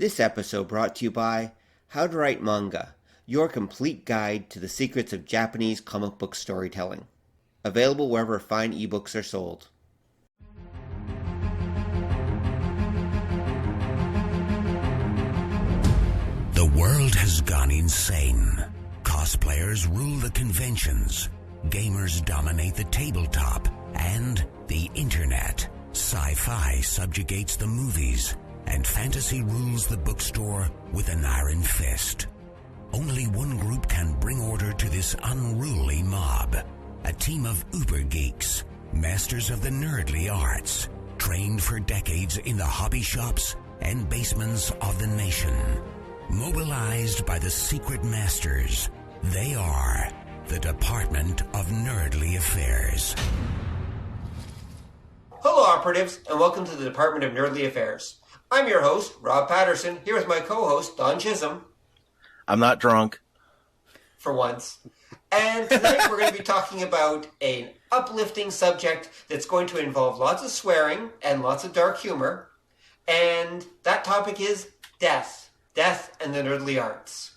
This episode brought to you by How to Write Manga, your complete guide to the secrets of Japanese comic book storytelling. Available wherever fine ebooks are sold. The world has gone insane. Cosplayers rule the conventions. Gamers dominate the tabletop and the internet. Sci-fi subjugates the movies, and fantasy rules the bookstore with an iron fist. Only one group can bring order to this unruly mob. A team of uber geeks, masters of the nerdly arts, trained for decades in the hobby shops and basements of the nation. Mobilized by the secret masters, they are the Department of Nerdly Affairs. Hello, operatives, and welcome to the Department of Nerdly Affairs. I'm your host, Rob Patterson, here with my co-host, Don Chisholm. I'm not drunk. For once. And tonight we're going to be talking about an uplifting subject that's going to involve lots of swearing and lots of dark humor. And that topic is death. Death and the nerdly arts.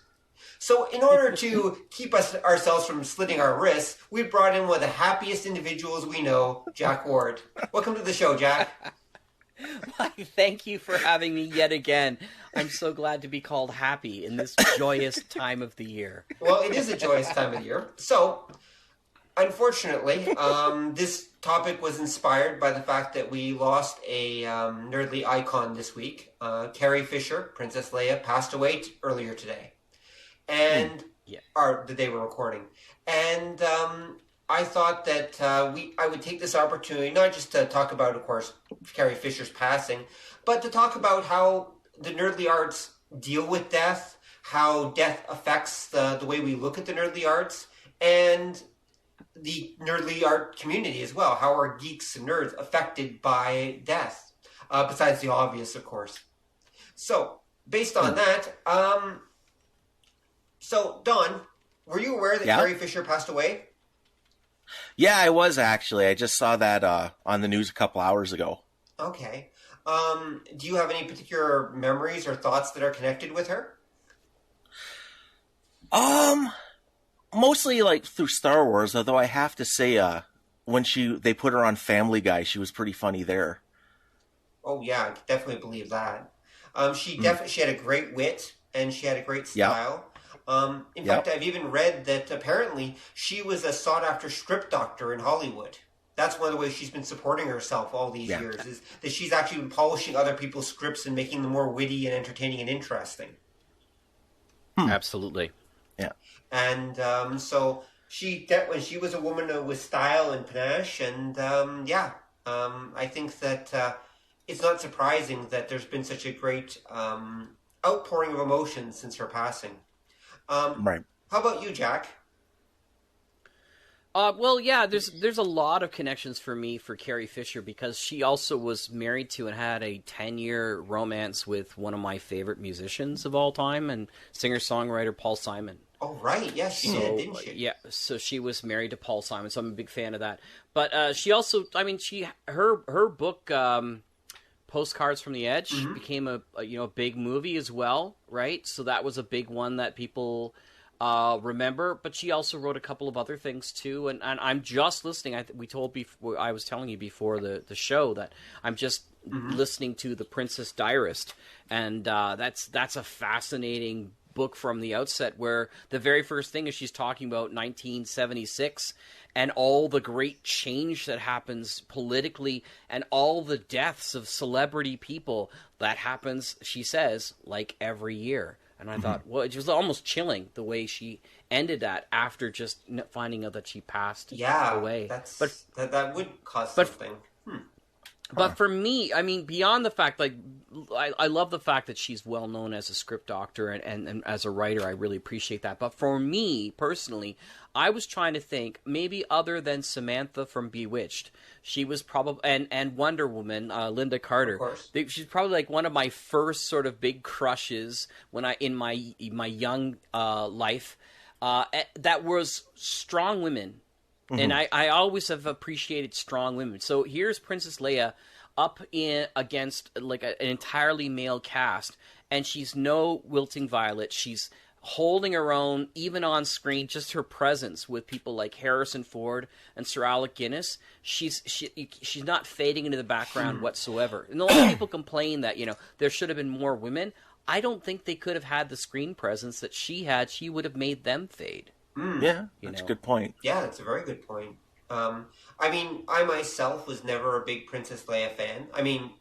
So in order to keep ourselves from slitting our wrists, we brought in one of the happiest individuals we know, Jack Ward. Welcome to the show, Jack. Why, thank you for having me yet again. I'm so glad to be called happy in this joyous time of the year. Well, it is a joyous time of the year. So, unfortunately, this topic was inspired by the fact that we lost a nerdly icon this week. Carrie Fisher, Princess Leia, passed away earlier today. And or the day we're recording. And I thought that I would take this opportunity, not just to talk about, of course, Carrie Fisher's passing, but to talk about how the nerdly arts deal with death, how death affects the way we look at the nerdly arts, and the nerdly art community as well. How are geeks and nerds affected by death? Besides the obvious, of course. So, based on that, so Don, were you aware that Carrie Fisher passed away? Yeah, I was actually. I just saw that on the news a couple hours ago. Okay. Do you have any particular memories or thoughts that are connected with her? Mostly like through Star Wars, although I have to say when they put her on Family Guy, she was pretty funny there. Oh yeah, I definitely believe that. She had a great wit and she had a great style. In fact, I've even read that apparently she was a sought-after script doctor in Hollywood. That's one of the ways she's been supporting herself all these years, is that she's actually been polishing other people's scripts and making them more witty and entertaining and interesting. Absolutely. Yeah. And so when she was a woman with style and panache, and I think that it's not surprising that there's been such a great outpouring of emotion since her passing. Right. How about you, Jack? There's a lot of connections for me for Carrie Fisher because she also was married to and had a 10-year romance with one of my favorite musicians of all time and singer-songwriter Paul Simon. Oh, right. Yeah, she did, didn't she? Yeah, so she was married to Paul Simon, so I'm a big fan of that. But she also, her book, Postcards from the Edge, became a big movie as well, right? So that was a big one that people remember. But she also wrote a couple of other things too. And I'm just listening. I was telling you before the show that I'm just listening to the Princess Diarist, and that's a fascinating book from the outset, where the very first thing is she's talking about 1976 and all the great change that happens politically and all the deaths of celebrity people that happens, she says, like every year. And I thought, well, it was almost chilling the way she ended that after just finding out that she passed away. That would cause something. But for me, beyond the fact, I love the fact that she's well known as a script doctor and as a writer. I really appreciate that. But for me, personally, I was trying to think, maybe other than Samantha from Bewitched, she was probably, and Wonder Woman, Linda Carter. Of course. She's probably like one of my first sort of big crushes in my young life. That was strong women. And I always have appreciated strong women. So here's Princess Leia up in against like an entirely male cast, and she's no wilting violet. She's holding her own, even on screen. Just her presence with people like Harrison Ford and Sir Alec Guinness, she's not fading into the background whatsoever. And a lot of people complain that, you know, there should have been more women. I don't think they could have had the screen presence that she had. She would have made them fade. Yeah, that's a good point. Yeah, that's a very good point. I mean, I myself was never a big Princess Leia fan. I mean,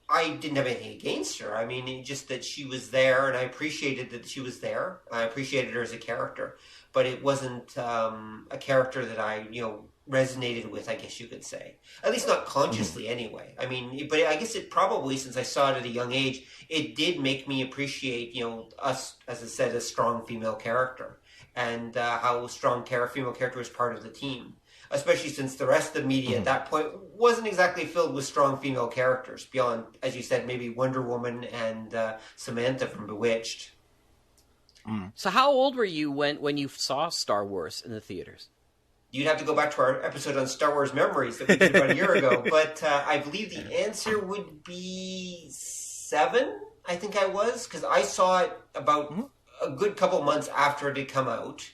I didn't have anything against her. I mean, just that she was there, and I appreciated that she was there. I appreciated her as a character, but it wasn't a character that I, you know, resonated with, I guess you could say. At least not consciously, anyway. I mean, but I guess it probably, since I saw it at a young age, it did make me appreciate, you know, us, as I said, a strong female character, and how a strong female character was part of the team. Especially since the rest of the media at that point wasn't exactly filled with strong female characters, beyond, as you said, maybe Wonder Woman and Samantha from Bewitched. So how old were you when you saw Star Wars in the theaters? You'd have to go back to our episode on Star Wars Memories that we did about a year ago, but I believe the answer would be 7, I think I was, because I saw it about a good couple months after it had come out.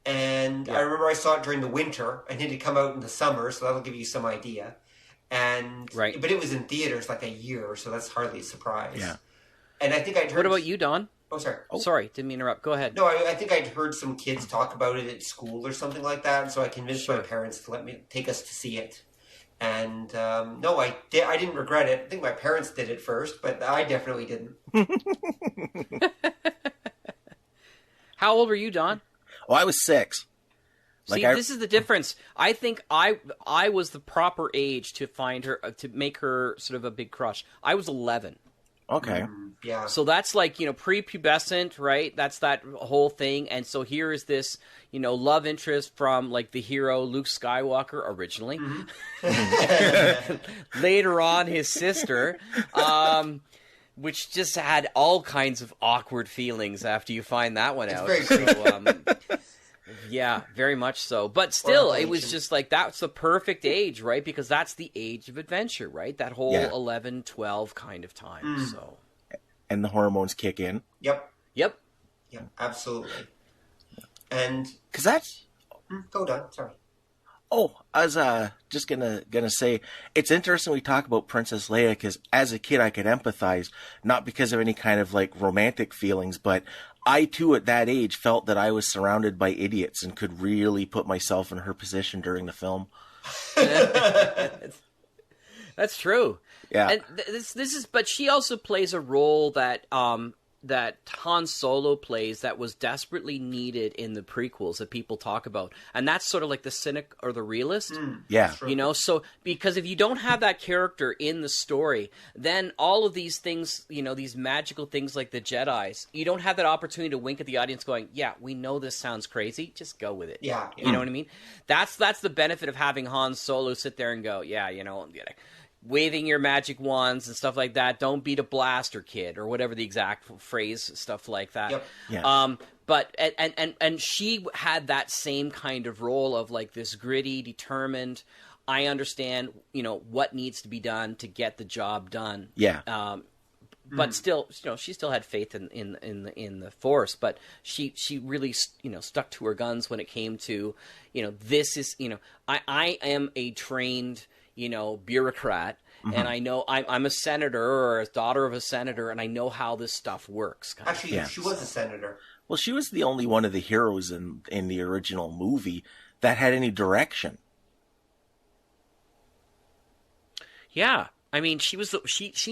And I remember I saw it during the winter, and it had come out in the summer, so that'll give you some idea. And but it was in theaters like a year, so that's hardly a surprise. Yeah. And I think I'd heard... What about you, Don? Oh, sorry. Oh, sorry, didn't mean to interrupt. Go ahead. No, I think I'd heard some kids talk about it at school or something like that, and so I convinced my parents to let me take us to see it. And no, I didn't regret it. I think my parents did it first, but I definitely didn't. How old were you, Don? Oh, I was 6. See, this is the difference. I think I was the proper age to find her, to make her sort of a big crush. I was 11. Okay. Yeah. So that's like, you know, prepubescent, right? That's that whole thing. And so here is this, you know, love interest from like the hero Luke Skywalker originally. Later on, his sister, which just had all kinds of awkward feelings after you find that one out. Very so, yeah, very much so. But still, it was just like, that's the perfect age, right? Because that's the age of adventure, right? That whole 11, 12 kind of time. So, and the hormones kick in. Yep. Yep. Yeah, absolutely. And... Because that's... Go on, sorry. Oh, I was just gonna say, it's interesting we talk about Princess Leia, because as a kid I could empathize, not because of any kind of like romantic feelings, but I too at that age felt that I was surrounded by idiots and could really put myself in her position during the film. That's true. Yeah. And this is, but she also plays a role that that Han Solo plays that was desperately needed in the prequels that people talk about. And that's sort of like the cynic or the realist. Yeah. You know, so because if you don't have that character in the story, then all of these things, you know, these magical things like the Jedis, you don't have that opportunity to wink at the audience going, yeah, we know this sounds crazy, just go with it. Yeah. You know what I mean? That's the benefit of having Han Solo sit there and go, yeah, you know, waving your magic wands and stuff like that. Don't beat a blaster, kid, or whatever the exact phrase, stuff like that. Yep. Yeah. But and she had that same kind of role of like this gritty, determined. I understand, you know, what needs to be done to get the job done. Yeah. But still, you know, she still had faith in the Force. But she really, you know, stuck to her guns when it came to, you know, this is, you know, I am a trained, you know, bureaucrat, and I know I'm a senator or a daughter of a senator, and I know how this stuff works. Actually, she was a senator. Well, she was the only one of the heroes in the original movie that had any direction. Yeah. I mean, she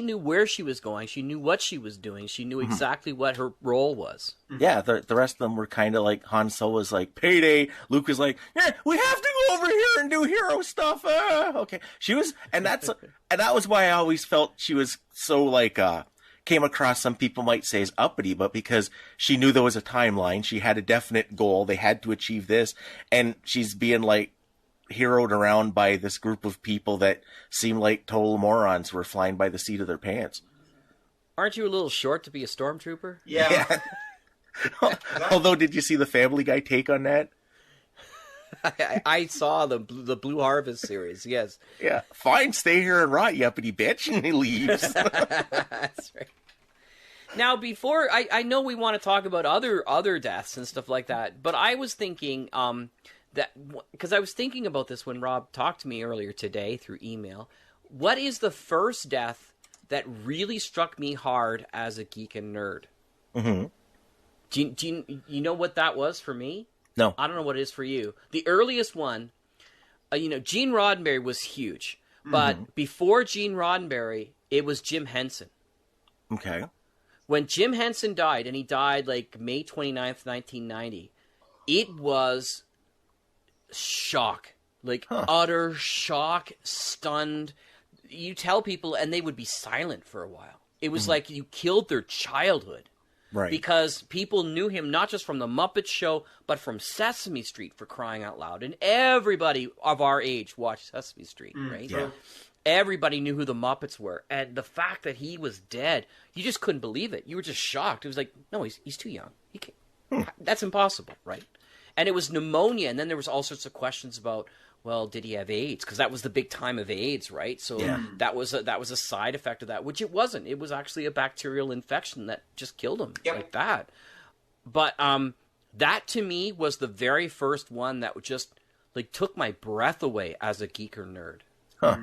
knew where she was going. She knew what she was doing. She knew exactly what her role was. Yeah, the rest of them were kind of like Han Solo's like payday. Luke was like, yeah, we have to go over here and do hero stuff. Okay, she was, and that was why I always felt she was so like came across, some people might say, as uppity, but because she knew there was a timeline, she had a definite goal. They had to achieve this, and she's being like heroed around by this group of people that seem like total morons who were flying by the seat of their pants. Aren't you a little short to be a stormtrooper? Yeah. Although, did you see the Family Guy take on that? I saw the Blue Harvest series. Yes. Yeah. Fine, stay here and rot, you uppity bitch, and he leaves. That's right. Now, before I know we want to talk about other deaths and stuff like that, but I was thinking that because I was thinking about this when Rob talked to me earlier today through email. What is the first death that really struck me hard as a geek and nerd? Mm-hmm. Do you know what that was for me? No. I don't know what it is for you. The earliest one, Gene Roddenberry was huge. But before Gene Roddenberry, it was Jim Henson. Okay. When Jim Henson died, and he died like May 29th, 1990, it was shock. Like utter shock, stunned. You tell people, and they would be silent for a while. It was like you killed their childhood. Right. Because people knew him not just from The Muppet Show, but from Sesame Street, for crying out loud. And everybody of our age watched Sesame Street, right? Yeah. Everybody knew who the Muppets were. And the fact that he was dead, you just couldn't believe it. You were just shocked. It was like, no, he's too young. He can't. That's impossible, right? And it was pneumonia. And then there was all sorts of questions about, well, did he have AIDS? Because that was the big time of AIDS, right? So that was a side effect of that, which it wasn't. It was actually a bacterial infection that just killed him like that. But that to me was the very first one that just like took my breath away as a geek or nerd. Huh.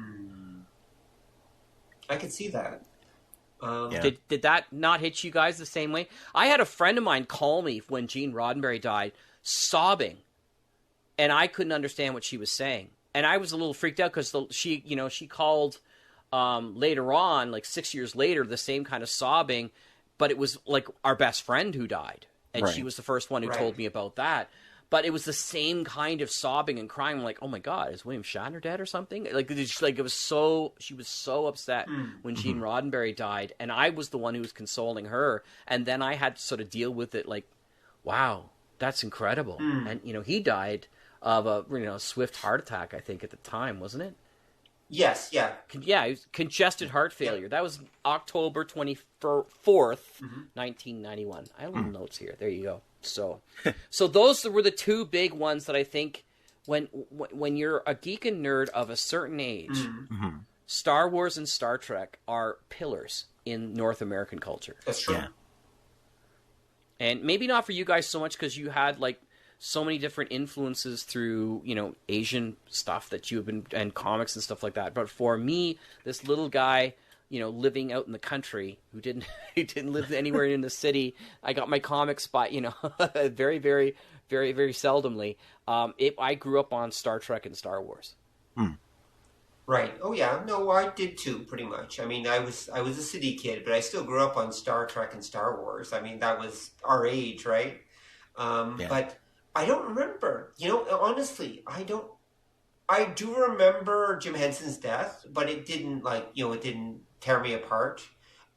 I could see that. Did that not hit you guys the same way? I had a friend of mine call me when Gene Roddenberry died, sobbing. And I couldn't understand what she was saying. And I was a little freaked out because she called later on, like 6 years later, the same kind of sobbing, but it was like our best friend who died. And she was the first one who told me about that. But it was the same kind of sobbing and crying. I'm like, oh my God, is William Shatner dead or something? She was so upset when Gene Roddenberry died. And I was the one who was consoling her. And then I had to sort of deal with it like, wow, that's incredible. And, he died of a swift heart attack, I think, at the time, wasn't it? Yes, yeah. Yeah, it was congested heart failure. That was October 24th, 1991. I have little notes here. There you go. So those were the two big ones that I think when you're a geek and nerd of a certain age, Star Wars and Star Trek are pillars in North American culture. That's true. Yeah. And maybe not for you guys so much because you had like so many different influences through, Asian stuff that you've been, and comics and stuff like that. But for me, this little guy, living out in the country who didn't live anywhere in the city, I got my comics by, very, very, very, very seldomly. I grew up on Star Trek and Star Wars. Right. Oh yeah. No, I did too, pretty much. I mean, I was a city kid, but I still grew up on Star Trek and Star Wars. I mean, that was our age, right? But I don't remember. Honestly, I don't. I do remember Jim Henson's death, but it didn't it didn't tear me apart.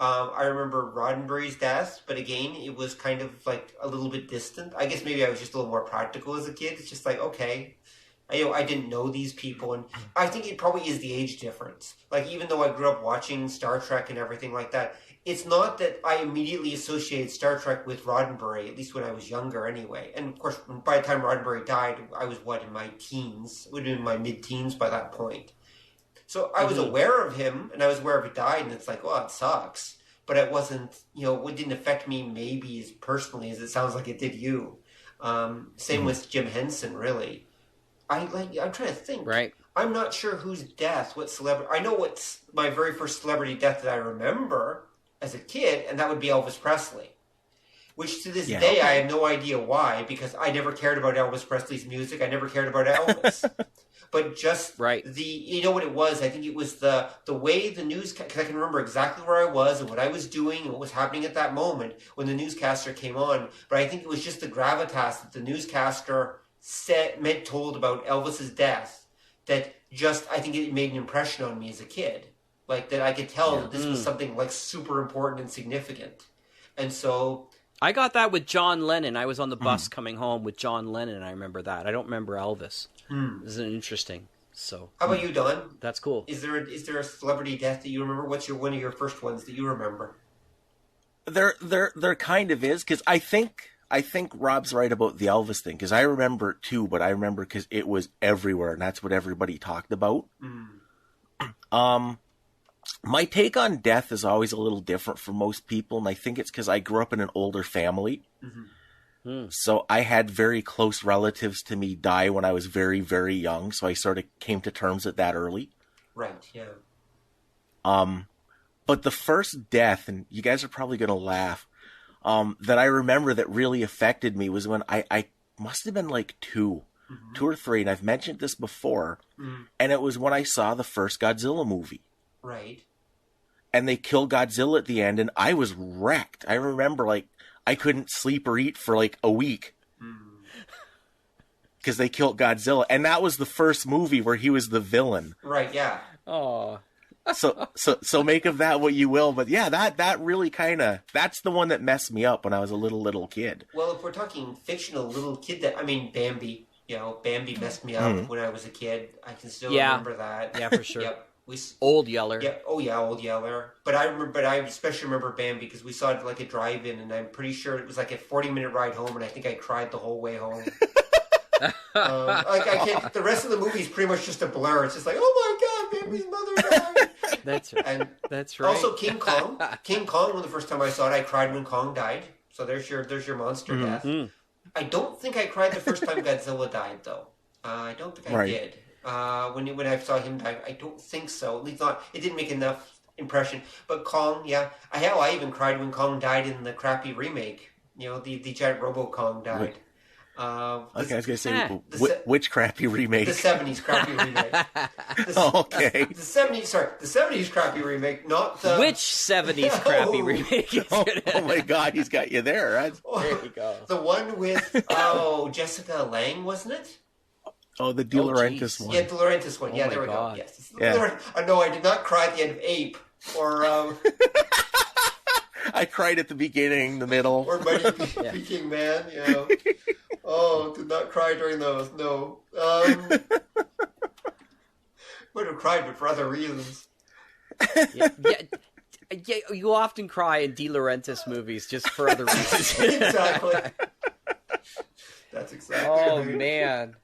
I remember Roddenberry's death, but again, it was kind of like a little bit distant. I guess maybe I was just a little more practical as a kid. It's just like, okay, I didn't know these people, and I think it probably is the age difference. Like, even though I grew up watching Star Trek and everything like that, it's not that I immediately associated Star Trek with Roddenberry, at least when I was younger anyway. And of course, by the time Roddenberry died, I was, in my teens? It would have been my mid-teens by that point. So I was aware of him, and I was aware of he died, and it's like, well, it sucks. But it wasn't, it didn't affect me maybe as personally as it sounds like it did you. Same with Jim Henson, really. I'm trying to think. Right. I'm not sure whose death, what celebrity. I know what's my very first celebrity death that I remember as a kid, and that would be Elvis Presley. Which to this day, I have no idea why, because I never cared about Elvis Presley's music. I never cared about Elvis. But just you know what it was? I think it was the way the news, because I can remember exactly where I was and what I was doing and what was happening at that moment when the newscaster came on. But I think it was just the gravitas that the newscaster told about Elvis's death that just, I think it made an impression on me as a kid. Like, that I could tell that this was something like super important and significant. And so I got that with John Lennon. I was on the bus coming home with John Lennon, and I remember that. I don't remember Elvis. This is interesting. So, how about you, Don? That's cool. Is there a celebrity death that you remember? What's one of your first ones that you remember? There kind of is, because I think I think Rob's right about the Elvis thing, because I remember it too, but I remember because it was everywhere, and that's what everybody talked about. My take on death is always a little different from most people, and I think it's because I grew up in an older family. So I had very close relatives to me die when I was very, very young, so I sort of came to terms with that early. Right, yeah. But the first death, and you guys are probably going to laugh, that I remember that really affected me was when I must have been like 2 or 3, and I've mentioned this before, and it was when I saw the first Godzilla movie. Right. And they kill Godzilla at the end, and I was wrecked. I remember, like, I couldn't sleep or eat for like a week. Because they killed Godzilla. And that was the first movie where he was the villain. Right, yeah. Oh. So make of that what you will. But yeah, that really kind of, that's the one that messed me up when I was a little kid. Well, if we're talking fictional little kid, Bambi. Bambi messed me up when I was a kid. I can still remember that. Yeah, for sure. Yep. Old Yeller. Yeah. Oh yeah, Old Yeller. But I especially remember Bambi because we saw it like a drive-in, and I'm pretty sure it was like a 40-minute ride home, and I think I cried the whole way home. I can't. The rest of the movie is pretty much just a blur. It's just like, oh my god, Bambi's mother died. That's right. And that's right. Also, King Kong. King Kong. When the first time I saw it, I cried when Kong died. So there's your monster death. I don't think I cried the first time Godzilla died, though. I don't think I did. When I saw him die, I don't think so. At least not. It didn't make enough impression. But Kong, yeah. I even cried when Kong died in the crappy remake. The giant Robo Kong died. Okay, I was going to say, which crappy remake? The 70s crappy remake. Okay. The 70s crappy remake, not the... Which 70s crappy remake is it? Oh my god, he's got you there. There you go. The one with, Jessica Lange, wasn't it? Oh, the De Laurentiis one. Yeah, De Laurentiis one. Yeah, there we go. Yes. Yeah. No, I did not cry at the end of Ape, or... I cried at the beginning, the middle. Or Mighty Peking Man, Oh, did not cry during those, no. Would have cried, but for other reasons. Yeah, you often cry in De Laurentiis movies just for other reasons. Exactly. That's exactly right. Man.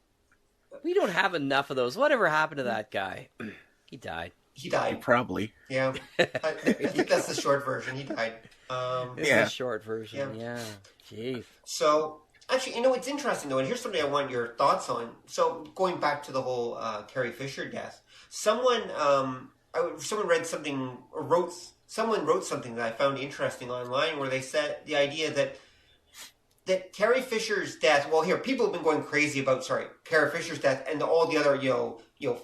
We don't have enough of those. Whatever happened to that guy? He died. He died. Probably. Yeah. I think that's the short version. He died. This is the short version. Yeah. Jeez. So, actually, it's interesting, though, and here's something I want your thoughts on. So, going back to the whole Carrie Fisher death, someone read something, or someone wrote something that I found interesting online where they said the idea that Carrie Fisher's death, well, here, people have been going crazy about, Carrie Fisher's death and all the other,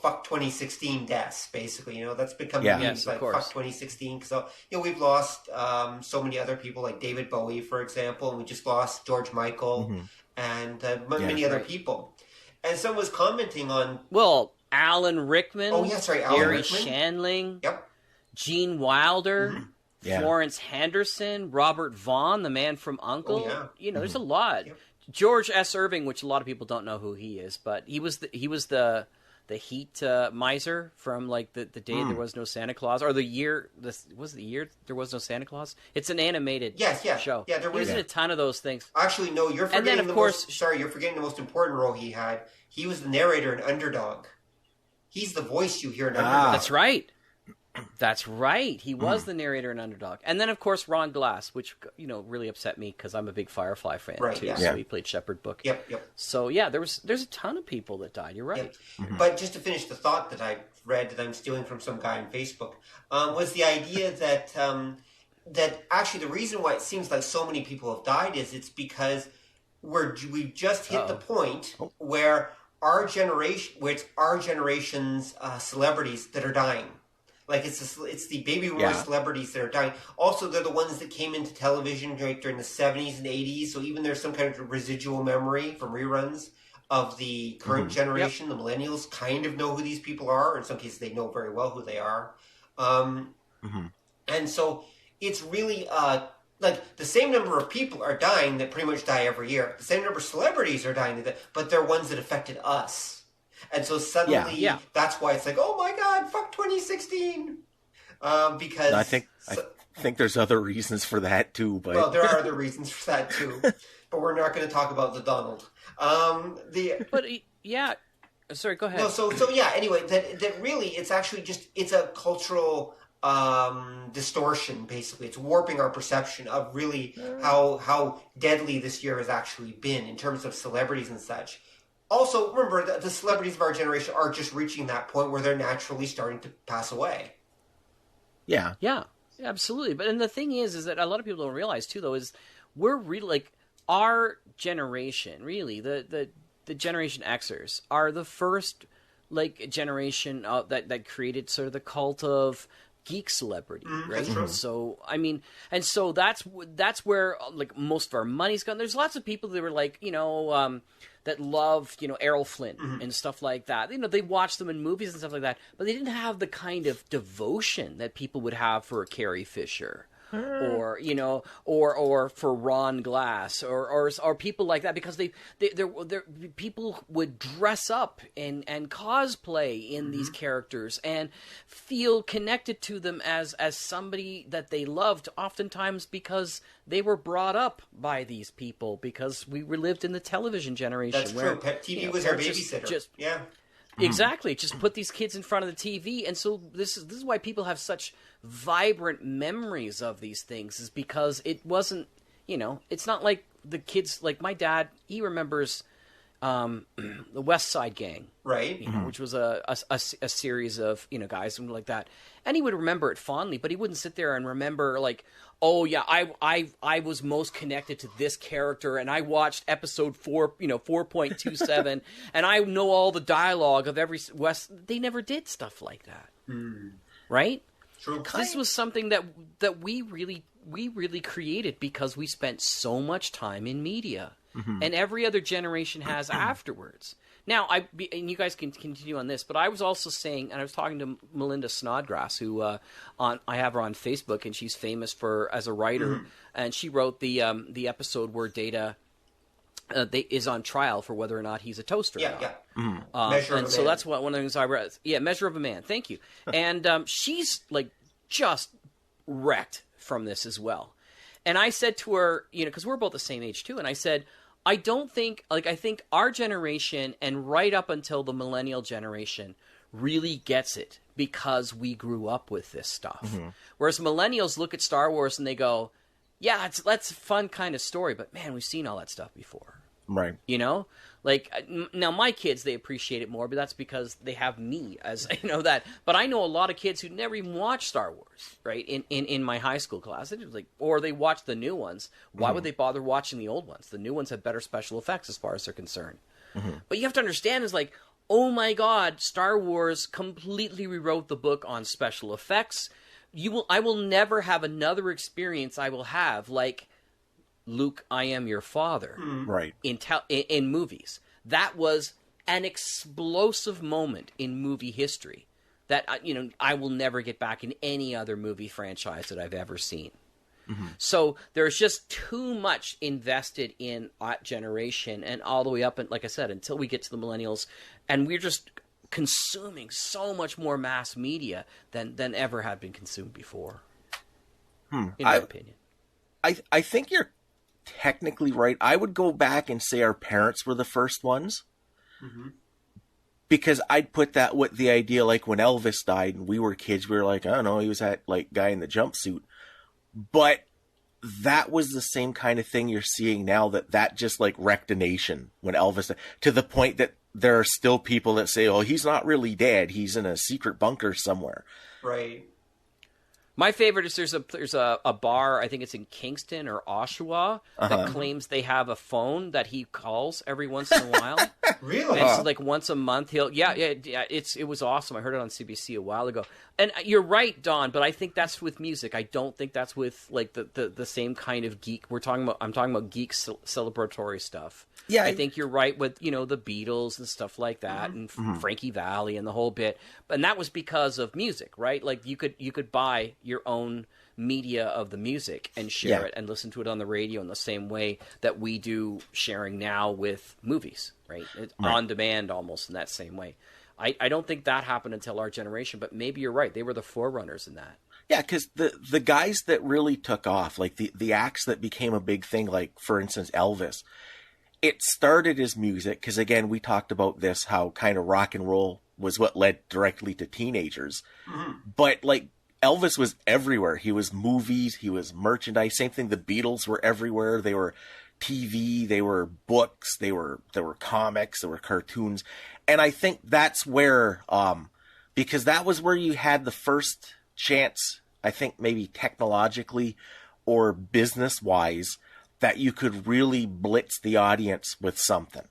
fuck 2016 deaths, basically. That's become memes, like, fuck 2016. So, we've lost so many other people, like David Bowie, for example, and we just lost George Michael and many other people. And someone was commenting on... Well, Alan Rickman. Oh, yeah, Alan Gary Rickman. Shandling. Yep. Gene Wilder. Florence Henderson, Robert Vaughn, the man from Uncle. Oh, yeah. There's a lot. Yep. George S. Irving, which a lot of people don't know who he is, but he was the heat miser from like the day there was no Santa Claus, or the year there was no Santa Claus. It's an animated show. Yeah, there was a ton of those things. Actually, no, you're forgetting you're forgetting the most important role he had. He was the narrator in Underdog. He's the voice you hear in Underdog. That's right. That's right. He was the narrator in Underdog. And then, of course, Ron Glass, which, really upset me because I'm a big Firefly fan, too. Yeah. So he played Shepherd Book. Yep. So, yeah, there's a ton of people that died. You're right. Yep. But just to finish the thought that I read that I'm stealing from some guy on Facebook, was the idea that that actually the reason why it seems like so many people have died is it's because we've just hit the point where it's our generation's celebrities that are dying. Like, it's the baby boomer celebrities that are dying. Also, they're the ones that came into television during the 70s and 80s, so even there's some kind of residual memory from reruns of the current generation. Yep. The millennials kind of know who these people are. Or in some cases, they know very well who they are. And so it's really, like, the same number of people are dying that pretty much die every year. The same number of celebrities are dying, but they're ones that affected us. And so suddenly, that's why it's like, oh my God, fuck 2016, because think there's other reasons for that too, but Well, there are other reasons for that too, but we're not going to talk about the Donald. But yeah, sorry, go ahead. No, so yeah. Anyway, that really, it's actually it's a cultural distortion. Basically, it's warping our perception of really how deadly this year has actually been in terms of celebrities and such. Also, remember that the celebrities of our generation are just reaching that point where they're naturally starting to pass away. yeah. Yeah, absolutely. But and the thing is that a lot of people don't realize too, though, is we're really like our generation, really the Generation Xers are the first like generation that created sort of the cult of geek celebrity, right? So I mean, and so that's where like most of our money's gone. There's lots of people that were like, that love, Errol Flynn and stuff like that. They watched them in movies and stuff like that, but they didn't have the kind of devotion that people would have for Carrie Fisher. Or or for Ron Glass, or people like that, because they people would dress up and cosplay in these characters and feel connected to them as somebody that they loved, oftentimes because they were brought up by these people, because we lived in the television generation. That's where true. TV was our babysitter. Yeah. Exactly. Just put these kids in front of the TV, and so this is why people have such vibrant memories of these things, is because it wasn't, it's not like the kids, like my dad, he remembers the West Side Gang, right? Which was a series of guys and like that, and he would remember it fondly, but he wouldn't sit there and remember like, oh yeah, I was most connected to this character, and I watched episode 4.27, and I know all the dialogue of every West. They never did stuff like that, right? True. This was something that we really created because we spent so much time in media, and every other generation has afterwards. Now, and you guys can continue on this, but I was also saying, and I was talking to Melinda Snodgrass, who I have her on Facebook, and she's famous as a writer, and she wrote the episode where Data is on trial for whether or not he's a toaster. Yeah. Measure of a Man. That's one of the things I read. Yeah, Measure of a Man. Thank you. And she's like just wrecked from this as well. And I said to her, because we're both the same age too, and I said, I think our generation and right up until the millennial generation really gets it because we grew up with this stuff. Whereas millennials look at Star Wars and they go, yeah, that's a fun kind of story, but man, we've seen all that stuff before. Right. Like now my kids, they appreciate it more, but that's because they have me as that. But I know a lot of kids who never even watched Star Wars, right? In my high school class, or they watch the new ones. Why would they bother watching the old ones? The new ones have better special effects as far as they're concerned. But you have to understand is like, oh my God, Star Wars completely rewrote the book on special effects. I will never have another experience I will have like Luke, I am your father. Right. In movies. That was an explosive moment in movie history that I will never get back in any other movie franchise that I've ever seen. So there's just too much invested in that generation, and all the way up, and like I said, until we get to the millennials, and we're just consuming so much more mass media than ever had been consumed before. In my opinion. I think you're technically right. I would go back and say our parents were the first ones. Because I'd put that with the idea, like when Elvis died and we were kids, we were like, I don't know, he was that like guy in the jumpsuit. But that was the same kind of thing you're seeing now, that just like wrecked a nation when Elvis died, to the point that there are still people that say, oh, he's not really dead. He's in a secret bunker somewhere. Right. My favorite is there's a bar, I think it's in Kingston or Oshawa, that claims they have a phone that he calls every once in a while. Really? And it's like once a month. It was awesome. I heard it on CBC a while ago. And you're right, Don, but I think that's with music. I don't think that's with like the same kind of geek. I'm talking about geek celebratory stuff. Yeah, I think you're right with the Beatles and stuff like that, and Frankie Valli and the whole bit. And that was because of music, right? Like you could buy your own media of the music and share it and listen to it on the radio in the same way that we do sharing now with movies, right? It's on demand almost in that same way. I don't think that happened until our generation, but maybe you're right. They were the forerunners in that. Yeah, because the guys that really took off, like the acts that became a big thing, like, for instance, Elvis, it started as music, because, again, we talked about this, how kind of rock and roll was what led directly to teenagers. Mm-hmm. But, like, Elvis was everywhere. He was movies, he was merchandise. Same thing, the Beatles were everywhere. They were TV, they were books, there were comics, there were cartoons. And I think that's where, because that was where you had the first chance, I think maybe technologically or business-wise, that you could really blitz the audience with something.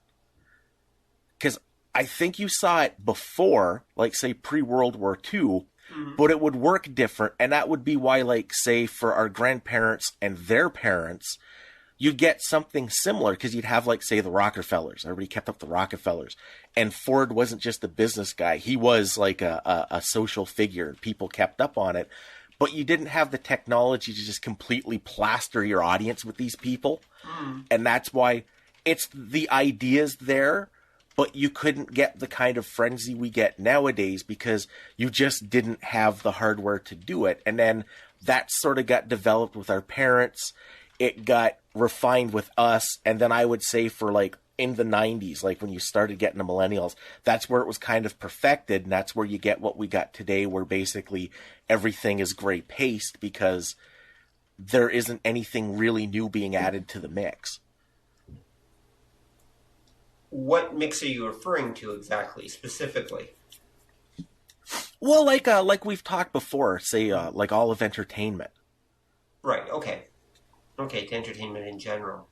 Because I think you saw it before, like, say, pre-World War II, but it would work different, and that would be why, like, say, for our grandparents and their parents, you'd get something similar, because you'd have, like, say, the Rockefellers. Everybody kept up the Rockefellers. And Ford wasn't just a business guy. He was, like, a social figure. People kept up on it. But you didn't have the technology to just completely plaster your audience with these people. And that's why it's the ideas there, but you couldn't get the kind of frenzy we get nowadays because you just didn't have the hardware to do it. And then that sort of got developed with our parents. It got refined with us. And then I would say for, like, in the 90s, like when you started getting the millennials, that's where it was kind of perfected. And that's where you get what we got today, where basically everything is gray paste because there isn't anything really new being added to the mix. What mix are you referring to exactly, specifically? Well, like we've talked before, say, like all of entertainment. Right, okay. Okay, to entertainment in general.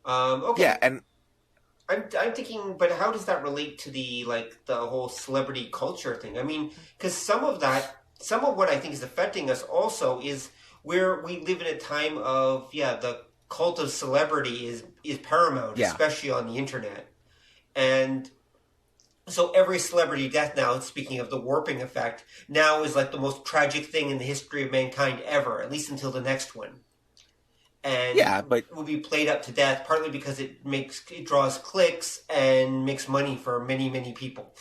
Okay. Yeah, and I'm thinking, but how does that relate to the whole celebrity culture thing? I mean, because some of what I think is affecting us also is where we live in a time of, the cult of celebrity is paramount, especially on the internet. And so every celebrity death now, speaking of the warping effect, now is like the most tragic thing in the history of mankind ever, at least until the next one. And but it will be played up to death, partly because it draws clicks and makes money for many, many people.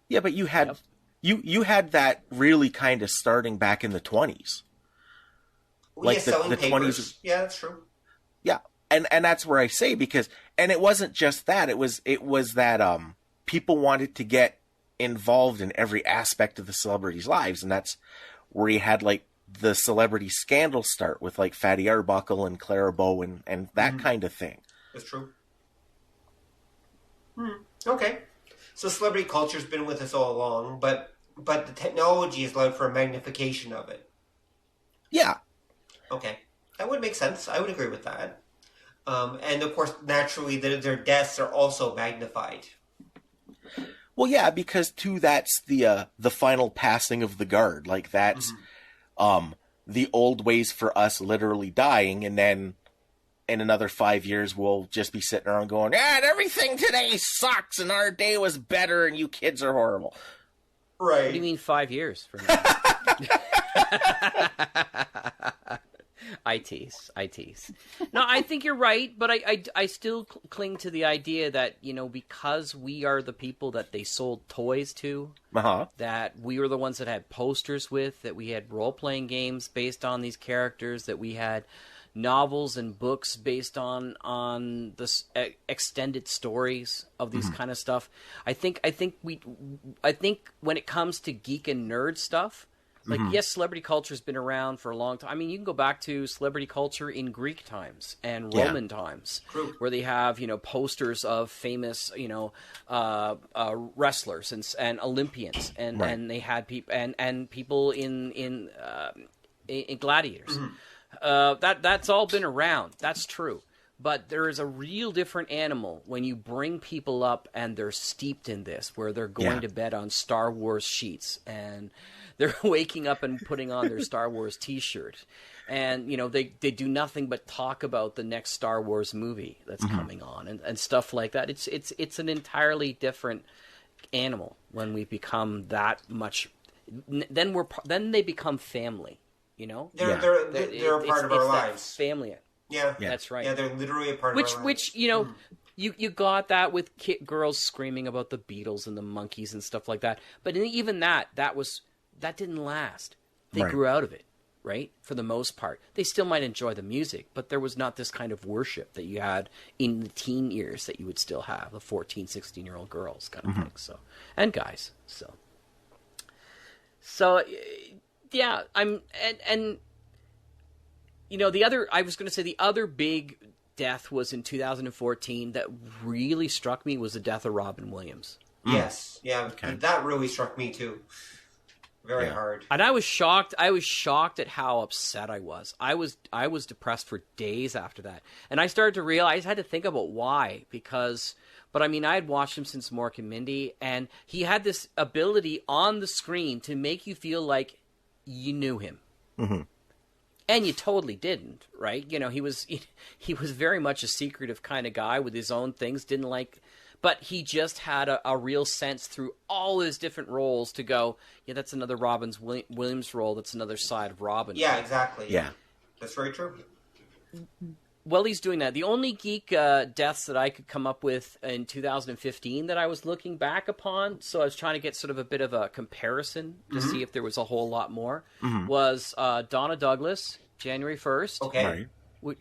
Yeah, but you had you had that really kind of starting back in the 20s. Well, like selling papers. 20s. Yeah, that's true. Yeah. And that's where I say, because, and it wasn't just that, it was that people wanted to get involved in every aspect of the celebrities' lives, and that's where you had, like, the celebrity scandal start with, like, Fatty Arbuckle and Clara Bow and that kind of thing. That's true. Okay. So celebrity culture's been with us all along, but the technology has allowed for a magnification of it. Yeah. Okay. That would make sense. I would agree with that. And of course, naturally, their deaths are also magnified. Well, yeah, because too, that's the final passing of the guard. Like that's the old ways for us literally dying, and then in another 5 years, we'll just be sitting around going, everything today sucks, and our day was better, and you kids are horrible. Right. What do you mean 5 years from now? I tease. No, I think you're right, but I still cling to the idea that, because we are the people that they sold toys to, that we were the ones that had posters with, that we had role-playing games based on these characters, that we had novels and books based on this extended stories of these kind of stuff. I think when it comes to geek and nerd stuff, like, yes, celebrity culture has been around for a long time. I mean, you can go back to celebrity culture in Greek times and Roman times, where they have, posters of famous, wrestlers and Olympians, and they had people and people in gladiators. That's all been around. That's true. But there is a real different animal when you bring people up and they're steeped in this, where they're going to bed on Star Wars sheets and they're waking up and putting on their Star Wars T-shirt, and they do nothing but talk about the next Star Wars movie that's coming on and stuff like that. It's an entirely different animal when we become that much. Then they become family. They're a part of our lives. Family. Yeah, that's right. Yeah, they're literally a part of our lives. Which you got that with girls screaming about the Beatles and the Monkees and stuff like that. But even that didn't last. They Right. grew out of it, right? For the most part. They still might enjoy the music, but there was not this kind of worship that you had in the teen years that you would still have, the 14, 16-year-old girls kind of thing. So, and guys. So yeah, and you know, I was going to say the other big death was in 2014 that really struck me was the death of Robin Williams. Yes, yeah, that really struck me too. Very hard. And I was shocked. I was shocked at how upset I was. I was depressed for days after that. And I started to realize, I had to think about why. But I mean, I had watched him since Mork and Mindy, and he had this ability on the screen to make you feel like you knew him. Mm-hmm. And you totally didn't, right? You know, he was very much a secretive kind of guy with his own things, but he just had a real sense through all his different roles to go, yeah, that's another Williams role. That's another side of Robin. Yeah, exactly. Yeah. That's very true. Well, he's doing that. The only geek deaths that I could come up with in 2015 that I was looking back upon, so I was trying to get sort of a bit of a comparison to see if there was a whole lot more, was Donna Douglas, January 1st. Okay. Right.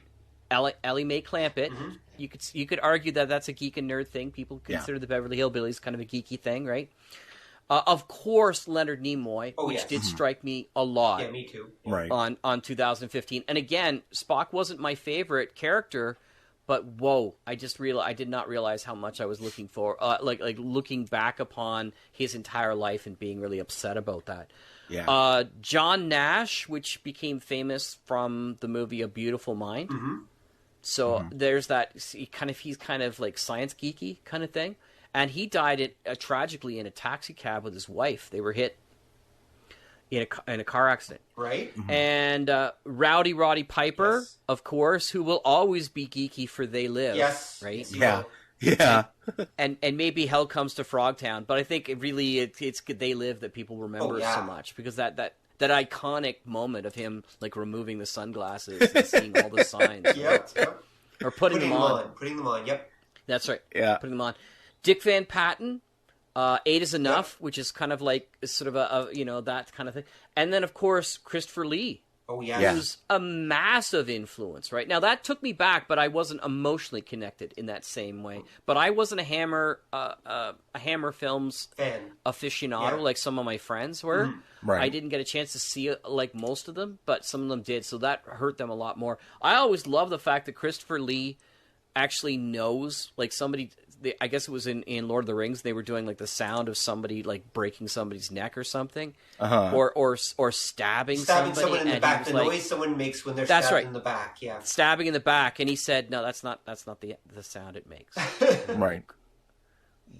Ellie Mae Clampett. You could argue that that's a geek and nerd thing. People consider the Beverly Hillbillies kind of a geeky thing, right? Of course, Leonard Nimoy, which did strike me a lot. Yeah, me too. Right. On 2015, and again, Spock wasn't my favorite character, but whoa, I did not realize how much I was looking for, like looking back upon his entire life and being really upset about that. Yeah. John Nash, which became famous from the movie A Beautiful Mind. So there's that. He's kind of like science geeky kind of thing, and he died tragically in a taxi cab with his wife. They were hit in a car accident. Right. And Rowdy Roddy Piper, of course, who will always be geeky for They Live. Yes. Right. Yes, he Yeah. will. Yeah. And maybe Hell Comes to Frogtown, but I think it's They Live that people remember so much because that iconic moment of him like removing the sunglasses and seeing all the signs. Yep. Or putting them on. Putting them on. Yep. That's right. Yeah. Putting them on. Dick Van Patten, Eight is Enough, which is kind of like sort of a that kind of thing. And then of course Christopher Lee. Oh yeah. Yeah. Who's a massive influence, right? Now that took me back, but I wasn't emotionally connected in that same way. But I wasn't a Hammer Films Fan. aficionado like some of my friends were. Right. I didn't get a chance to see it like most of them, but some of them did, so that hurt them a lot more. I always love the fact that Christopher Lee actually knows, like somebody. I guess it was in Lord of the Rings. They were doing like the sound of somebody like breaking somebody's neck or something, or stabbing somebody. Someone in the and back. The like, noise someone makes when they're That's stabbed right. in the back. Yeah. stabbing in the back, and he said, "No, that's not the sound it makes." Right.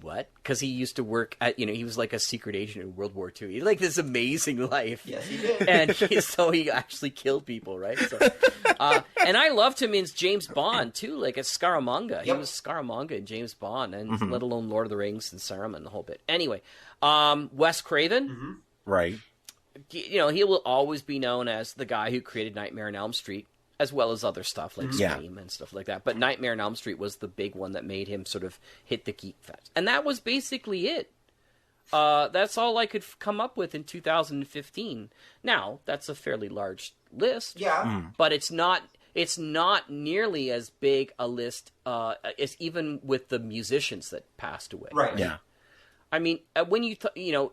What? Because he used to work at, he was like a secret agent in World War II. He had like this amazing life. Yes, he did. And so he actually killed people, right? So, and I loved him in James Bond too, like as Scaramanga. He was Scaramanga in James Bond, and let alone Lord of the Rings and Saruman, the whole bit. Anyway, Wes Craven, Right. he will always be known as the guy who created Nightmare on Elm Street, as well as other stuff like Scream and stuff like that. But Nightmare on Elm Street was the big one that made him sort of hit the geek fest. And that was basically it. That's all I could come up with in 2015. Now, that's a fairly large list. Yeah. But it's not nearly as big a list as even with the musicians that passed away. Right. Yeah. I mean, when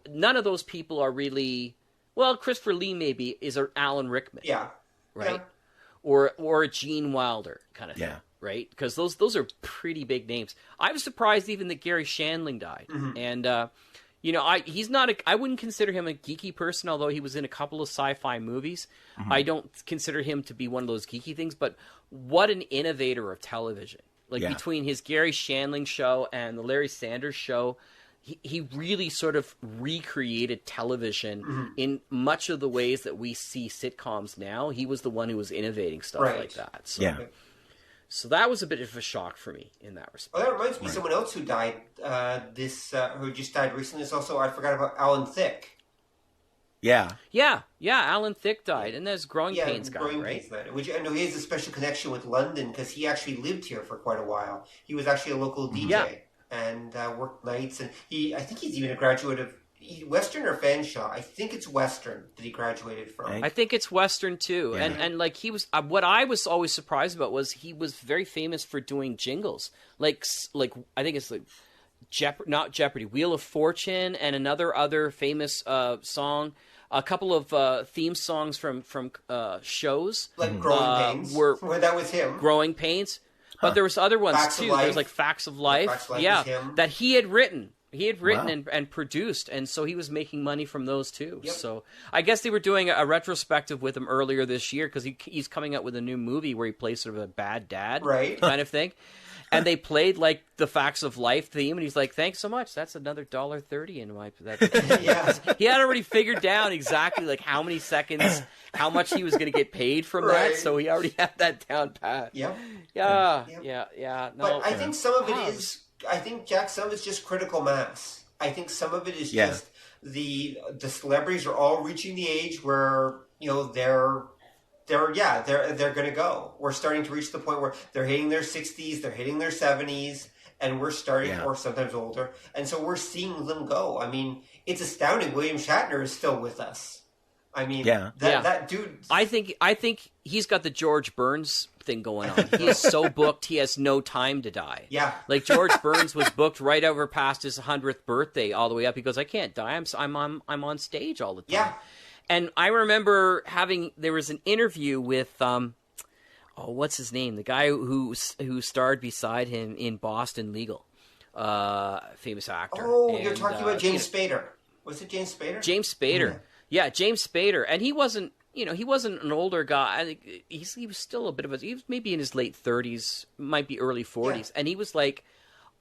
none of those people are really... Well, Christopher Lee maybe is Alan Rickman. Yeah. Right? Yeah. Or Gene Wilder kind of thing, Yeah. right? Because those are pretty big names. I was surprised even that Gary Shandling died, and I wouldn't consider him a geeky person, although he was in a couple of sci-fi movies. I don't consider him to be one of those geeky things, but what an innovator of television! Like between his Gary Shandling show and the Larry Sanders show. He really sort of recreated television in much of the ways that we see sitcoms now. He was the one who was innovating stuff like that. So, so that was a bit of a shock for me in that respect. Oh, that reminds me, someone else who died, who just died recently is also, I forgot about Alan Thicke. Yeah. Yeah, Alan Thicke died, and there's Growing Pains guy, Growing right? Pains guy. Which I know he has a special connection with London because he actually lived here for quite a while. He was actually a local DJ. And worked nights, and I think he's even a graduate of Western or Fanshawe? I think it's Western that he graduated from. I think it's Western too, Yeah. and like he was. What I was always surprised about was he was very famous for doing jingles, like I think it's like not Jeopardy, Wheel of Fortune, and other famous song. A couple of theme songs from shows, like Growing Pains. Were that was him. Growing Pains, but there was other ones Facts of too. Life. There was like Facts of Life, Facts of Life was him. that he had written. Wow. and produced, and so he was making money from those too. Yep. So I guess they were doing a retrospective with him earlier this year because he's coming out with a new movie where he plays sort of a bad dad, Right. kind of thing. And they played like the Facts of Life theme, and he's like, "Thanks so much. That's another $1.30 in my." Yeah. He had already figured down exactly like how many seconds, how much he was going to get paid from that, Right. so he already had that down pat. Yep. Yeah, Yep. yeah. No, But I think some of it Wow. is. I think, Jack, some of it's just critical mass. I think some of it is Yeah. just the celebrities are all reaching the age where they're going to go. We're starting to reach the point where they're hitting their 60s, they're hitting their 70s, and we're starting, or sometimes older, and so we're seeing them go. I mean, it's astounding. William Shatner is still with us. I mean, that dude. I think he's got the George Burns thing going on. He is so booked, he has no time to die. Yeah. Like George Burns was booked right over past his 100th birthday, all the way up. He goes, "I can't die. I'm on stage all the time." Yeah. And I remember there was an interview with what's his name? The guy who starred beside him in Boston Legal, famous actor. Oh, you're talking about James Spader. Was it James Spader? James Spader. Yeah, James Spader. And he wasn't an older guy. I think he was still a bit of he was maybe in his late 30s, might be early 40s. Yeah. And he was like,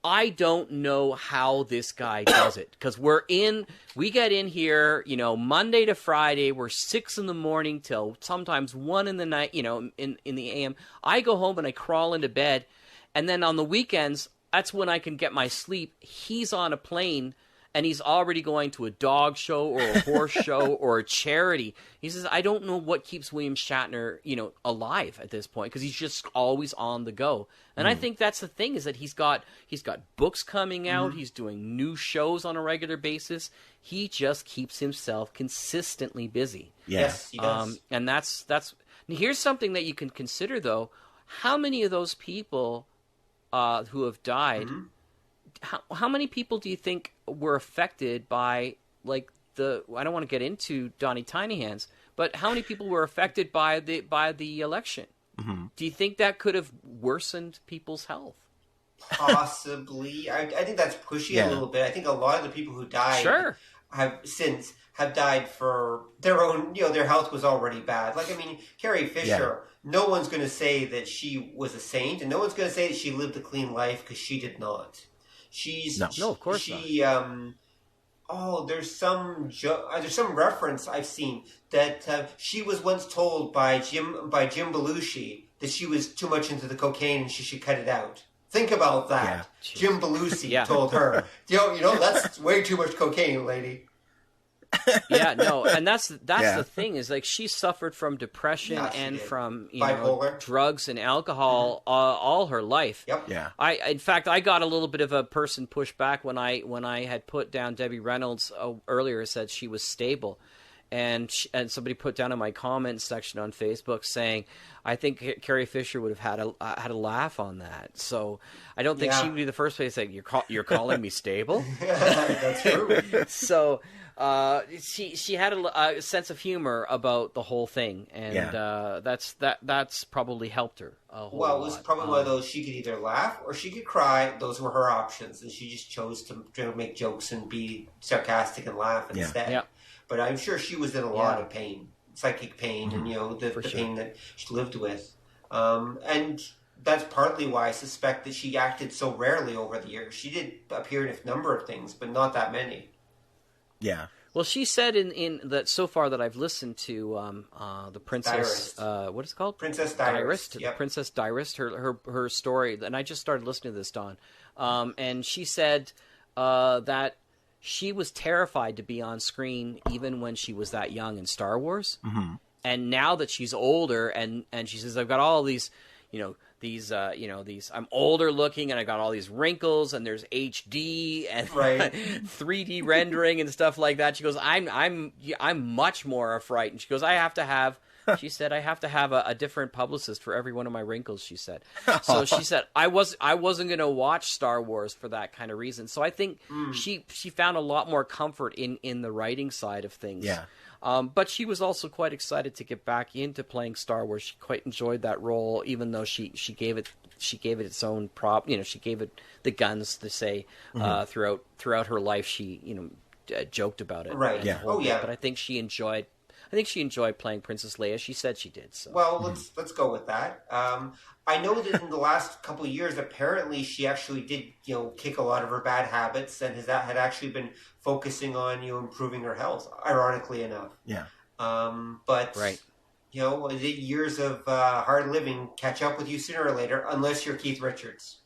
"I don't know how this guy does it, because we get in here, Monday to Friday. We're 6 a.m. till sometimes 1 a.m, in the AM. I go home and I crawl into bed, and then on the weekends, that's when I can get my sleep. He's on a plane, and he's already going to a dog show or a horse show or a charity." He says, "I don't know what keeps William Shatner, alive at this point, because he's just always on the go." And I think that's the thing, is that he's got books coming out. He's doing new shows on a regular basis. He just keeps himself consistently busy. Yeah. Yes, he does. And that's here's something that you can consider, though. How many of those people who have died? How many people do you think were affected by, like, I don't want to get into Donnie Tiny Hands, but how many people were affected by the election? Do you think that could have worsened people's health? Possibly. I think that's pushing a little bit. I think a lot of the people who died have died for their own, their health was already bad. Like, I mean, Carrie Fisher, no one's going to say that she was a saint, and no one's going to say that she lived a clean life, because she did not. No, of course not. There's some reference I've seen that she was once told by Jim Belushi that she was too much into the cocaine and she should cut it out. Think about that. Yeah. Jim Belushi told her, that's way too much cocaine, lady. Yeah, no, and that's the thing, is like she suffered from depression and from bipolar, drugs and alcohol all her life. Yep. Yeah. In fact, I got a little bit of a person pushback when I had put down Debbie Reynolds earlier, said she was stable. And somebody put down in my comment section on Facebook saying, "I think Carrie Fisher would have had a laugh on that." So I don't think she would be the first place saying, "You're calling me stable." That's true. So she had a sense of humor about the whole thing, and that's probably helped her a whole lot. Well, it was probably one of those, she could either laugh or she could cry. Those were her options, and she just chose to make jokes and be sarcastic and laugh instead. Yeah. But I'm sure she was in a lot of pain, psychic pain, and the pain that she lived with. And that's partly why I suspect that she acted so rarely over the years. She did appear in a number of things, but not that many. Yeah. Well, she said in that so far that I've listened to the Princess, what is it called? Princess Diarist. Yep. Princess Diarist, her story, and I just started listening to this, Don. And she said that she was terrified to be on screen even when she was that young in Star Wars. Mm-hmm. And now that she's older, and she says, I've got all these I'm older looking and I got all these wrinkles and there's HD and 3D rendering and stuff like that. She goes, I'm much more a fright. And she goes, she said, I have to have a different publicist for every one of my wrinkles, she said. So she said, I wasn't going to watch Star Wars for that kind of reason. So I think she found a lot more comfort in the writing side of things. Yeah. But she was also quite excited to get back into playing Star Wars. She quite enjoyed that role, even though she gave it its own prop. She gave it the guns to say throughout her life. She joked about it. Right. Yeah. But I think she enjoyed playing Princess Leia. She said she did. So. Well, let's go with that. I know that in the last couple of years, apparently she actually did, kick a lot of her bad habits, and had actually been focusing on, improving her health. Ironically enough. Yeah. But right. The years of hard living catch up with you sooner or later, unless you're Keith Richards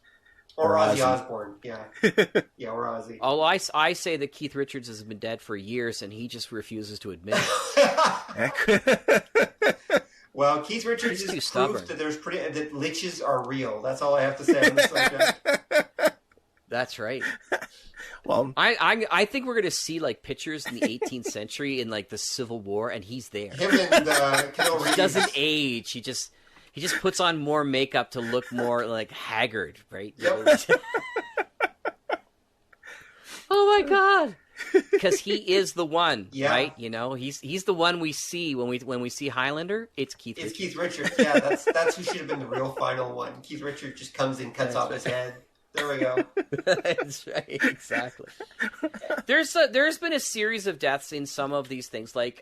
or Ozzy Osbourne. Yeah. Yeah, or Ozzy. Oh, I say that Keith Richards has been dead for years, and he just refuses to admit it. Well, Keith Richards is proof that that liches are real. That's all I have to say on this subject. That's right. Well, I think we're gonna see pictures in the 18th century in the Civil War, and he's there. Him and Keanu Reeves. He doesn't age. He just puts on more makeup to look more haggard, right? Yep. Oh my God. Because he is the one, yeah. right? He's the one we see when we see Highlander. It's Keith Richards. Keith Richards. Yeah, that's who should have been the real final one. Keith Richards just comes in, cuts off his head. There we go. That's right, exactly. There's been a series of deaths in some of these things. I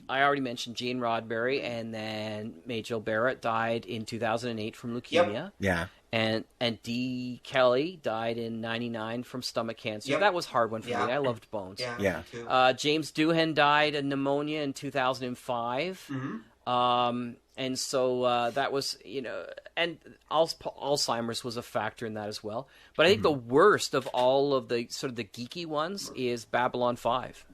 already mentioned Gene Roddenberry, and then Majel Barrett died in 2008 from leukemia. Yep. Yeah. And Dee Kelly died in 1999 from stomach cancer. Yep. That was a hard one for me. I loved Bones. Yeah. Me too. James Doohan died of pneumonia in 2005. And so that was, and Alzheimer's was a factor in that as well. But I think the worst of all of the sort of the geeky ones is Babylon 5.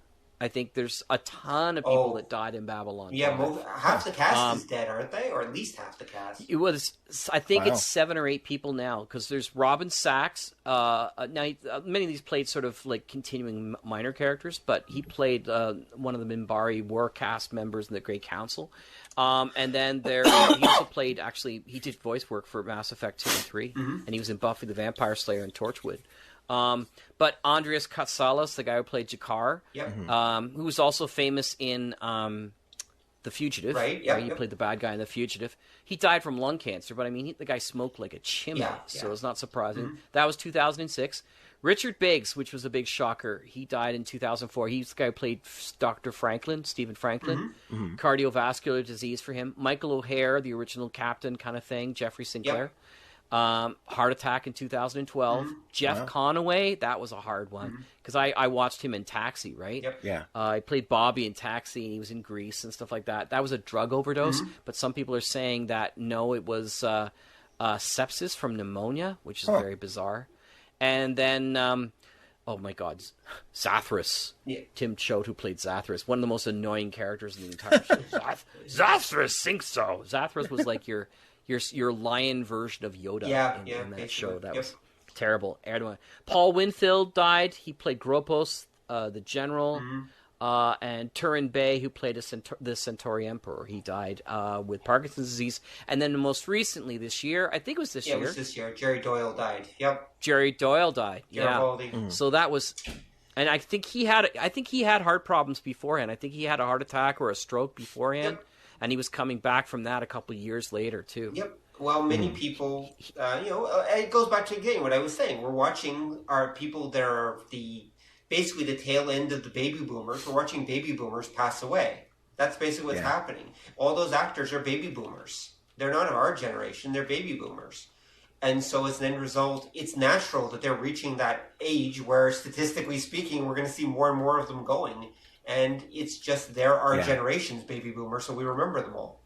I think there's a ton of people that died in Babylon 5. Yeah, half the cast is dead, aren't they? Or at least half the cast. It was, I think it's 7 or 8 people now, because there's Robin Sachs. Now, many of these played sort of continuing minor characters, but he played one of the Minbari war cast members in the Great Council. And then he also played, he did voice work for Mass Effect 2 and 3, and he was in Buffy the Vampire Slayer and Torchwood. But Andreas Katsalas, the guy who played Jakar, who was also famous in The Fugitive, right? He played the bad guy in The Fugitive. He died from lung cancer, but the guy smoked like a chimney, so it's not surprising. That was 2006. Richard Biggs, which was a big shocker, he died in 2004. He's the guy who played Dr. Franklin, Stephen Franklin. Cardiovascular disease for him. Michael O'Hare, the original captain kind of thing. Jeffrey Sinclair. Heart attack in 2012. Jeff Conaway, that was a hard one because I watched him in Taxi, right? Yep. Yeah. He played Bobby in Taxi, and he was in Grease and stuff like that. That was a drug overdose, but some people are saying that no, it was sepsis from pneumonia, which is very bizarre. And then, oh my God, Zathras. Yeah. Tim Choate, who played Zathras, one of the most annoying characters in the entire show. Zathras thinks so. Zathras was like your lion version of Yoda in that show. That was terrible. Paul Winfield died. He played Gropos, the general, and Turin Bey, who played the Centauri Emperor. He died with Parkinson's disease. And then most recently this year, I think it was this year. Yeah, it was this year. Jerry Doyle died. Yep. Jerry Doyle died. So that was, and I think he had heart problems beforehand. I think he had a heart attack or a stroke beforehand. Yep. And he was coming back from that a couple of years later, too. Yep. Well, many people, it goes back to, again, what I was saying. We're watching our people that are basically the tail end of the baby boomers. We're watching baby boomers pass away. That's basically what's happening. All those actors are baby boomers. They're not of our generation. They're baby boomers. And so as an end result, it's natural that they're reaching that age where, statistically speaking, we're going to see more and more of them going. And it's just they're our generation's baby boomers, so we remember them all.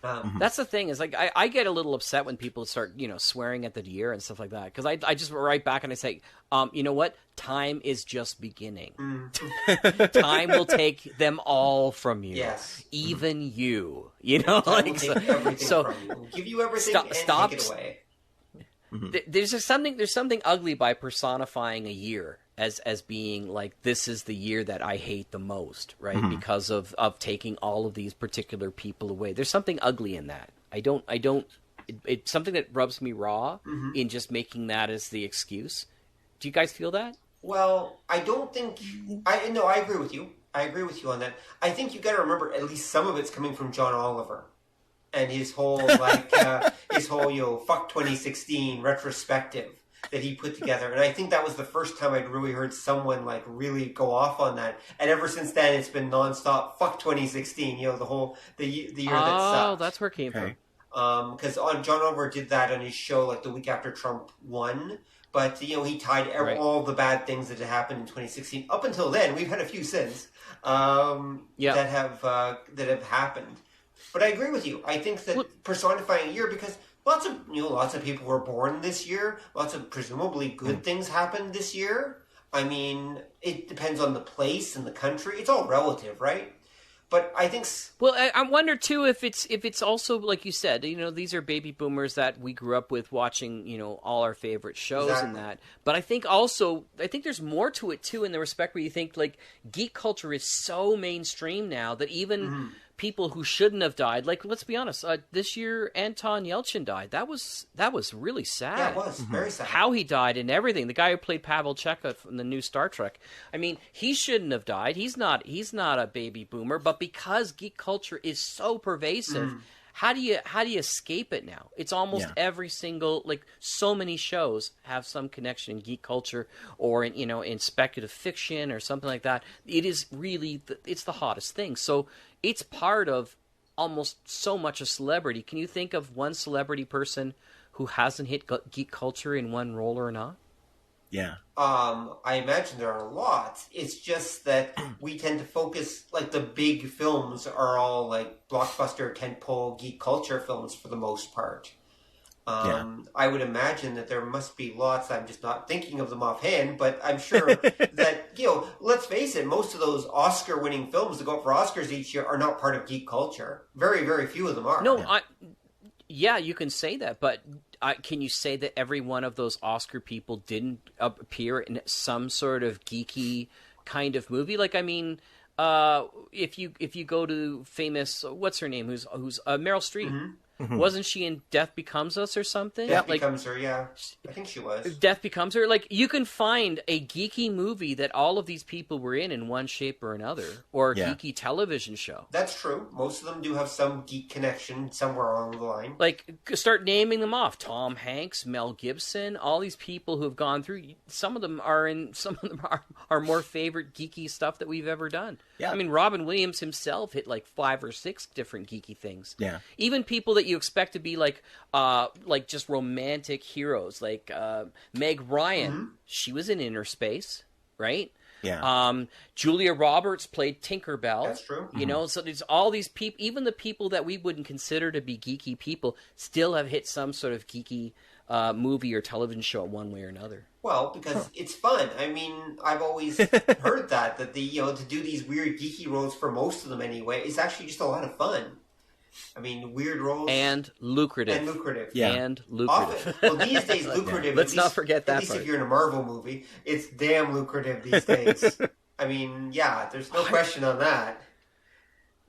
That's the thing is like I get a little upset when people start swearing at the year and stuff like that because I just write back and I say you know what, time is just beginning. Time will take them all from you, even you Time like will take everything from you. We'll give you everything and take it away. There's something ugly by personifying a year as being like, this is the year that I hate the most, right? Because of taking all of these particular people away. There's something ugly in that. It's something that rubs me raw in just making that as the excuse. Do you guys feel that? Well, I don't think I agree with you. I agree with you on that. I think you got to remember at least some of it's coming from John Oliver. And his whole fuck 2016 retrospective that he put together, and I think that was the first time I'd really heard someone like really go off on that. And ever since then, it's been nonstop fuck 2016. The year that sucked. Oh, that's where it came from. Because John Oliver did that on his show like the week after Trump won. But he tied all the bad things that had happened in 2016. Up until then, we've had a few sins that have happened. But I agree with you. I think that personifying a year, because lots of people were born this year. Lots of presumably good things happened this year. I mean, it depends on the place and the country. It's all relative, right? But I think. Well, I wonder too if it's also like you said. These are baby boomers that we grew up with watching. All our favorite shows and that. But I think there's more to it too, in the respect where you think like geek culture is so mainstream now that even. People who shouldn't have died, like let's be honest, this year Anton Yelchin died. That was really sad. Yeah, it was very sad. How he died and everything. The guy who played Pavel Chekhov in the new Star Trek. I mean, he shouldn't have died. He's not a baby boomer, but because geek culture is so pervasive, how do you escape it now? It's almost every single, like, so many shows have some connection in geek culture or in speculative fiction or something like that. It is really it's the hottest thing. So it's part of almost so much a celebrity. Can you think of one celebrity person who hasn't hit geek culture in one role or not? Yeah. I imagine there are lots. It's just that we tend to focus, like the big films are all like blockbuster tentpole geek culture films for the most part. I would imagine that there must be lots. I'm just not thinking of them offhand, but I'm sure that, let's face it, most of those Oscar-winning films that go up for Oscars each year are not part of geek culture. Very, very few of them are. No, you can say that, but can you say that every one of those Oscar people didn't appear in some sort of geeky kind of movie? Like, I mean, if you go to famous, what's her name? Who's Meryl Streep? Wasn't she in Death Becomes Us or something? Death Becomes Her, yeah. I think she was. Death Becomes Her. Like, you can find a geeky movie that all of these people were in one shape or another, or a geeky television show. That's true. Most of them do have some geek connection somewhere along the line. Like, start naming them off. Tom Hanks, Mel Gibson, all these people who have gone through. Some of them are more favorite geeky stuff that we've ever done. Yeah. I mean, Robin Williams himself hit like 5 or 6 different geeky things. Yeah. Even people that you expect to be like just romantic heroes, like Meg Ryan. She was in Inner Space, right? Yeah. Julia Roberts played Tinkerbell. That's true. So there's all these people, even the people that we wouldn't consider to be geeky people, still have hit some sort of geeky movie or television show one way or another. Well, because it's fun. I mean, I've always heard that to do these weird geeky roles for most of them anyway, is actually just a lot of fun. I mean, weird roles. And lucrative. Yeah. And lucrative. Often, well, these days, lucrative. Let's not forget that At least part. If you're in a Marvel movie, it's damn lucrative these days. I mean, yeah, there's no question on that.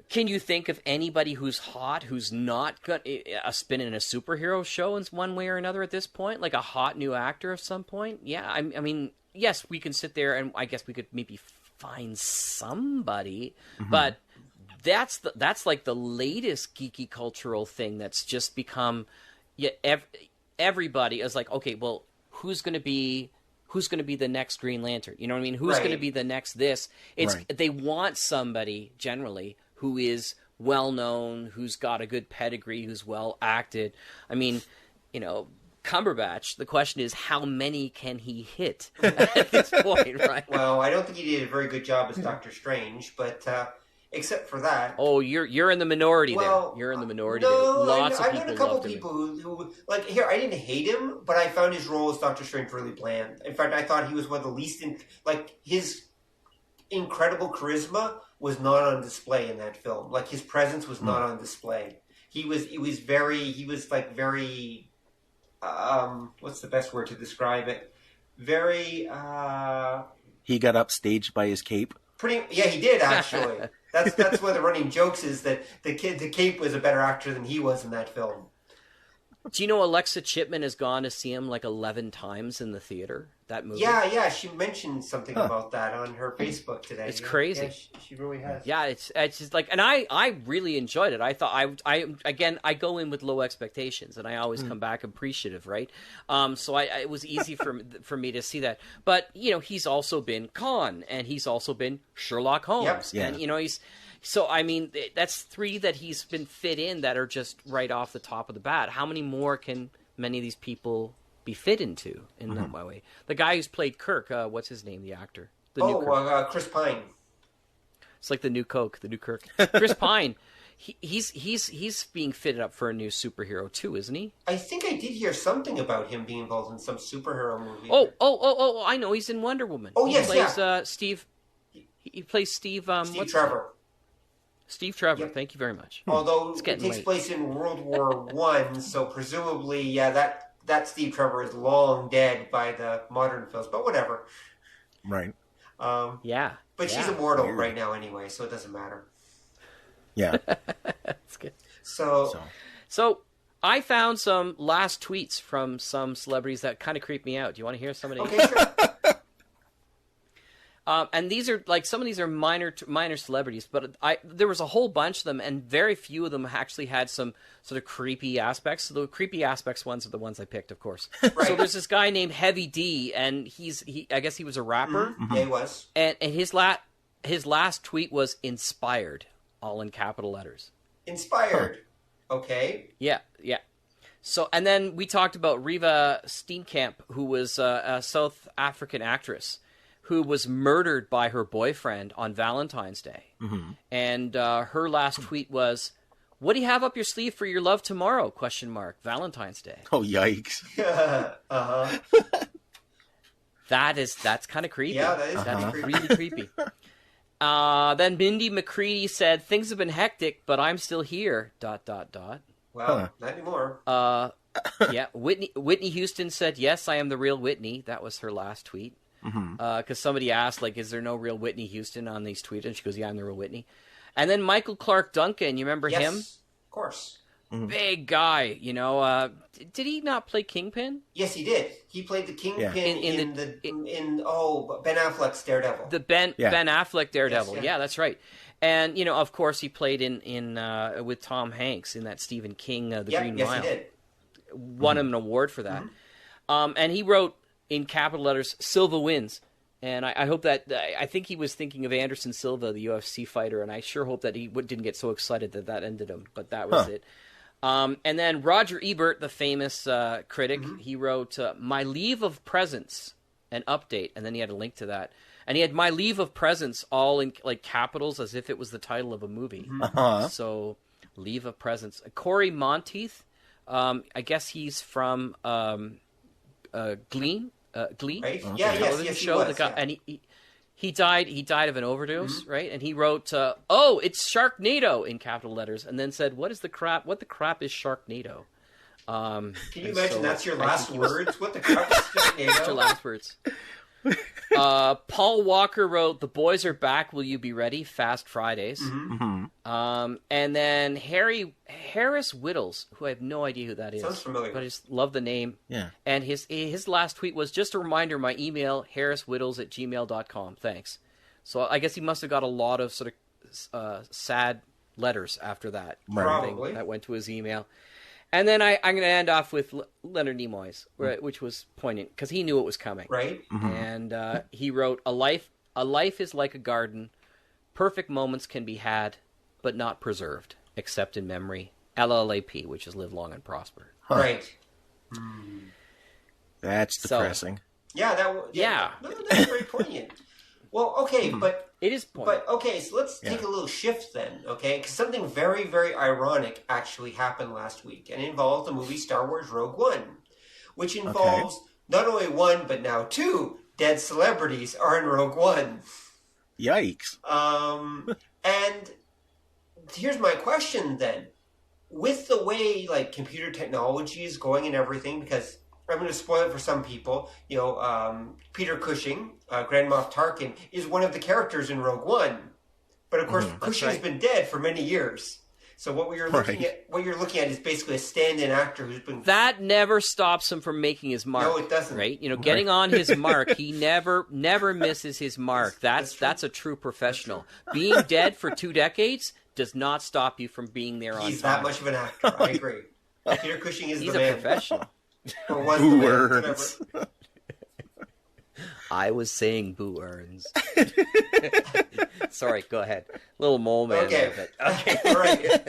Can you think of anybody who's hot who's not got a spin in a superhero show in one way or another at this point? Like a hot new actor at some point? Yeah, I mean, yes, we can sit there and I guess we could maybe find somebody, but that's like the latest geeky cultural thing that's just become. Everybody is like, okay, well, who's going to be the next Green Lantern? You know what I mean? Who's going to be the next this? They want somebody generally who is well known, who's got a good pedigree, who's well acted. I mean, Cumberbatch, the question is, how many can he hit at this point, right? Well, I don't think he did a very good job as Doctor Strange, but except for that. Oh, you're in the minority Well, there. You're in the minority no, there. Lots of I've people known a couple loved him. people who like here. I didn't hate him, but I found his role as Doctor Strange really bland. In fact, I thought he was one of the least his incredible charisma was not on display in that film. Like his presence was not on display. He was very what's the best word to describe it? Very He got upstaged by his cape. Yeah, he did actually. That's one of the running jokes is that the Cape was a better actor than he was in that film. Do you know Alexa Chipman has gone to see him like 11 times in the theater? That movie. Yeah, she mentioned something about that on her Facebook today. It's crazy. Yeah, she really has. Yeah, it's just like, and I really enjoyed it. I thought I go in with low expectations, and I always come back appreciative, right? So it was easy for me to see that. But he's also been Khan, and he's also been Sherlock Holmes, Yep. and he's. So, I mean, that's 3 that he's been fit in that are just right off the top of the bat. How many more can many of these people be fit into in that way? The guy who's played Kirk, what's his name, the actor? New Kirk. Chris Pine. It's like the new Coke, the new Kirk. Chris Pine, he's being fitted up for a new superhero too, isn't he? I think I did hear something about him being involved in some superhero movie. Oh! I know, he's in Wonder Woman. Oh, he yes, plays, Steve. He plays Steve. Steve Trevor. Steve Trevor. Yep. Thank you very much. Although it takes late. place in World War I, so presumably, that Steve Trevor is long dead by the modern films. But whatever. Right. Yeah. But she's immortal right now anyway, so it doesn't matter. Yeah. That's good. So I found some last tweets from some celebrities that kind of creep me out. Do you want to hear some of these? Okay, sure. And these are some of these are minor celebrities, but there was a whole bunch of them, and very few of them actually had some sort of creepy aspects. So the creepy aspects ones are the ones I picked, of course. Right. So there's this guy named Heavy D, and I guess he was a rapper. Mm-hmm. Yeah, he was. And his last tweet was inspired, all in capital letters. Inspired. Okay. Yeah. So, and then we talked about Riva Steenkamp, who was a South African actress who was murdered by her boyfriend on Valentine's Day. Mm-hmm. And her last tweet was, "What do you have up your sleeve for your love tomorrow? ? Valentine's Day." Oh, yikes. Uh-huh. That's kind of creepy. Yeah, that is That's creepy. really creepy. Then Mindy McCready said, "Things have been hectic, but I'm still here, ... Well, not anymore. Yeah, Whitney Houston said, "Yes, I am the real Whitney." That was her last tweet. Because somebody asked, is there no real Whitney Houston on these tweets? And she goes, "Yeah, I'm the real Whitney." And then Michael Clark Duncan, you remember him? Of course. Big guy, did he not play Kingpin? Yes, he did. He played the Kingpin in Ben Affleck's Daredevil. The Ben Affleck Daredevil. Yes, yeah, that's right. And of course, he played in with Tom Hanks in that Stephen King The Green Mile. Yes, he did. Won him an award for that. And he wrote in capital letters, "Silva wins." And I hope that, I think he was thinking of Anderson Silva, the UFC fighter, and I sure hope that he didn't get so excited that ended him, but that was it. And then Roger Ebert, the famous critic, he wrote, "My leave of presence, an update," and then he had a link to that. And he had "My leave of presence" all in capitals as if it was the title of a movie. So, leave of presence. Corey Monteith, I guess he's from Glee. Right? The Yeah, television yes, show. he was, And he died of an overdose, right? And he wrote, "Oh, it's Sharknado" in capital letters, and then said, "What the crap is Sharknado?" Can you imagine that's your last words? What the crap is Sharknado? That's your last words. Paul Walker wrote, "The boys are back. Will you be ready? Fast Fridays." And then Harris Whittles, who I have no idea who that is. Sounds familiar. But I just love the name. Yeah. And his last tweet was, "Just a reminder, my email, harriswhittles@gmail.com. Thanks." So I guess he must have got a lot of sort of sad letters after that. Probably. That went to his email. And then I'm going to end off with Leonard Nimoy's, which was poignant because he knew it was coming. Right. And he wrote, a life is like a garden. Perfect moments can be had, but not preserved, except in memory. LLAP, which is live long and prosper." Right. That's depressing. Yeah, No, that's very poignant. Well, okay, but it is pointed. But okay, so let's take a little shift then, okay? Because something very, very ironic actually happened last week, and it involved the movie Star Wars Rogue One, which involves not only one but now two dead celebrities are in Rogue One. Yikes! And here's my question then: with the way like computer technology is going and everything, because I'm going to spoil it for some people. You know, Peter Cushing, Grand Moff Tarkin, is one of the characters in Rogue One, but of course Cushing's been dead for many years. So what you're looking at is basically a stand-in actor who's been. That never stops him from making his mark. No, it doesn't. Right? You know, getting on his mark, he never misses his mark. That's a true professional. Being dead for 2 decades does not stop you from being there on time. He's that much of an actor. I agree. Peter Cushing is He's the a man. professional. Or was the man, whatever. I was saying Boo Earns. Sorry, go ahead. Little mole man. Okay. Okay. All right.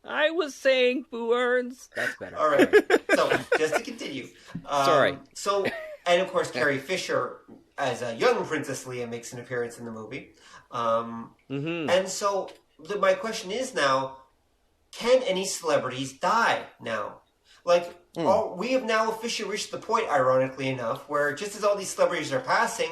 I was saying Boo Earns. That's better. All right. So, just to continue. Sorry. So, and of course, Carrie Fisher, as a young Princess Leia, makes an appearance in the movie. And so, my question is now, can any celebrities die now? Like, we have now officially reached the point, ironically enough, where just as all these celebrities are passing,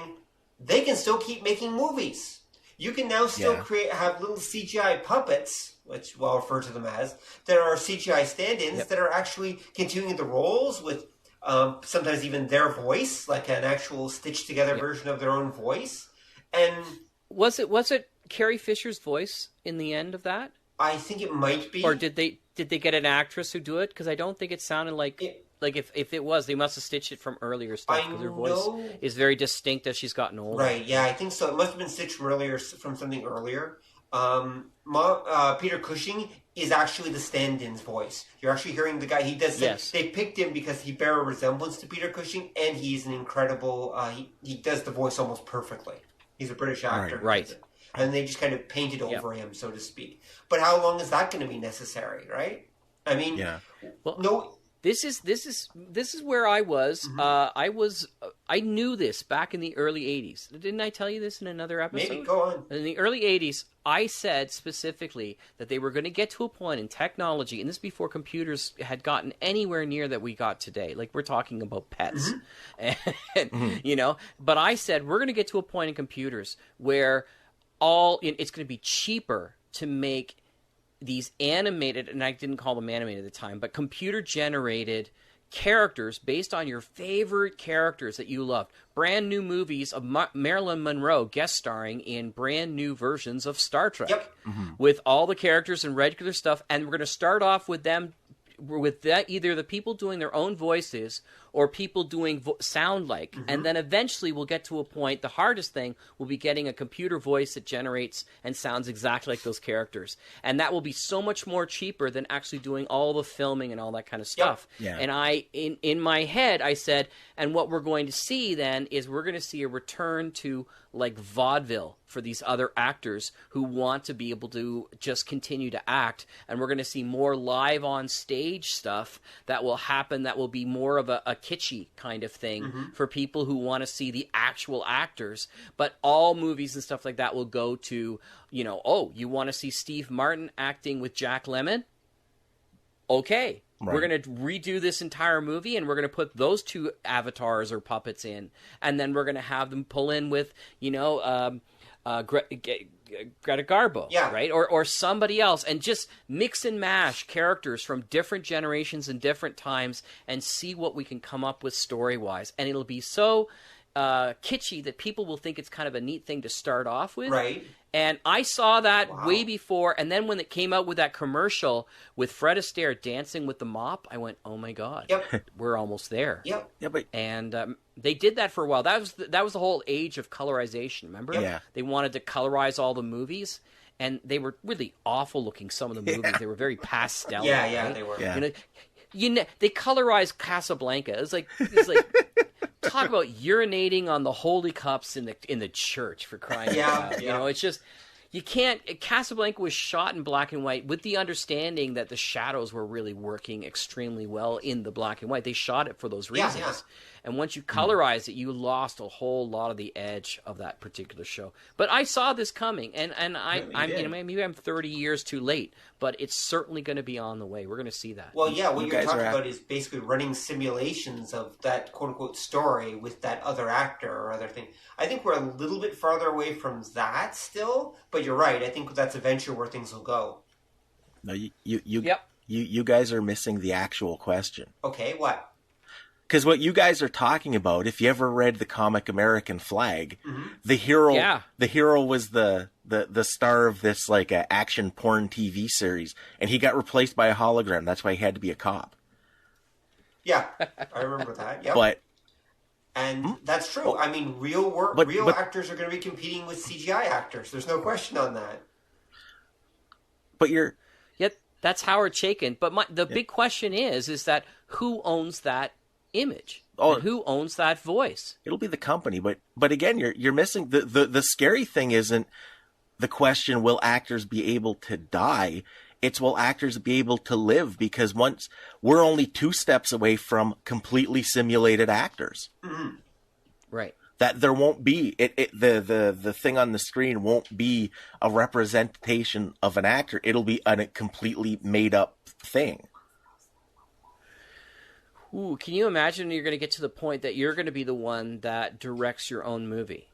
they can still keep making movies. You can now still have little CGI puppets, which we'll refer to them as, that are CGI stand-ins that are actually continuing the roles with sometimes even their voice, like an actual stitched-together version of their own voice. And was it Carrie Fisher's voice in the end of that? I think it might be. Or did they get an actress who do it? Because I don't think it sounded like if it was, they must have stitched it from earlier stuff. Because her voice is very distinct as she's gotten older. Right? Yeah, I think so. It must have been stitched from something earlier. Peter Cushing is actually the stand-in's voice. You're actually hearing the guy. He does. Yes. They picked him because he bears a resemblance to Peter Cushing, and he's an incredible. He does the voice almost perfectly. He's a British actor. Right. And they just kind of painted over him, so to speak. But how long is that going to be necessary, right? I mean, no. This is where I was. I knew this back in the early 80s. Didn't I tell you this in another episode? Maybe, go on. In the early 80s, I said specifically that they were going to get to a point in technology, and this before computers had gotten anywhere near that we got today. Like, we're talking about pets. And, you know, but I said we're going to get to a point in computers where it's going to be cheaper to make these animated, and I didn't call them animated at the time, but computer-generated characters based on your favorite characters that you loved. Brand new movies of Marilyn Monroe guest starring in brand new versions of Star Trek with all the characters and regular stuff, and we're going to start off with them with that, either the people doing their own voices or people doing sound like, and then eventually we'll get to a point, the hardest thing will be getting a computer voice that generates and sounds exactly like those characters, and that will be so much more cheaper than actually doing all the filming and all that kind of stuff. And I in my head I said, and what we're going to see then is we're going to see a return to like vaudeville for these other actors who want to be able to just continue to act, and we're going to see more live on stage stuff that will happen, that will be more of a kitschy kind of thing for people who want to see the actual actors. But all movies and stuff like that will go to, you know, oh, you want to see Steve Martin acting with Jack Lemmon? Okay. Right. We're going to redo this entire movie, and we're going to put those two avatars or puppets in, and then we're going to have them pull in with, you know, Greta Garbo, right? Or somebody else, and just mix and mash characters from different generations and different times and see what we can come up with story-wise. And it'll be so kitschy that people will think it's kind of a neat thing to start off with. Right. And I saw that way before, and then when it came out with that commercial with Fred Astaire dancing with the mop, I went, "Oh my God, we're almost there." And they did that for a while. That was the whole age of colorization. Remember? They wanted to colorize all the movies, and they were really awful looking. Some of the movies, they were very pastel. Right? They were. You know, they colorized Casablanca. It's like talk about urinating on the holy cups in the church, for crying out loud. You know, it's just, You can't. Casablanca was shot in black and white with the understanding that the shadows were really working extremely well in the black and white. They shot it for those reasons. Yeah. And once you colorized it, you lost a whole lot of the edge of that particular show. But I saw this coming, and maybe I'm 30 years too late, but it's certainly going to be on the way. We're going to see that. Well, yeah, what you're talking about is basically running simulations of that quote-unquote story with that other actor or other thing. I think we're a little bit farther away from that still, but you're right. I think that's eventually where things will go. No, you guys are missing the actual question. Okay, what? Because what you guys are talking about, if you ever read the comic American Flag, the hero was the star of this like action porn TV series, and he got replaced by a hologram. That's why he had to be a cop. Yeah, I remember that. Yeah, that's true. I mean, real actors are going to be competing with CGI actors. There's no question on that. But that's Howard Chaykin. But the big question is that who owns that image? And who owns that voice? It'll be the company, but again, you're missing the scary thing. Isn't the question, will actors be able to die? It's, will actors be able to live? Because once we're only 2 steps away from completely simulated actors. Right. That there won't be the thing on the screen won't be a representation of an actor. It'll be a completely made up thing. Ooh, can you imagine you're going to get to the point that you're going to be the one that directs your own movie?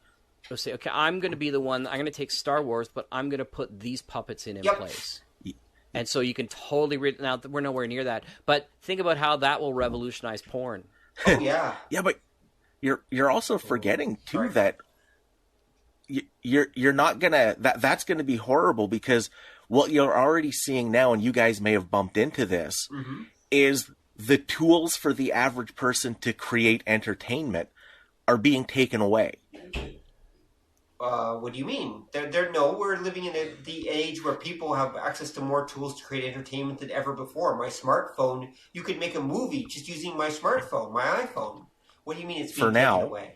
You'll say, okay, I'm going to be the one, I'm going to take Star Wars, but I'm going to put these puppets in place. And so you can totally now we're nowhere near that. But think about how that will revolutionize porn. Oh, yeah. Yeah, but you're also forgetting too that you're not gonna that's gonna be horrible, because what you're already seeing now, and you guys may have bumped into this, is the tools for the average person to create entertainment are being taken away. What do you mean? We're living in the age where people have access to more tools to create entertainment than ever before. My smartphone, you could make a movie just using my smartphone, my iPhone. What do you mean it's being taken away?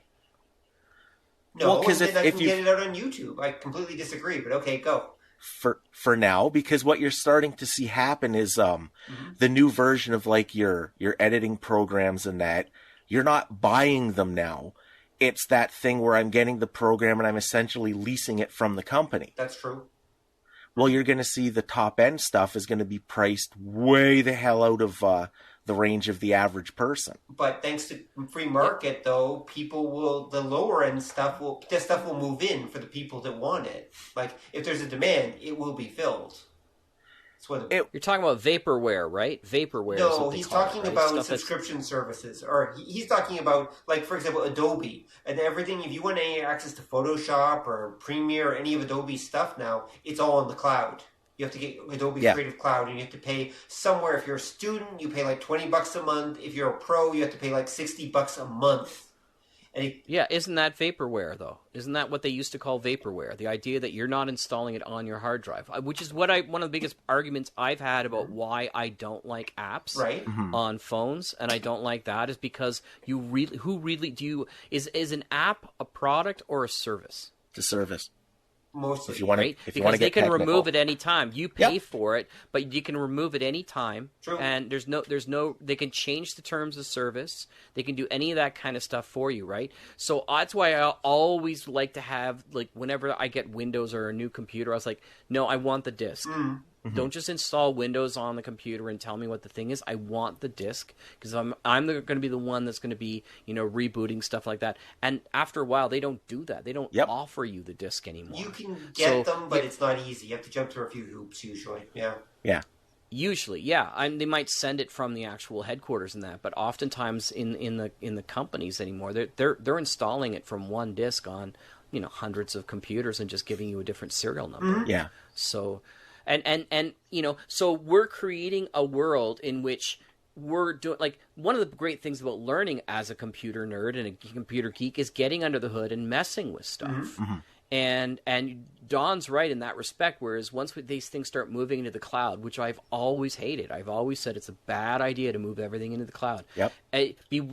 No, because if you get it out on YouTube, I completely disagree. But okay, go. For now, because what you're starting to see happen is the new version of like your editing programs and that, you're not buying them now. It's that thing where I'm getting the program and I'm essentially leasing it from the company. That's true. Well, you're going to see the top end stuff is going to be priced way the hell out of the range of the average person. But thanks to free market, though, the lower end stuff will move in for the people that want it. Like, if there's a demand, it will be filled. You're talking about vaporware, right? Vaporware. No, he's talking about subscription services. Or he's talking about, like, for example, Adobe. And everything, if you want any access to Photoshop or Premiere or any of Adobe's stuff now, it's all on the cloud. You have to get Adobe Creative Cloud, and you have to pay somewhere. If you're a student, you pay like $20 a month. If you're a pro, you have to pay like $60 a month. Isn't that vaporware, though? Isn't that what they used to call vaporware? The idea that you're not installing it on your hard drive, which is one of the biggest arguments I've had about why I don't like apps on phones, and I don't like that, is because is an app a product or a service? It's a service. Mostly, if you want to, because they can remove it any time. You pay for it, but you can remove it any time. True. And there's no. They can change the terms of service. They can do any of that kind of stuff for you, right? So that's why I always like to have, like, whenever I get Windows or a new computer, I was like, no, I want the disk. Don't just install Windows on the computer and tell me what the thing is. I want the disk, because I'm going to be the one that's going to be, rebooting stuff like that. And after a while, they don't do that. They don't offer you the disk anymore. You can get them, but it's not easy. You have to jump through a few hoops usually. Yeah. Yeah. Usually, yeah. And they might send it from the actual headquarters and that, but oftentimes in the companies anymore, they're installing it from one disk on hundreds of computers and just giving you a different serial number. Yeah. So. And so we're creating a world in which we're doing, like, one of the great things about learning as a computer nerd and a computer geek is getting under the hood and messing with stuff. And Don's right in that respect, whereas once these things start moving into the cloud, which I've always hated, I've always said it's a bad idea to move everything into the cloud. Yep.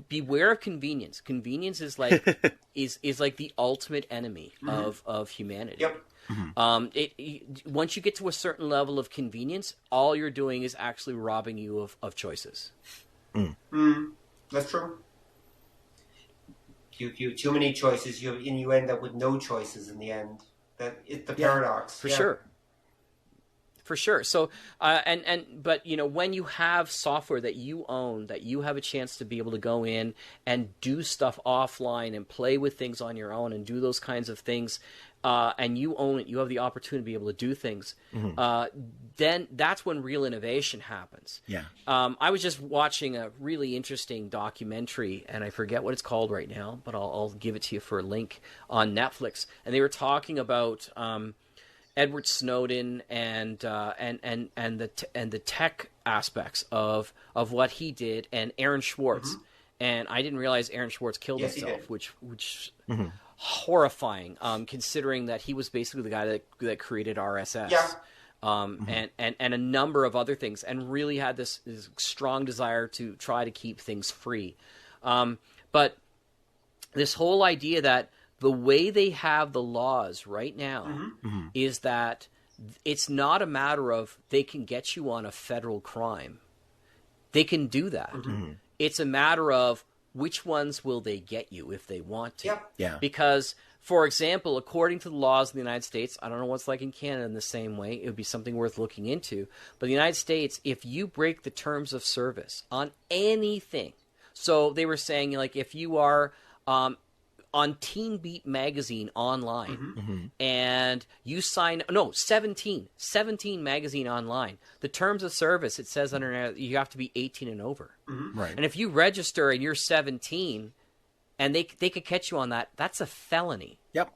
Beware of convenience. Convenience is like is like the ultimate enemy of humanity. Yep. Once you get to a certain level of convenience, all you're doing is actually robbing you of choices. That's true. You too many choices, and you end up with no choices in the end. That it's the paradox. For sure. For sure. So, but when you have software that you own, that you have a chance to be able to go in and do stuff offline and play with things on your own and do those kinds of things, and you own it, you have the opportunity to be able to do things, then that's when real innovation happens. Yeah. I was just watching a really interesting documentary, and I forget what it's called right now, but I'll give it to you for a link on Netflix. And they were talking about Edward Snowden and the tech aspects of what he did, and Aaron Swartz. And I didn't realize Aaron Swartz killed himself, which horrifying, considering that he was basically the guy that created RSS. And a number of other things, and really had this strong desire to try to keep things free. But this whole idea that the way they have the laws right now is that it's not a matter of they can get you on a federal crime. They can do that. It's a matter of which ones will they get you if they want to. Yeah. Because, for example, according to the laws in the United States, I don't know what's like in Canada in the same way, it would be something worth looking into, but in the United States, if you break the terms of service on anything, so they were saying, like, if you are on Teen Beat magazine online, and you sign 17 magazine online, the terms of service, it says under you have to be 18 and over. Right. And if you register and you're 17 and they could catch you on that, that's a felony. Yep.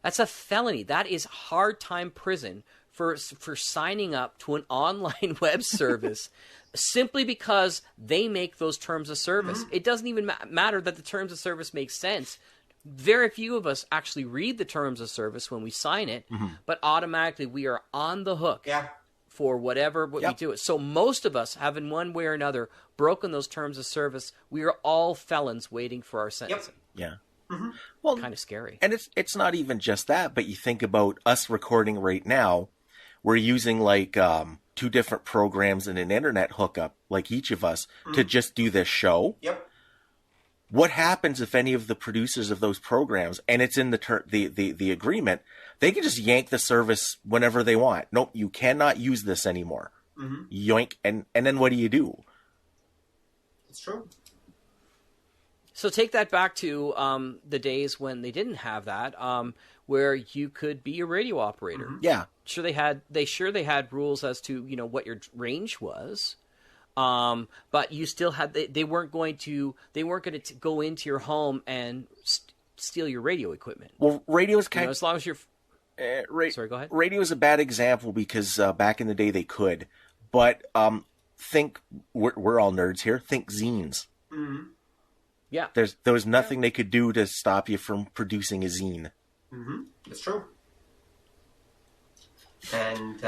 That's a felony. That is hard time prison for signing up to an online web service simply because they make those terms of service. It doesn't even matter that the terms of service make sense. Very few of us actually read the terms of service when we sign it, but automatically we are on the hook for whatever we do. So most of us have in one way or another broken those terms of service. We are all felons waiting for our sentencing. Yeah. Well, kind of scary. And it's not even just that, but you think about us recording right now. We're using like 2 different programs and an internet hookup, like each of us, to just do this show. Yep. What happens if any of the producers of those programs, and it's in the agreement, they can just yank the service whenever they want. Nope, you cannot use this anymore. Yoink, and then what do? It's true. So take that back to the days when they didn't have that, where you could be a radio operator. Yeah. Sure, they had rules as to what your range was, but you still had they weren't going to go into your home and steal your radio equipment. Well, radio is kind of as long as you're. Sorry, go ahead. Radio is a bad example because back in the day they could, but think we're all nerds here. Think zines. Yeah, there was nothing they could do to stop you from producing a zine. That's true. And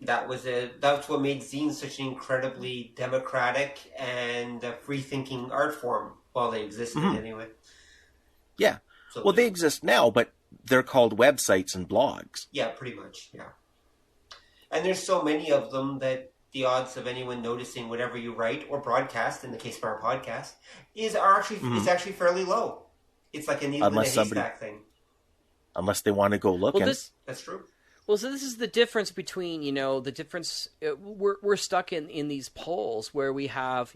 that's what made zines such an incredibly democratic and free-thinking art form while they existed anyway. Yeah. So, well, they exist now, but they're called websites and blogs. Yeah, pretty much, yeah. And there's so many of them that the odds of anyone noticing whatever you write or broadcast, in the case of our podcast, is actually fairly low. It's like a needle in a haystack thing. Unless they want to go looking. Well, that's true. Well, so this is the difference between, the difference, we're stuck in these polls where we have,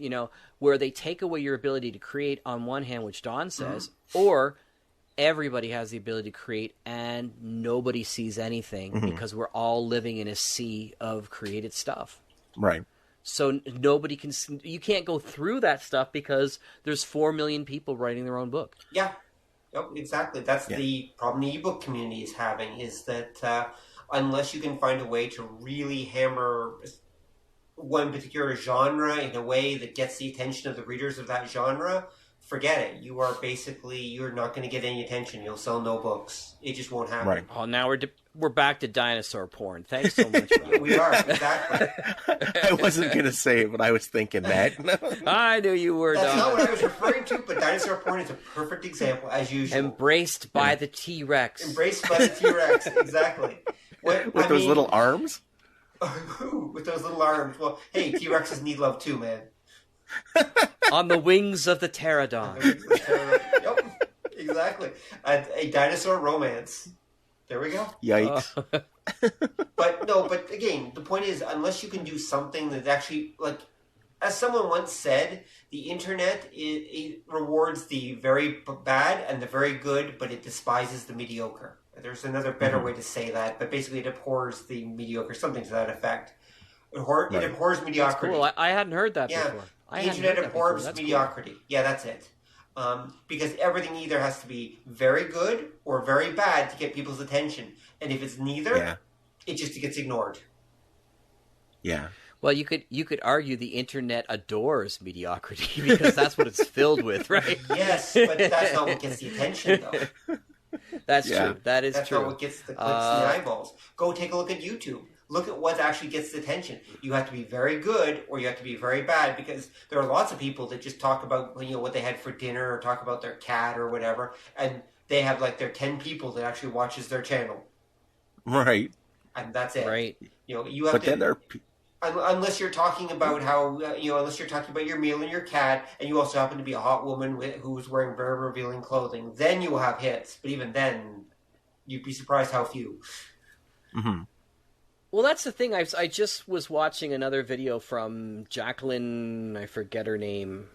where they take away your ability to create on one hand, which Don says, or everybody has the ability to create and nobody sees anything because we're all living in a sea of created stuff. Right. So you can't go through that stuff because there's 4 million people writing their own book. Yeah. Yep, exactly. That's the problem the ebook community is having, is that unless you can find a way to really hammer one particular genre in a way that gets the attention of the readers of that genre, forget it. You're not going to get any attention. You'll sell no books. It just won't happen. Right. Oh, now we're back to dinosaur porn. Thanks so much, Rob. We are, exactly. I wasn't going to say it, but I was thinking that. I knew you were. That's not what I was referring to, but dinosaur porn is a perfect example, as usual. Embraced by the T-Rex. Embraced by the T-Rex, exactly. With those little arms? With those little arms. Well, hey, T-Rexes need love too, man. On the wings of the pterodon. Yep, exactly. A dinosaur romance. There we go. Yikes. But again, the point is, unless you can do something that's actually, like, as someone once said, the internet it rewards the very bad and the very good, but it despises the mediocre. There's another better way to say that, but basically it abhors the mediocre, something to that effect. It abhors mediocrity. That's cool. I hadn't heard that before. The internet abhors mediocrity. Cool. Yeah, that's it. Because everything either has to be very good or very bad to get people's attention. And if it's neither, it just gets ignored. Yeah. Well, you could argue the internet adores mediocrity because that's what it's filled with, right? Yes, but that's not what gets the attention, though. That's true. That's true. That's not what gets the clicks and the eyeballs. Go take a look at YouTube. Look at what actually gets the attention. You have to be very good or you have to be very bad, because there are lots of people that just talk about what they had for dinner or talk about their cat or whatever, and they have like their 10 people that actually watches their channel. Right. And that's it. Right. You have but to. Then there unless you're talking about unless you're talking about your meal and your cat, and you also happen to be a hot woman who's wearing very revealing clothing, then you will have hits. But even then, you'd be surprised how few. Mm-hmm. Well, that's the thing. I just was watching another video from Jacqueline. I forget her name,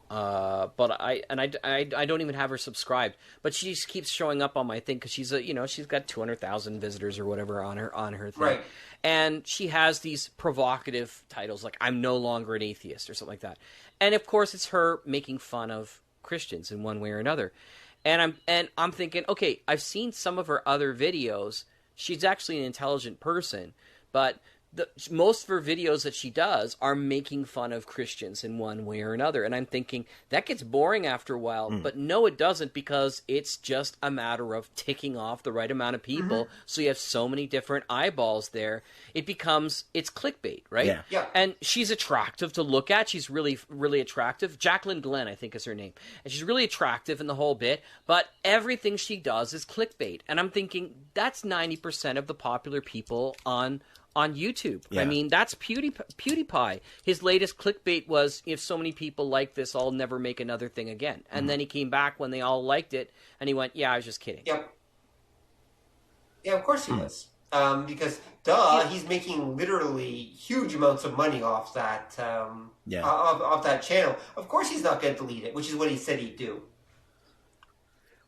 but I don't even have her subscribed. But she just keeps showing up on my thing because she's she's got 200,000 visitors or whatever on her thing. Right. And she has these provocative titles like "I'm no longer an atheist" or something like that. And of course, it's her making fun of Christians in one way or another. And I'm thinking, okay, I've seen some of her other videos. She's actually an intelligent person, but most of her videos that she does are making fun of Christians in one way or another. And I'm thinking, that gets boring after a while. But no, it doesn't, because it's just a matter of ticking off the right amount of people. So you have so many different eyeballs there. It's clickbait, right? Yeah. And she's attractive to look at. She's really, really attractive. Jacqueline Glenn, I think is her name. And she's really attractive in the whole bit. But everything she does is clickbait. And I'm thinking, that's 90% of the popular people on YouTube. Yeah. I mean, that's PewDiePie. His latest clickbait was, if so many people like this, I'll never make another thing again. And then he came back when they all liked it, and he went, yeah, I was just kidding. Yep. Yeah, of course he was. Because, he's making literally huge amounts of money off that off that channel. Of course he's not going to delete it, which is what he said he'd do.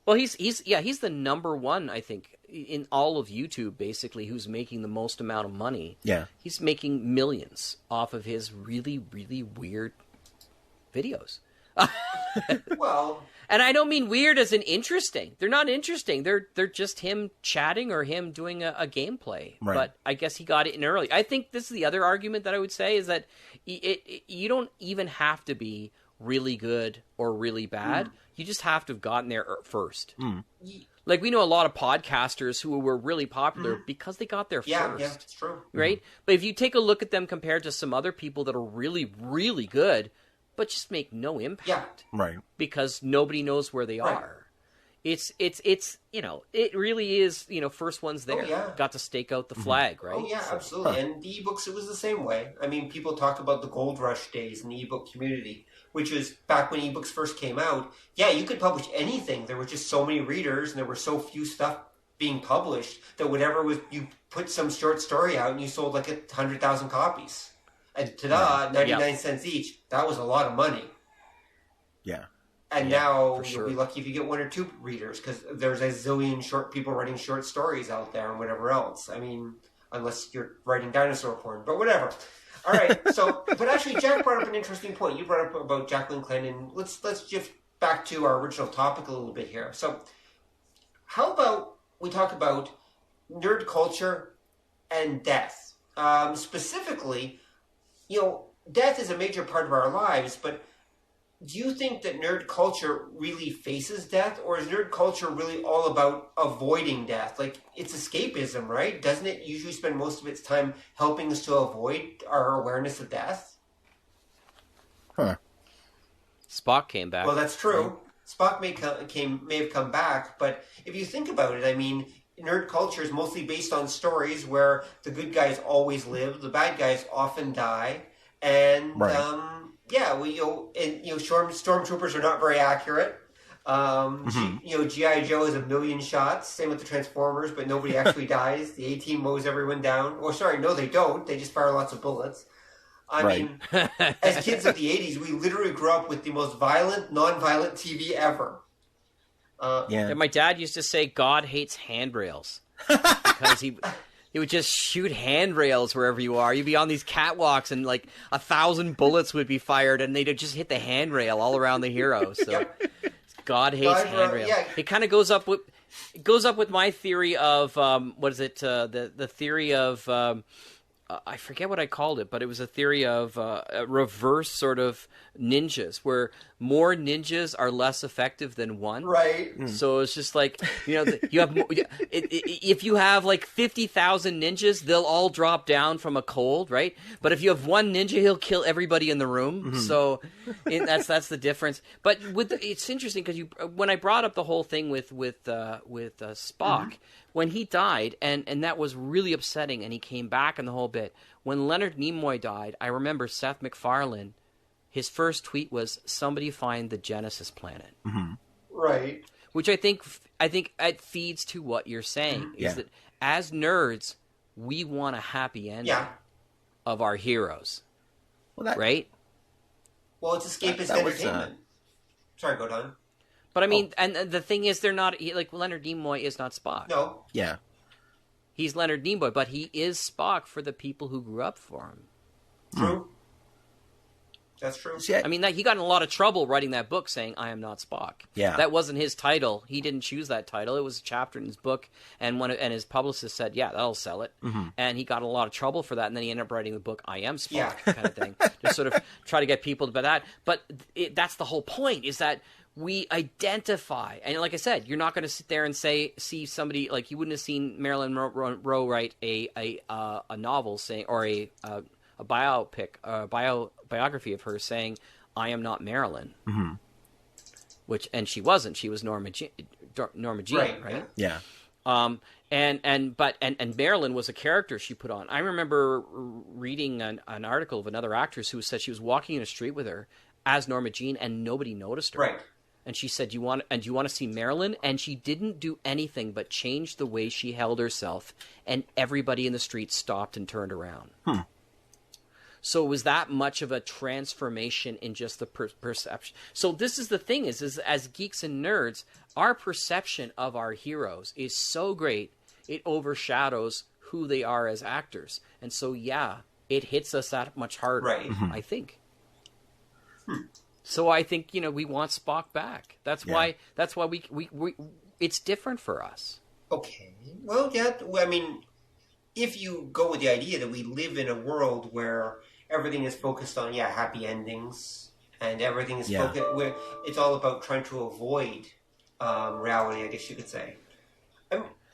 Well, he's the number one, I think, in all of YouTube, basically, who's making the most amount of money. Yeah. He's making millions off of his really, really weird videos. Well... And I don't mean weird as in interesting. They're not interesting. They're just him chatting or him doing a gameplay. Right. But I guess he got it in early. I think this is the other argument that I would say is that you don't even have to be really good or really bad. You just have to have gotten there first. Like, we know a lot of podcasters who were really popular because they got there first. Yeah, it's true. Right? But if you take a look at them compared to some other people that are really, really good, but just make no impact. Yeah. Right. Because nobody knows where they are. It's it really is, first ones there. Oh, yeah. Got to stake out the flag, right? Oh, yeah, absolutely. And the ebooks, it was the same way. I mean, people talk about the gold rush days in the ebook community, which was back when ebooks first came out. Yeah, you could publish anything. There were just so many readers, and there were so few stuff being published that you put some short story out and you sold like 100,000 copies. And 99 cents each. That was a lot of money. Yeah. And now for sure. you'll be lucky if you get one or two readers, because there's a zillion people writing short stories out there and whatever else. I mean, unless you're writing dinosaur porn, but whatever. All right. So, but actually, Jack brought up an interesting point. You brought up about Jacqueline Glenn, and let's shift back to our original topic a little bit here. So, how about we talk about nerd culture and death? Specifically, death is a major part of our lives, but do you think that nerd culture really faces death, or is nerd culture really all about avoiding death? Like, it's escapism, right? Doesn't it usually spend most of its time helping us to avoid our awareness of death? Huh. Spock came back. Well, that's true. Spock may have come back, but if you think about it, I mean, nerd culture is mostly based on stories where the good guys always live, the bad guys often die, and stormtroopers are not very accurate. G.I. Joe has 1,000,000 shots. Same with the Transformers, but nobody actually dies. The A-Team mows everyone down. Or sorry, no, they don't. They just fire lots of bullets. I mean, as kids of the 80s, we literally grew up with the most violent, non-violent TV ever. And my dad used to say God hates handrails because he would just shoot handrails wherever you are. You'd be on these catwalks and like 1,000 bullets would be fired and they'd just hit the handrail all around the hero. So God hates handrails. It kind of goes up with my theory of the theory of I forget what I called it, but it was a theory of a reverse sort of ninjas, where more ninjas are less effective than one. Right. So it's just like, you have if you have like 50,000 ninjas, they'll all drop down from a cold, right? But if you have one ninja, he'll kill everybody in the room. Mm-hmm. So that's the difference. But it's interesting because when I brought up the whole thing with Spock. Mm-hmm. When he died, and that was really upsetting, and he came back in the whole bit. When Leonard Nimoy died, I remember Seth MacFarlane, his first tweet was, "Somebody find the Genesis planet." Mm-hmm. Right. Which I think it feeds to what you're saying, is that as nerds, we want a happy ending of our heroes. Well, right? Well, it's escapist entertainment. Sorry, go on. But I mean, and the thing is, they're not like Leonard Nimoy is not Spock. No. Yeah. He's Leonard Nimoy, but he is Spock for the people who grew up for him. True. That's true. I mean, he got in a lot of trouble writing that book saying, "I am not Spock." Yeah. That wasn't his title. He didn't choose that title. It was a chapter in his book, and his publicist said, "Yeah, that'll sell it." Mm-hmm. And he got in a lot of trouble for that, and then he ended up writing the book, "I Am Spock," kind of thing. Just sort of try to get people to buy that. But that's the whole point, is that we identify, and like I said, you're not going to sit there and see somebody like you wouldn't have seen Marilyn Monroe write a novel saying, or a biography of her saying, "I am not Marilyn," and she wasn't. She was Norma Jean, right? Yeah. And Marilyn was a character she put on. I remember reading an article of another actress who said she was walking in a street with her as Norma Jean, and nobody noticed her. Right. And she said, "Do you want to see Marilyn?" And she didn't do anything but change the way she held herself, and everybody in the street stopped and turned around. So it was that much of a transformation in just the perception. So this is the thing: is as geeks and nerds, our perception of our heroes is so great, it overshadows who they are as actors, and so it hits us that much harder. Right. I think. So I think we want Spock back. That's why we it's different for us. Okay. Well, yeah. I mean, if you go with the idea that we live in a world where everything is focused on happy endings, and everything is focused where it's all about trying to avoid reality, I guess you could say.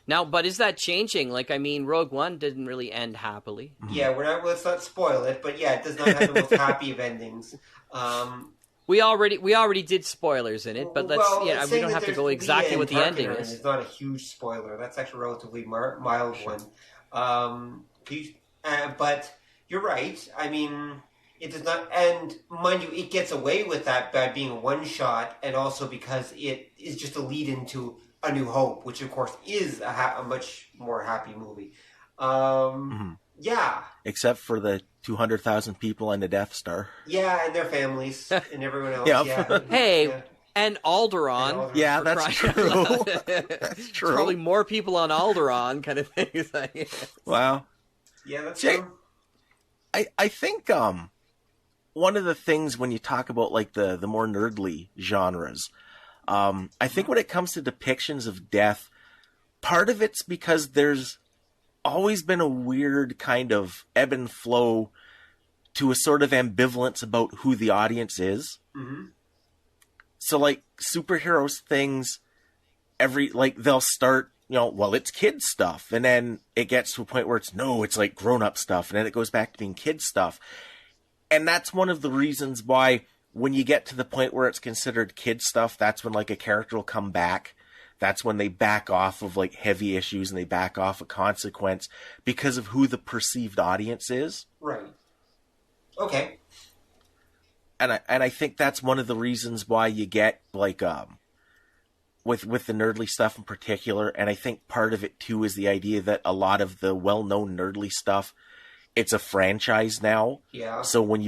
Now, but is that changing? Like, I mean, Rogue One didn't really end happily. Yeah, let's not spoil it, but it does not have the most happy of endings. We already did spoilers in it, but we don't have to go exactly what the ending is. It's not a huge spoiler. That's actually a relatively mild one. But you're right. I mean, it does not, and mind you, it gets away with that by being a one shot, and also because it is just a lead into A New Hope, which of course is a much more happy movie. Yeah. Except for the 200,000 people on the Death Star. Yeah, and their families and everyone else. Hey, and Alderaan. Yeah, that's true. That's true. Probably more people on Alderaan, kind of thing. Wow. Yeah, that's true. I think one of the things when you talk about like the more nerdly genres, I think when it comes to depictions of death, part of it's because there's always been a weird kind of ebb and flow to a sort of ambivalence about who the audience is. Mm-hmm. So, like, superheroes things, they'll start, well, it's kid stuff. And then it gets to a point where it's like grown-up stuff. And then it goes back to being kid stuff. And that's one of the reasons why when you get to the point where it's considered kid stuff, that's when, like, a character will come back. That's when they back off of, like, heavy issues and they back off of consequence because of who the perceived audience is. Right. Okay. And I think that's one of the reasons why you get, like, with the nerdly stuff in particular, and I think part of it, too, is the idea that a lot of the well-known nerdly stuff, it's a franchise now. Yeah. So when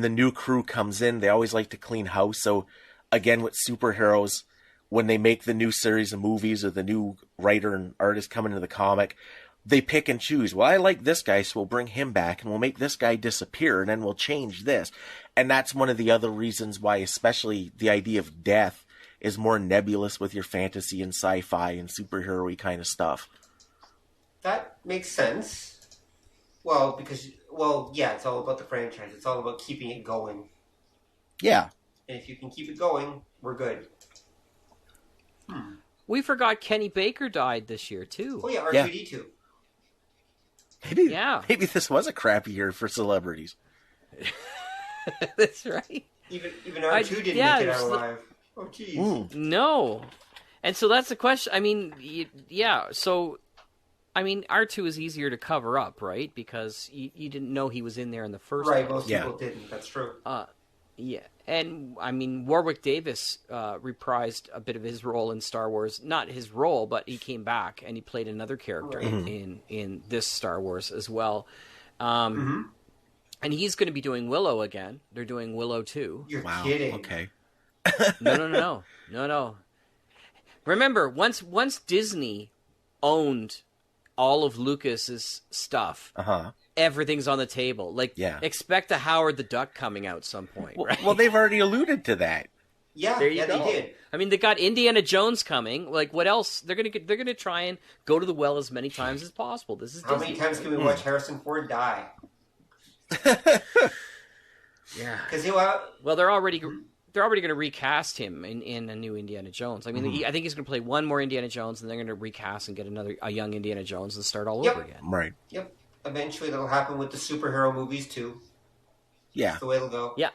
the new crew comes in, they always like to clean house. So, again, with superheroes, when they make the new series of movies or the new writer and artist come into the comic, they pick and choose. Well, I like this guy, so we'll bring him back, and we'll make this guy disappear, and then we'll change this. And that's one of the other reasons why, especially the idea of death, is more nebulous with your fantasy and sci-fi and superhero-y kind of stuff. That makes sense. Well, yeah, it's all about the franchise. It's all about keeping it going. Yeah. And if you can keep it going, we're good. We forgot Kenny Baker died this year, too. Oh, yeah, R2-D2. Maybe this was a crappy year for celebrities. That's right. Even R2 didn't make it out alive. Oh, jeez. No. And so that's the question. I mean, so, I mean, R2 is easier to cover up, right? Because you didn't know he was in there in the first place. Right, most people didn't. That's true. Yeah. And, I mean, Warwick Davis reprised a bit of his role in Star Wars. Not his role, but he came back and he played another character in this Star Wars as well. And he's going to be doing Willow again. They're doing Willow 2. You're kidding. Okay. No. Remember, once Disney owned all of Lucas's stuff, everything's on the table. Like, expect a Howard the Duck coming out some point, right? Well, they've already alluded to that. Yeah, there you go. They did. I mean, they got Indiana Jones coming. Like, what else? They're gonna try and go to the well as many times as possible. This is How Disney. many times can we watch Harrison Ford die? Yeah. Because well, they're already going to recast him in a new Indiana Jones. I mean, I think he's going to play one more Indiana Jones, and they're going to recast and get a young Indiana Jones and start all over again. Right. Yep. Eventually, that'll happen with the superhero movies too. Yeah. That's the way it'll go. Yeah.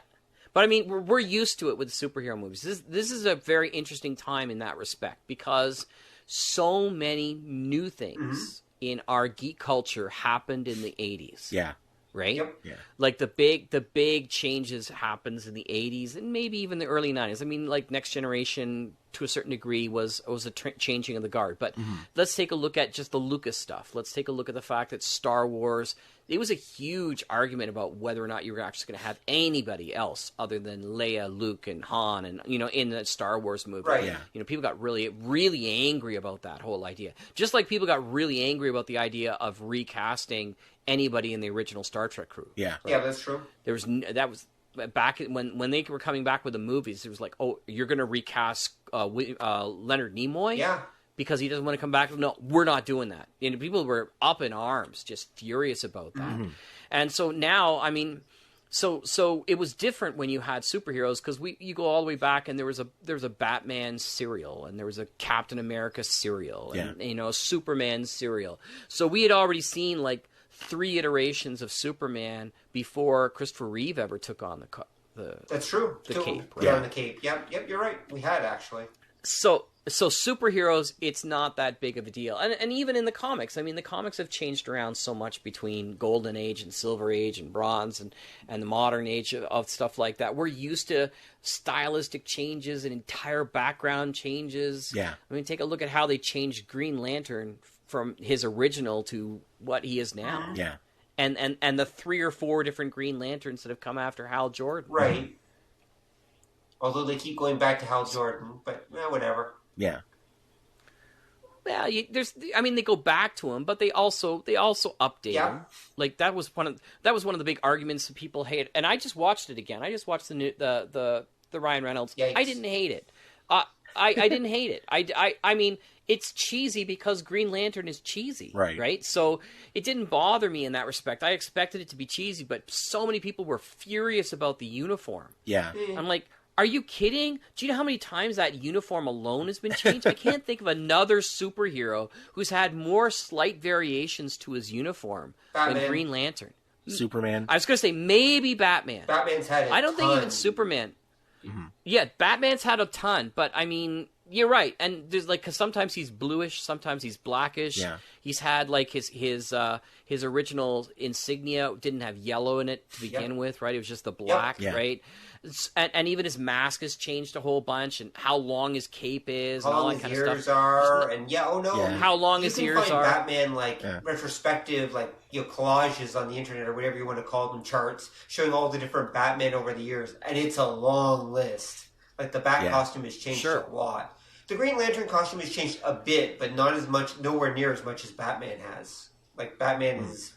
But I mean, we're used to it with superhero movies. This is a very interesting time in that respect because so many new things in our geek culture happened in the 80s. Yeah. Right? Yep. Yeah. Like the big changes happens in the 80s and maybe even the early 90s. I mean, like Next Generation to a certain degree was a changing of the guard. But let's take a look at just the Lucas stuff. Let's take a look at the fact that Star Wars, it was a huge argument about whether or not you were actually going to have anybody else other than Leia, Luke, and Han, and in the Star Wars movie. Right. Yeah. People got really, really angry about that whole idea. Just like people got really angry about the idea of recasting anybody in the original Star Trek crew. Yeah. Right? Yeah, that's true. That was back when they were coming back with the movies. It was like, oh, you're going to recast Leonard Nimoy? Yeah. Because he doesn't want to come back. No, we're not doing that. And people were up in arms, just furious about that. And so now, I mean, so it was different when you had superheroes because you go all the way back and there was a Batman serial and there was a Captain America serial and a Superman serial. So we had already seen like 3 iterations of Superman before Christopher Reeve ever took on the That's true. the cape. Yeah, on the cape. Yep, you're right. We had actually. So superheroes, it's not that big of a deal. And even in the comics, I mean, the comics have changed around so much between Golden Age and Silver Age and Bronze and the modern age of stuff like that. We're used to stylistic changes and entire background changes. Yeah. I mean, take a look at how they changed Green Lantern from his original to what he is now. Yeah. And the 3 or 4 different Green Lanterns that have come after Hal Jordan. Right. Although they keep going back to Hal Jordan, but whatever. Yeah. Yeah, they go back to him, but they also update him. Like that was one of the big arguments that people hate. And I just watched it again. I just watched the Ryan Reynolds. Yikes. I didn't hate it. I didn't hate it. I mean, it's cheesy because Green Lantern is cheesy, right? So it didn't bother me in that respect. I expected it to be cheesy, but so many people were furious about the uniform. Yeah. I'm like, Are you kidding? Do you know how many times that uniform alone has been changed? I can't think of another superhero who's had more slight variations to his uniform than Green Lantern. Superman. I was going to say maybe Batman. Batman's had I don't think even Superman. Mm-hmm. Yeah, Batman's had a ton, but I mean, you're right. And there's like, because sometimes he's bluish, sometimes he's blackish. Yeah. He's had like his original insignia didn't have yellow in it to begin with, right? It was just the black, right? And even his mask has changed a whole bunch, and how long his cape is, how and all long that kind his of ears stuff. are, and how long his ears are. You can find Batman like retrospective, like collages on the internet or whatever you want to call them, charts showing all the different Batman over the years, and it's a long list. Like the Bat costume has changed a lot. The Green Lantern costume has changed a bit, but not as much, nowhere near as much as Batman has. Like Batman is,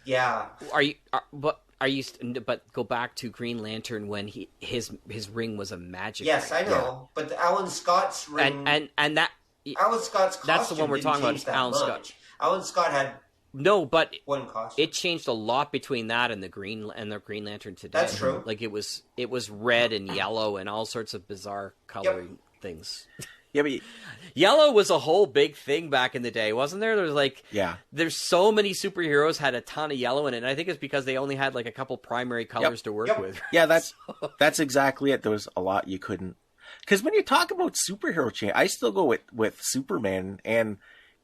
But go back to Green Lantern when his ring was a magic. Yes, ring. I know, but the Alan Scott's ring and that Alan Scott's costume that's the one we're talking about. Alan Scott. Alan Scott had but one costume. It changed a lot between that and the Green Lantern today. That's true. Like it was red and yellow and all sorts of bizarre coloring things. Yeah, but yellow was a whole big thing back in the day, wasn't there? There was like, there's so many superheroes had a ton of yellow in it, and I think it's because they only had like a couple primary colors to work with. Yeah, that's exactly it. There was a lot you couldn't, because when you talk about superhero change, I still go with Superman, and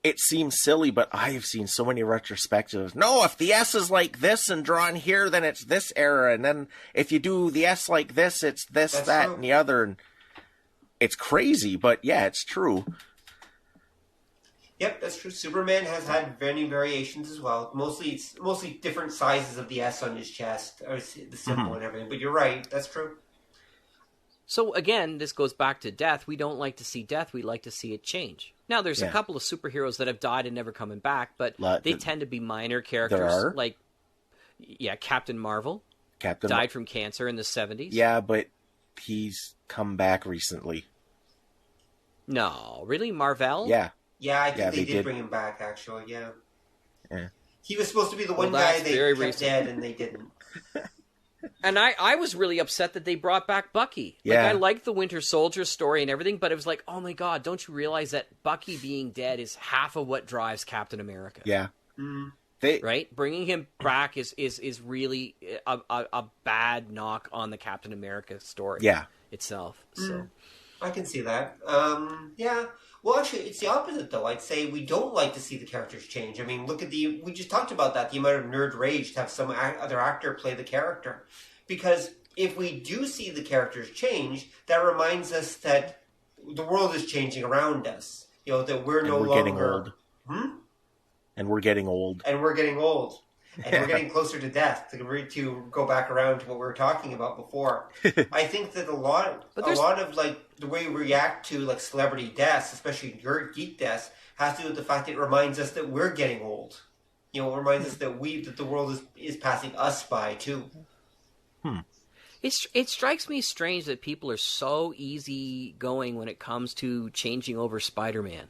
it seems silly, but I have seen so many retrospectives. No, if the S is like this and drawn here, then it's this era, and then if you do the S like this, it's this, that's that, true. And the other, and it's crazy, but yeah, it's true. Yep, that's true. Superman has had many variations as well. Mostly different sizes of the S on his chest, or the symbol and everything. But you're right, that's true. So again, this goes back to death. We don't like to see death. We like to see it change. Now, there's a couple of superheroes that have died and never coming back, but they tend to be minor characters. There are? Like, Captain Marvel. Died from cancer in the 70s. Yeah, but he's come back recently. No, really? Marvel? Yeah. Yeah, I think they did bring him back, actually, yeah. He was supposed to be the one guy they kept dead, and they didn't. And I was really upset that they brought back Bucky. Like, I liked the Winter Soldier story and everything, but it was like, oh my god, don't you realize that Bucky being dead is half of what drives Captain America? Yeah. Right? Bringing him back is really a bad knock on the Captain America story itself. So I can see that. Well, actually, it's the opposite, though. I'd say we don't like to see the characters change. I mean, we just talked about that, the amount of nerd rage to have some other actor play the character. Because if we do see the characters change, that reminds us that the world is changing around us. You know, that we're no longer... getting old. And we're getting old. And we're getting old. And we're getting closer to death, to go back around to what we were talking about before. I think that a lot of like the way we react to like celebrity deaths, especially geek deaths, has to do with the fact that it reminds us that we're getting old. You know, it reminds us that the world is passing us by too. It strikes me strange that people are so easygoing when it comes to changing over Spider-Man.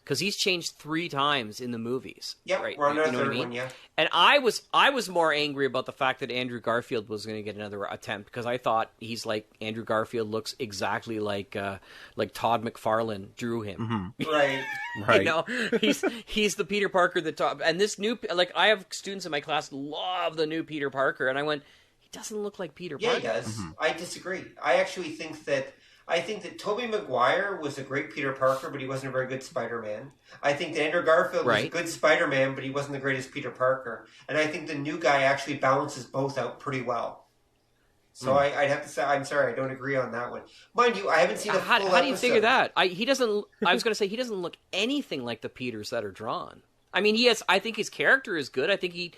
Because he's changed 3 times in the movies. Yeah, right? we're on our third one, yeah. And I was more angry about the fact that Andrew Garfield was going to get another attempt, because I thought Andrew Garfield looks exactly like Todd McFarlane drew him. Right. You know, he's the Peter Parker that and this new, like, I have students in my class love the new Peter Parker, and I went, he doesn't look like Peter Parker. Yeah, he does. I disagree. I actually think that Tobey Maguire was a great Peter Parker, but he wasn't a very good Spider-Man. I think that Andrew Garfield was a good Spider-Man, but he wasn't the greatest Peter Parker. And I think the new guy actually balances both out pretty well. So I'd have to say, I'm sorry, I don't agree on that one. Mind you, I haven't seen a full episode. How do you figure that? I was going to say, he doesn't look anything like the Peters that are drawn. I mean, I think his character is good. I think he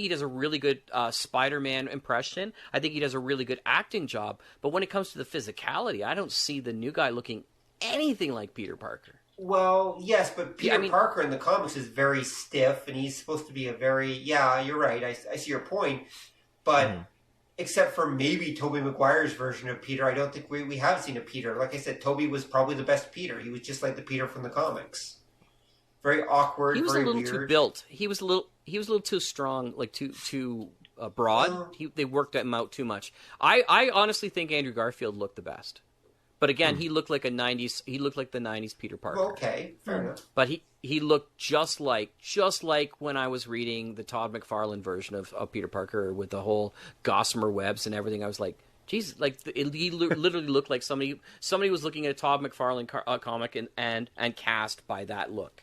does a really good Spider-Man impression. I think he does a really good acting job. But when it comes to the physicality, I don't see the new guy looking anything like Peter Parker. Well, yes, but Peter Parker in the comics is very stiff, and he's supposed to be a very... Yeah, you're right. I see your point. But except for maybe Tobey Maguire's version of Peter, I don't think we have seen a Peter. Like I said, Tobey was probably the best Peter. He was just like the Peter from the comics. Very awkward. He was very a little weird. too built. He was a little too strong, like too broad. They worked him out too much. I honestly think Andrew Garfield looked the best. But again, he looked like the '90s Peter Parker. Okay, fair enough. But he looked just like when I was reading the Todd McFarlane version of Peter Parker with the whole gossamer webs and everything. I was like, Jesus, like he literally looked like somebody was looking at a Todd McFarlane comic and cast by that look.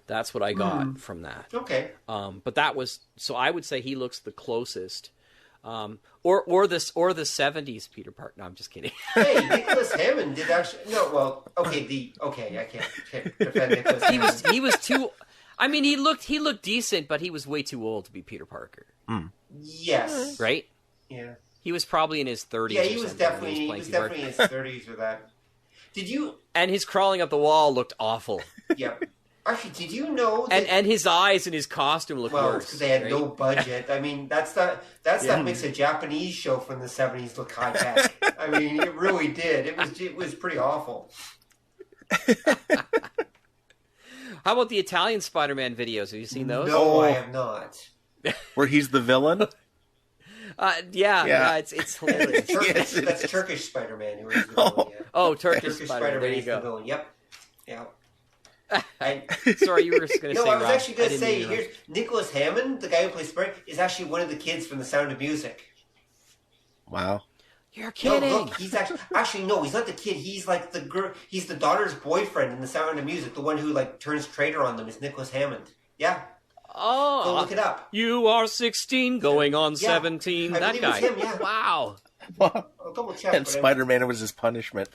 That's what I got from that. Okay. But that was, so I would say he looks the closest. Or the '70s Peter Parker. No, I'm just kidding. Hey, Nicholas Hammond did actually. No, well, okay. I can't defend Nicholas Hammond. He was too. I mean, he looked decent, but he was way too old to be Peter Parker. Yes. Right. Yeah. He was probably in his 30s. Yeah, he was definitely in his 30s with that. Did you? And his crawling up the wall looked awful. Yep. Actually, did you know that... And his eyes and his costume looked worse. Because they had no budget. I mean, that makes a Japanese show from the 70s look high tech. I mean, it really did. It was pretty awful. How about the Italian Spider-Man videos? Have you seen those? No, I have not. Where he's the villain? Yeah, it's hilarious. That's Turkish Spider-Man. Who is the villain, yeah. Oh, Turkish Spider-Man. There you go. The villain. Yep. Yeah. Sorry, you were just going to say. No, I was actually going to say. Here's Nicholas Hammond, the guy who plays Spider, is actually one of the kids from The Sound of Music. Wow. You're kidding. No, look, he's actually no, he's not the kid. He's like the girl. He's the daughter's boyfriend in The Sound of Music. The one who like turns traitor on them is Nicholas Hammond. Yeah. Oh, go look it up. You are 16, going on 17. I that guy. It was him, yeah. Wow. I'll double check. And Spider-Man was his punishment.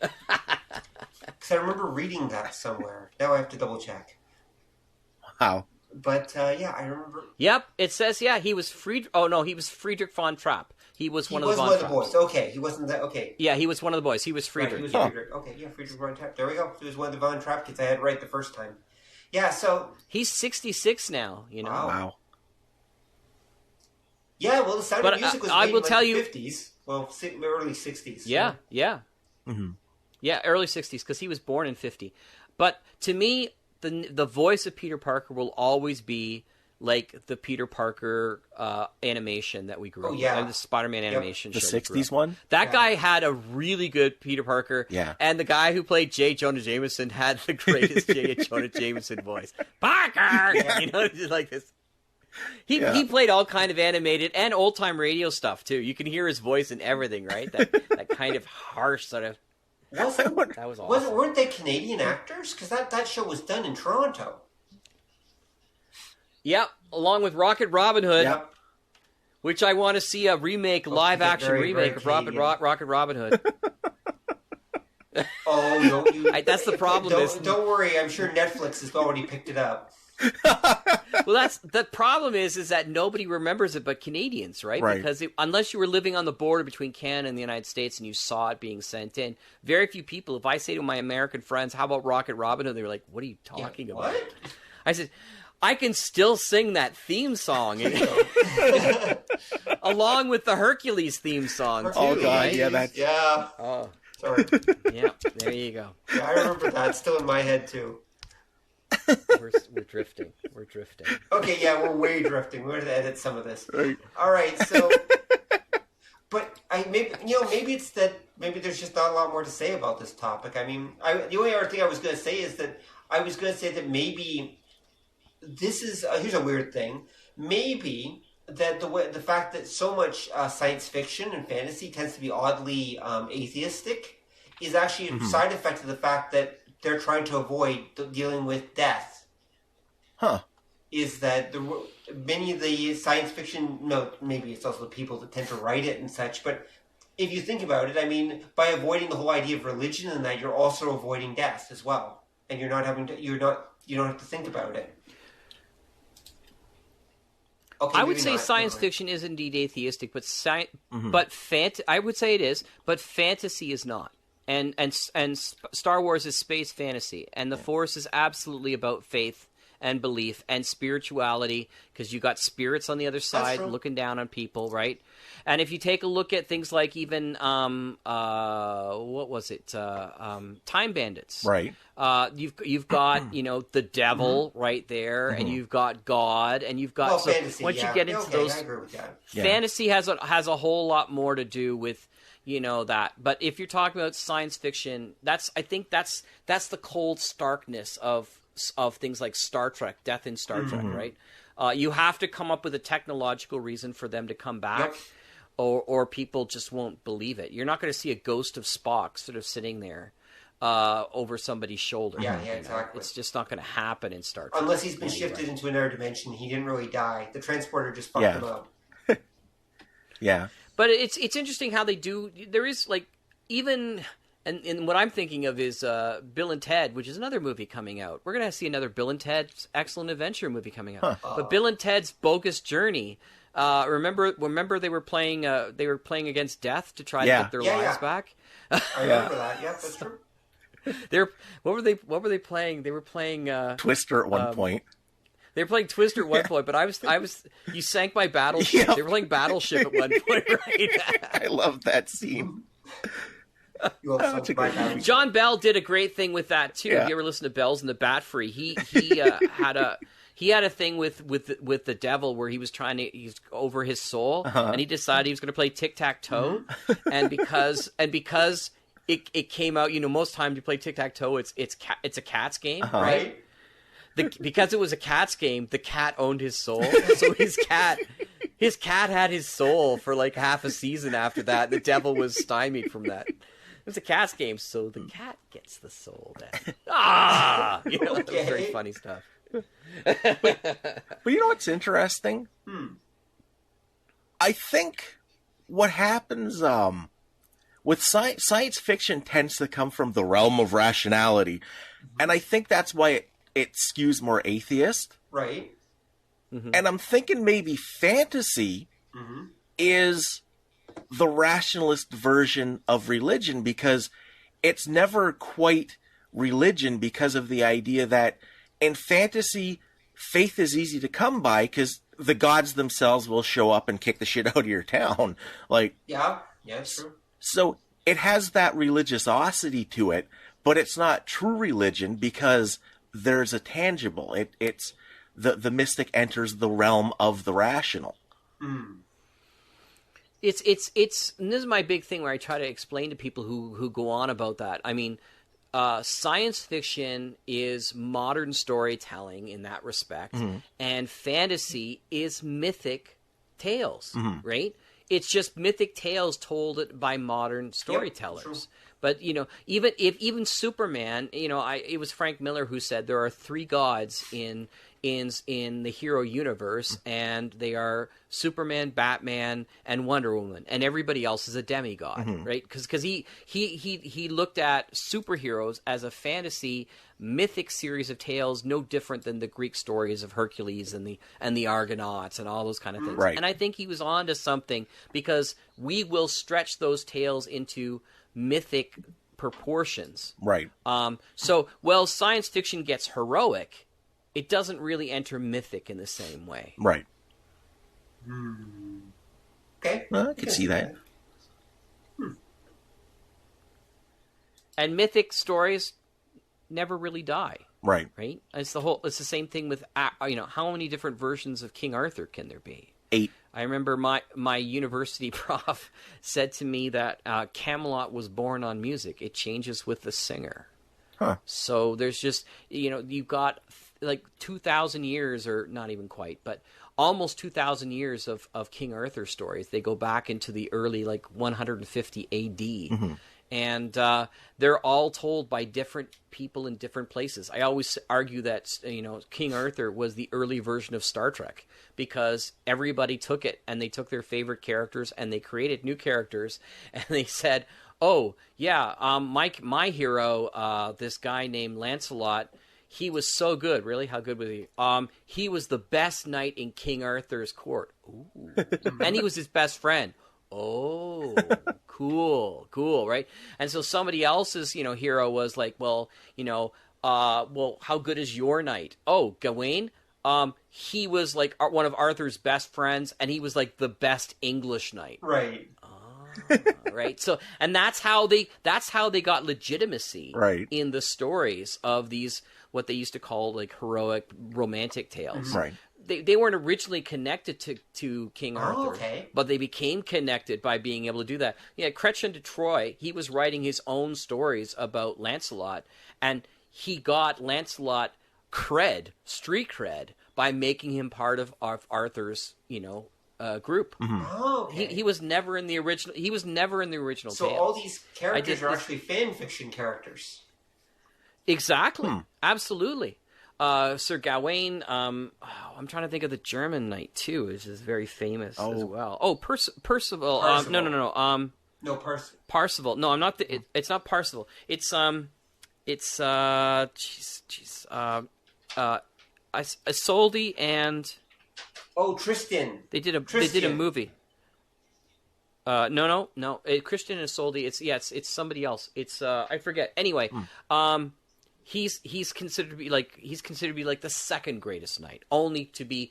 Because I remember reading that somewhere. Now I have to double check. Wow. But yeah, I remember. Yep, it says he was Friedrich. Oh no, he was Friedrich von Trapp. He was one of the Von boys. Okay, he wasn't that. Okay. Yeah, he was one of the boys. He was Friedrich. Right, he was Friedrich. Okay, yeah, Friedrich von Trapp. There we go. He was one of the Von Trapp kids. I had it right the first time. Yeah, so he's 66 now. You know. Wow. Yeah, well, The Sound of Music was made in the 50s. Well, early 60s. Yeah. Mm-hmm. Yeah, early 60s, because he was born in 50. But to me, the voice of Peter Parker will always be like the Peter Parker animation that we grew up with. The Spider-Man animation show. The 60s one? That guy had a really good Peter Parker. Yeah. And the guy who played J. Jonah Jameson had the greatest J. Jonah Jameson voice. Parker! Yeah. You know, just like this. He played all kind of animated and old-time radio stuff, too. You can hear his voice and everything, right? That kind of harsh sort of... That was awesome. Weren't they Canadian actors? Because that show was done in Toronto. Yep, along with Rocket Robin Hood, which I want to see a live-action remake of Rocket Robin Hood. Oh, no, that's the problem. Don't worry, I'm sure Netflix has already picked it up. Well, that's the problem is that nobody remembers it but Canadians, right? Because unless you were living on the border between Canada and the United States and you saw it being sent in, very few people. If I say to my American friends, "How about Rocket Robin Hood?" They're like, "What are you talking about?" What? I said, "I can still sing that theme song, along with the Hercules theme song too." Oh God, right? Yeah. Oh, sorry. Yeah, there you go. Yeah, I remember that. It's still in my head too. We're drifting. We're drifting. Okay, yeah, we're way drifting. We're going to edit some of this. Right. All right, so, but maybe it's that maybe there's just not a lot more to say about this topic. I mean, the only other thing I was going to say is that maybe this is here's a weird thing. Maybe that the fact that so much science fiction and fantasy tends to be oddly atheistic is actually a side effect of the fact that they're trying to avoid dealing with death. Huh. Is that many of the science fiction... No, maybe it's also the people that tend to write it and such, but if you think about it, I mean, by avoiding the whole idea of religion and that, you're also avoiding death as well. And you don't have to think about it. Okay, I would say science fiction is indeed atheistic, but I would say it is, but fantasy is not. And Star Wars is space fantasy, and the Force is absolutely about faith and belief and spirituality, because you got spirits on the other side looking down on people, right? And if you take a look at things like even what was it, Time Bandits, Right. You've got the devil right there, and you've got God, and you've got fantasy, once you get into those, I agree with that. fantasy has a whole lot more to do with that. But if you're talking about science fiction, I think that's the cold starkness of things like Star Trek, death in Star Trek, right? You have to come up with a technological reason for them to come back. Yep. Or people just won't believe it. You're not going to see a ghost of Spock sort of sitting there over somebody's shoulder. Yeah, exactly. It's just not going to happen in Star Trek. Unless he's been shifted into another dimension. He didn't really die. The transporter just fucked him up. Yeah. But it's interesting how they do. There is even... And what I'm thinking of is Bill and Ted, which is another movie coming out. We're going to see another Bill and Ted's Excellent Adventure movie coming out. Huh. But Bill and Ted's Bogus Journey... remember they were playing against death to try to get their lives back. I remember that. Yeah, that's true. What were they playing? They were playing Twister at one point. They were playing Twister at one point, but I was you sank my battleship. They were playing Battleship at one point, right? I love that scene. John Bell did a great thing with that too. If you ever listen to Bells and the Bat Free, he had a thing with the devil where he's over his soul, and he decided he was going to play tic-tac-toe, and because it came out, most times you play tic-tac-toe, it's a cat's game, right? Because it was a cat's game, the cat owned his soul, so his cat had his soul for like half a season after that. The devil was stymied from that. It was a cat's game, so the cat gets the soul then. That was very funny stuff. But you know what's interesting? I think what happens with science fiction tends to come from the realm of rationality, and I think that's why it skews more atheist. Right. And I'm thinking maybe fantasy is the rationalist version of religion, because it's never quite religion, because of the idea that in fantasy, faith is easy to come by because the gods themselves will show up and kick the shit out of your town. Yeah, it's true. So it has that religiosity to it, but it's not true religion because there's a tangible. It's the mystic enters the realm of the rational. It's and this is my big thing where I try to explain to people who go on about that. I mean, science fiction is modern storytelling in that respect, and fantasy is mythic tales, right? It's just mythic tales told by modern storytellers. But even Superman, it was Frank Miller who said there are three gods in the hero universe, and they are Superman, Batman, and Wonder Woman, and everybody else is a demigod, right? Because he looked at superheroes as a fantasy mythic series of tales, no different than the Greek stories of Hercules and the Argonauts and all those kind of things. Right. And I think he was on to something, because we will stretch those tales into mythic proportions. Right. So science fiction gets heroic, it doesn't really enter mythic in the same way. Right. Okay. Well, I can see that. And mythic stories never really die. Right. Right? It's the same thing with, how many different versions of King Arthur can there be? 8. I remember my university prof said to me that Camelot was born on music. It changes with the singer. Huh. So there's just, you've got like 2,000 years, or not even quite, but almost 2,000 years of King Arthur stories. They go back into the early 150 AD. And they're all told by different people in different places. I always argue that King Arthur was the early version of Star Trek, because everybody took it and they took their favorite characters and they created new characters, and they said, "Oh yeah, my hero, this guy named Lancelot, he was so good." Really, how good was he? He was the best knight in King Arthur's court. Ooh. And he was his best friend. Oh, cool, right? And so somebody else's, hero was like, well, well, how good is your knight? Oh, Gawain? He was like one of Arthur's best friends, and he was like the best English knight. Right. Right. So, and that's how they got legitimacy in the stories of these, what they used to call like heroic romantic tales. Right. They weren't originally connected to King Arthur, okay. but they became connected by being able to do that. Yeah, Chrétien de Troyes, he was writing his own stories about Lancelot, and he got Lancelot street cred, by making him part of Arthur's, group. Oh, okay. He was never in the original. He was never in the original. So tales. all these characters are actually fan fiction characters. Exactly. Absolutely. Sir Gawain. I'm trying to think of the German knight too, which is very famous as well. Oh, Percival. No. No, Parzival. No, I'm not. It's not Parzival. It's Isolde and. Oh, Tristan. They did a movie. No. Christian and Isolde. It's somebody else. It's I forget. Anyway, he's considered to be like the second greatest knight, only to be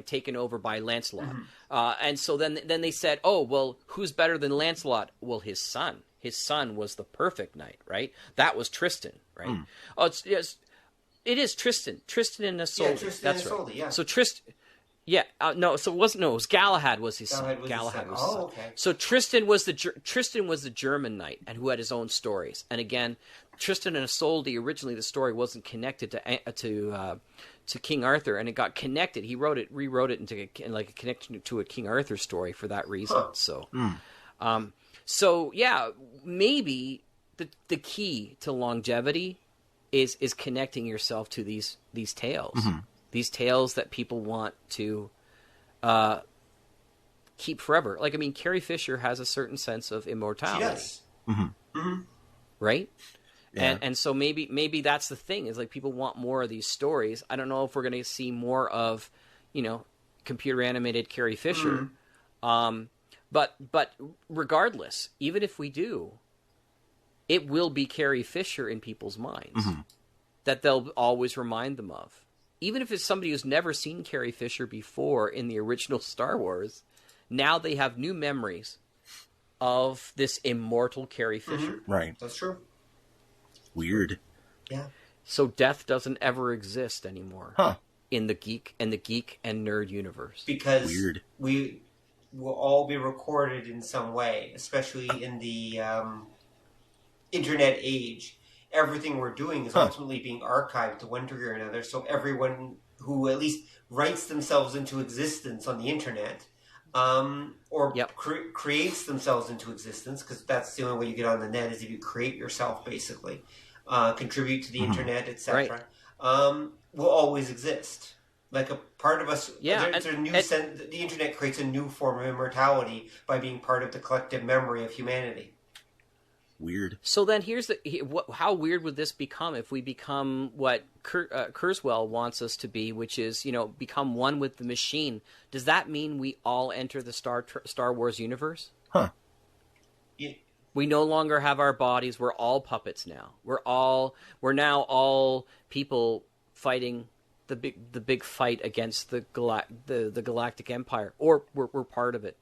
taken over by Lancelot. And so then they said, oh well, who's better than Lancelot? Well, his son. His son was the perfect knight, right? That was Tristan, right? Oh, it is Tristan. Tristan and Isolde. Yeah, Tristan That's and Isolde, right. yeah. So Tristan. Yeah, no. So it wasn't. No, it was Galahad was his son. Galahad was his son. Oh, okay. So Tristan was the German knight, and who had his own stories. And again, Tristan and Isolde, originally the story wasn't connected to King Arthur, and it got connected. He rewrote it into a connection to a King Arthur story for that reason. So yeah, maybe the key to longevity is connecting yourself to these tales. These tales that people want to keep forever. Like, I mean, Carrie Fisher has a certain sense of immortality. She does. Right? Yeah. And so maybe that's the thing, is like people want more of these stories. I don't know if we're going to see more of, computer animated Carrie Fisher. But regardless, even if we do, it will be Carrie Fisher in people's minds that they'll always remind them of. Even if it's somebody who's never seen Carrie Fisher before in the original Star Wars, now they have new memories of this immortal Carrie Fisher. Right. That's true. Weird. Yeah. So death doesn't ever exist anymore in the geek and nerd universe. Because Weird. we will all be recorded in some way, especially in the internet age. Everything we're doing is ultimately being archived to one degree or another, so everyone who at least writes themselves into existence on the internet creates themselves into existence, because that's the only way you get on the net, is if you create yourself, basically, contribute to the internet, etc., will always exist. Like a part of us, the internet creates a new form of immortality by being part of the collective memory of humanity. Weird. So then how weird would this become if we become what Kurzweil wants us to be, which is, become one with the machine? Does that mean we all enter the Star Wars universe? Yeah. We no longer have our bodies. We're all puppets now. We're now all people fighting the big fight against the Galactic Empire, or we're part of it.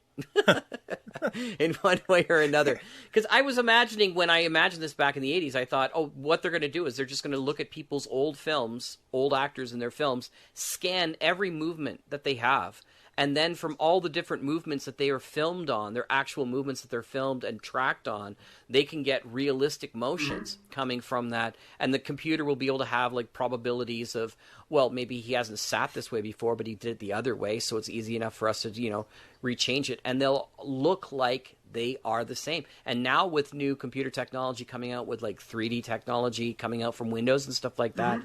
In one way or another. Because I was imagining, when I imagined this back in the 80s, I thought, what they're going to do is they're just going to look at people's old films, old actors in their films, scan every movement that they have, and then from all the different movements that they are filmed on, their actual movements that they're filmed and tracked on, they can get realistic motions coming from that, and the computer will be able to have like probabilities of, well, maybe he hasn't sat this way before, but he did it the other way, so it's easy enough for us to, rechange it, and they'll look like they are the same. And now with new computer technology coming out, with like 3D technology coming out from Windows and stuff like that,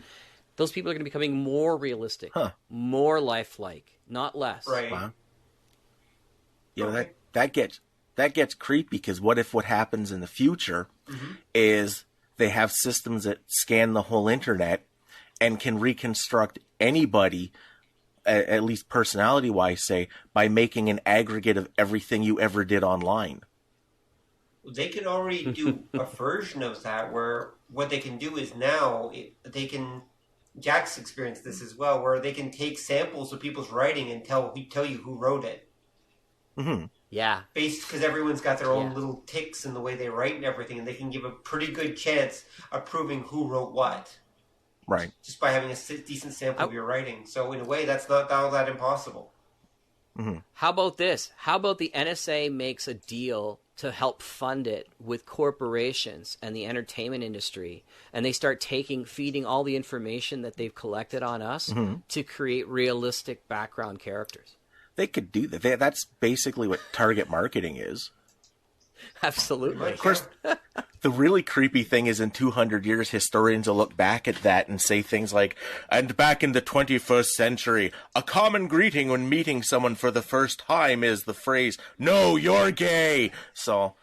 those people are going to be becoming more realistic, more lifelike, not less. Right. Wow. That gets creepy, because what happens in the future is they have systems that scan the whole internet and can reconstruct anybody, at least personality-wise, say, by making an aggregate of everything you ever did online. they can already do a version of that where what they can do is now they can. Jack's experienced this as well, where they can take samples of people's writing and tell you who wrote it. Mm-hmm. Yeah. Because everyone's got their own little ticks in the way they write and everything, and they can give a pretty good chance of proving who wrote what. Right. Just by having a decent sample of your writing. So in a way, that's not all that impossible. Mm-hmm. How about this? How about the NSA makes a deal to help fund it with corporations and the entertainment industry, and they start feeding all the information that they've collected on us to create realistic background characters? They could do that. That's basically what target marketing is. Absolutely. Of course, the really creepy thing is in 200 years, historians will look back at that and say things like, and back in the 21st century, a common greeting when meeting someone for the first time is the phrase, "No, you're gay." So...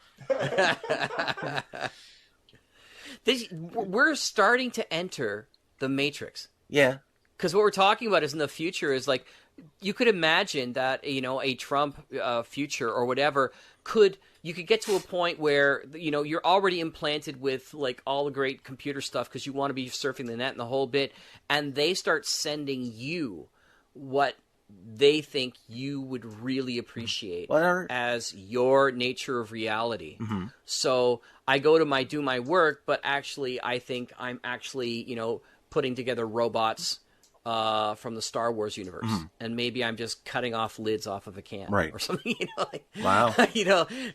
we're starting to enter the Matrix. Yeah. Because what we're talking about is in the future is like, you could imagine that, a Trump future or whatever you could get to a point where, you're already implanted with like all the great computer stuff because you want to be surfing the net and the whole bit, and they start sending you what they think you would really appreciate as your nature of reality. Mm-hmm. So I go to do my work, but actually I think I'm actually, putting together robots from the Star Wars universe, and maybe I'm just cutting off lids off of a can, or something. Wow.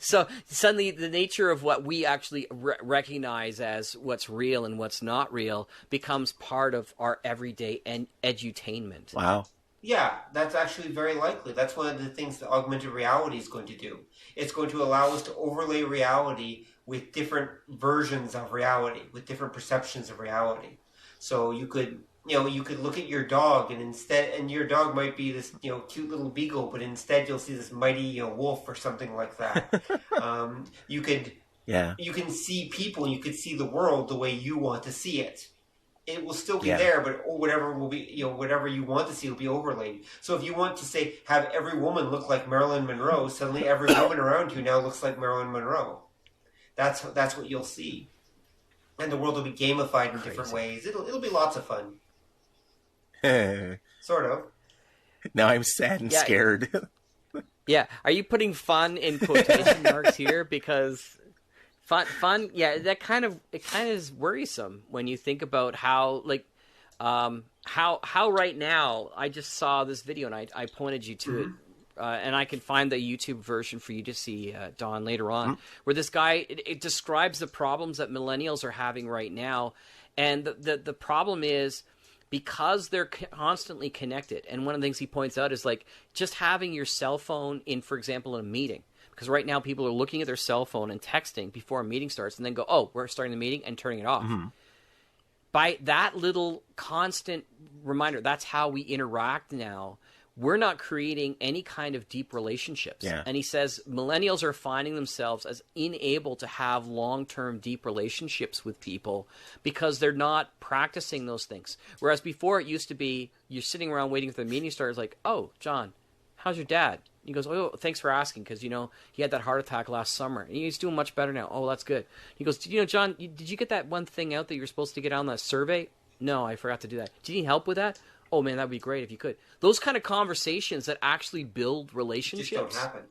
So suddenly the nature of what we actually recognize as what's real and what's not real becomes part of our everyday edutainment. Wow. Yeah, that's actually very likely. That's one of the things that augmented reality is going to do. It's going to allow us to overlay reality with different versions of reality, with different perceptions of reality. So you could look at your dog, and your dog might be this, cute little beagle, but instead you'll see this mighty, wolf or something like that. You can see people, and you could see the world the way you want to see it. It will still be there, but whatever will be, whatever you want to see will be overlaid. So if you want to say, have every woman look like Marilyn Monroe, suddenly every woman around you now looks like Marilyn Monroe. That's what you'll see. And the world will be gamified in different ways. It'll be lots of fun. Sort of. Now I'm sad and scared. Yeah. Are you putting fun in quotation marks here? Because fun, yeah, it kind of is worrisome when you think about how, like, how right now, I just saw this video and I pointed you to it, and I can find the YouTube version for you to see, Don, later on, where this guy, it describes the problems that millennials are having right now, and the problem is, because they're constantly connected, and one of the things he points out is, like, just having your cell phone in, for example, in a meeting. Because right now people are looking at their cell phone and texting before a meeting starts and then go, oh, we're starting the meeting, and turning it off. By that little constant reminder, that's how we interact now. We're not creating any kind of deep relationships. Yeah. And he says millennials are finding themselves as unable to have long-term deep relationships with people because they're not practicing those things. Whereas before it used to be you're sitting around waiting for the meeting starts like, oh, John, how's your dad? He goes, oh, thanks for asking, because, he had that heart attack last summer. And he's doing much better now. Oh, that's good. He goes, John, did you get that one thing out that you were supposed to get on that survey? No, I forgot to do that. Do you need help with that? Oh, man, that would be great if you could. Those kind of conversations that actually build relationships just don't happen.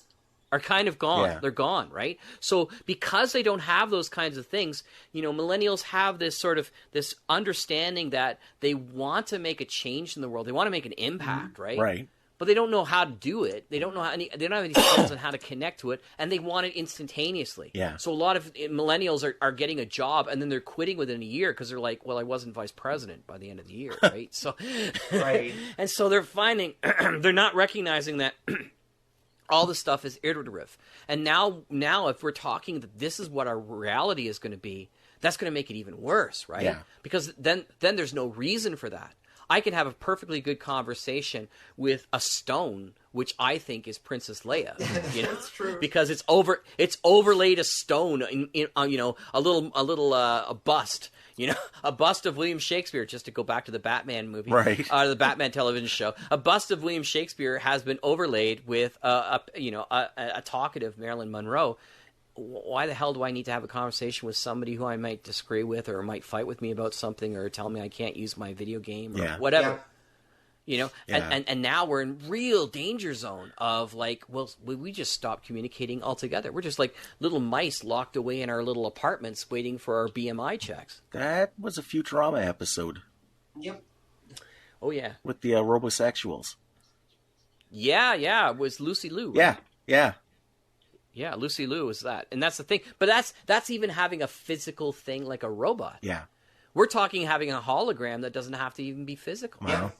Are kind of gone. Yeah. They're gone, right? So because they don't have those kinds of things, millennials have this sort of this understanding that they want to make a change in the world. They want to make an impact, right? Right. But they don't know how to do it. They don't have any skills on how to connect to it, and they want it instantaneously. Yeah. So a lot of millennials are getting a job, and then they're quitting within a year because they're like, well, I wasn't vice president by the end of the year, right? So, right. And so they're finding they're not recognizing that all this stuff is iterative. And now if we're talking that this is what our reality is going to be, that's going to make it even worse, right? Yeah. Because then there's no reason for that. I can have a perfectly good conversation with a stone, which I think is Princess Leia. That's true. Because it's overlaid a stone in a bust. A bust of William Shakespeare. Just to go back to the Batman movie, right? The Batman television show. A bust of William Shakespeare has been overlaid with a talkative Marilyn Monroe. why the hell do I need to have a conversation with somebody who I might disagree with or might fight with me about something or tell me I can't use my video game or whatever? Yeah. You know, and now we're in real danger zone of like, well, we just stop communicating altogether. We're just like little mice locked away in our little apartments waiting for our BMI checks. That was a Futurama episode. Yep. Oh, yeah. With the robosexuals. Yeah. It was Lucy Liu, right? Yeah. Yeah, Lucy Liu was that. And that's the thing. But that's even having a physical thing like a robot. Yeah. We're talking having a hologram that doesn't have to even be physical. Wow.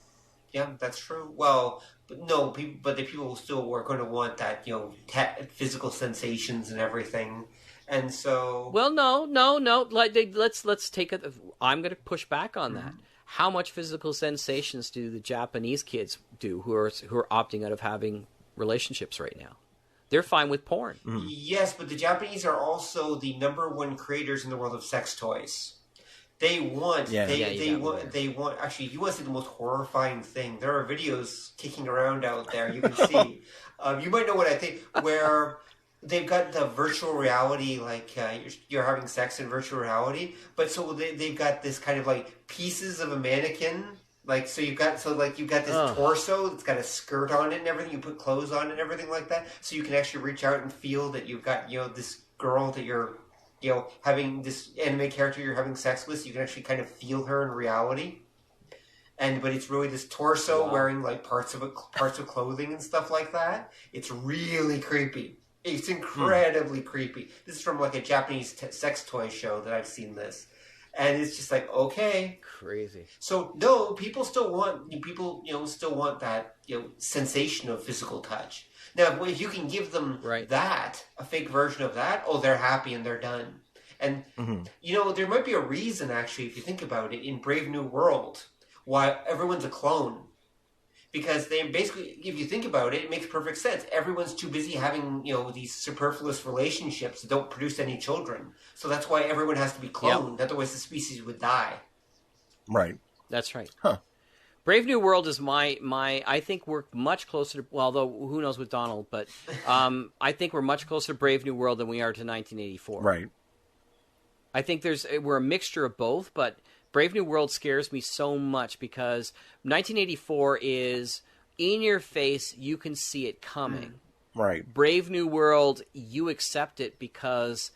Yeah, that's true. Well, but no, but the people still are going to want that, physical sensations and everything, and so. Well, no. Let's take it. I'm going to push back on that. How much physical sensations do the Japanese kids do who are opting out of having relationships right now? They're fine with porn. Mm. Yes, but the Japanese are also the #1 creators in the world of sex toys. They want. They want. Actually, you want to see the most horrifying thing? There are videos kicking around out there. You can see. You might know what I think. Where they've got the virtual reality, like you're having sex in virtual reality, but so they've got this kind of like pieces of a mannequin. Like you've got this torso that's got a skirt on it and everything. You put clothes on it and everything like that, so you can actually reach out and feel that you've got this girl that you're. Having this anime character you're having sex with, so you can actually kind of feel her in reality. But it's really this torso wearing like parts of clothing and stuff like that. It's really creepy. It's incredibly creepy. This is from like a Japanese sex toy show that I've seen this, and it's just like okay, crazy. So no, people still want that sensation of physical touch. Now, if you can give them that, a fake version of that, they're happy and they're done. And, there might be a reason, actually, if you think about it, in Brave New World, why everyone's a clone. Because they basically, if you think about it, it makes perfect sense. Everyone's too busy having, these superfluous relationships that don't produce any children. So that's why everyone has to be cloned. Yep. Otherwise, the species would die. Right. That's right. Huh. Brave New World is I think we're much closer to, although who knows with Donald, but I think we're much closer to Brave New World than we are to 1984. Right. I think we're a mixture of both, but Brave New World scares me so much because 1984 is in your face, you can see it coming. Right. Brave New World, you accept it because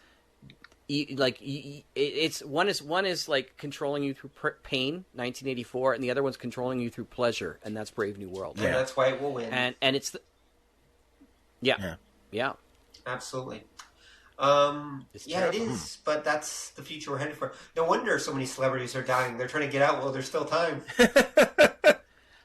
it's one is like controlling you through pain, 1984, and the other one's controlling you through pleasure, and that's Brave New World. Yeah, that's why it will win. And it's yeah, absolutely. It's it is, but that's the future we're headed for. No wonder so many celebrities are dying. They're trying to get out while there's still time.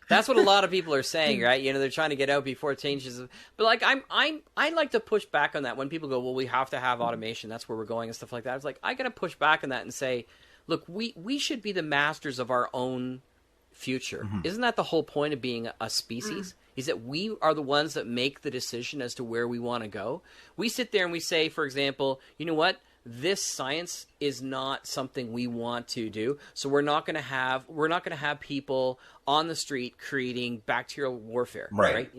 That's what a lot of people are saying, right? They're trying to get out before it changes. But like, I like to push back on that when people go, well, we have to have automation. That's where we're going and stuff like that. It's like, I got to push back on that and say, look, we should be the masters of our own future. Isn't that the whole point of being a species? Is that we are the ones that make the decision as to where we want to go. We sit there and we say, for example, you know what? This science is not something we want to do, so we're not going to have people on the street creating bacterial warfare, right?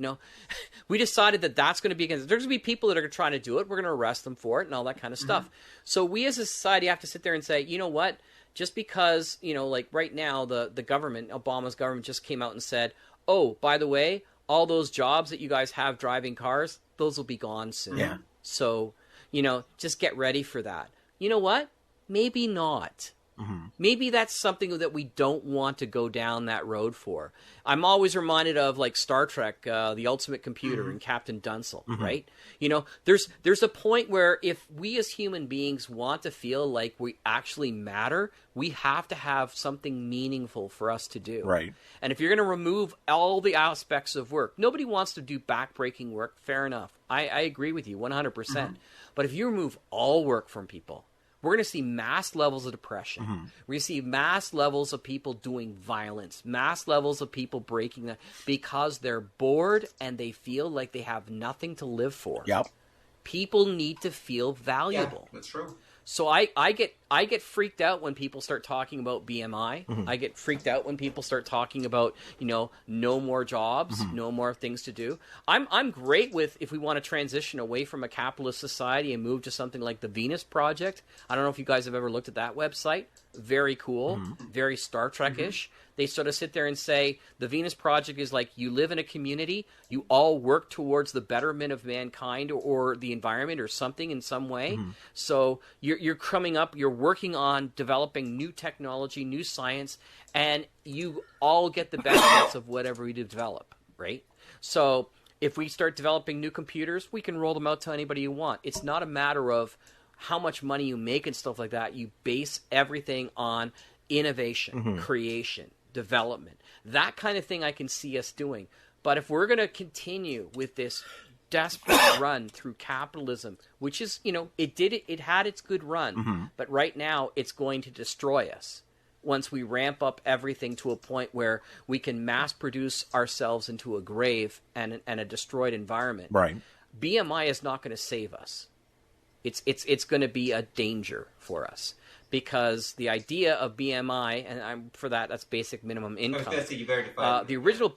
We decided that that's going to be against. There's going to be people that are trying to do it. We're going to arrest them for it and all that kind of stuff. So we as a society have to sit there and say, you know what? Just because like right now the government, Obama's government, just came out and said, oh, by the way, all those jobs that you guys have driving cars, those will be gone soon. Yeah. So. Just get ready for that. You know what? Maybe not. Maybe that's something that we don't want to go down that road for. I'm always reminded of like Star Trek, The Ultimate Computer and Captain Dunsel, right? There's a point where if we as human beings want to feel like we actually matter, we have to have something meaningful for us to do. Right. And if you're going to remove all the aspects of work, nobody wants to do back-breaking work, fair enough. I agree with you 100%. But if you remove all work from people, we're going to see mass levels of depression. We're going to see mass levels of people doing violence, mass levels of people breaking that because they're bored and they feel like they have nothing to live for. Yep. People need to feel valuable. Yeah, that's true. So I I get freaked out when people start talking about BMI. I get freaked out when people start talking about, no more jobs, no more things to do. I'm great with if we want to transition away from a capitalist society and move to something like the Venus Project. I don't know if you guys have ever looked at that website. Very cool, very Star Trek-ish. They sort of sit there and say, the Venus Project is like, you live in a community, you all work towards the betterment of mankind or the environment or something in some way. So you're coming up, you're working on developing new technology, new science, and you all get the benefits of whatever we develop, right? So if we start developing new computers, we can roll them out to anybody you want. It's not a matter of how much money you make and stuff like that. You base everything on innovation, creation, development. That kind of thing I can see us doing. But if we're going to continue with this desperate run through capitalism, which is, it had its good run, but right now it's going to destroy us once we ramp up everything to a point where we can mass produce ourselves into a grave and a destroyed environment. Right. BMI is not going to save us. It's going to be a danger for us. Because the idea of BMI, and that's basic minimum income. I was going to say, you better define the original,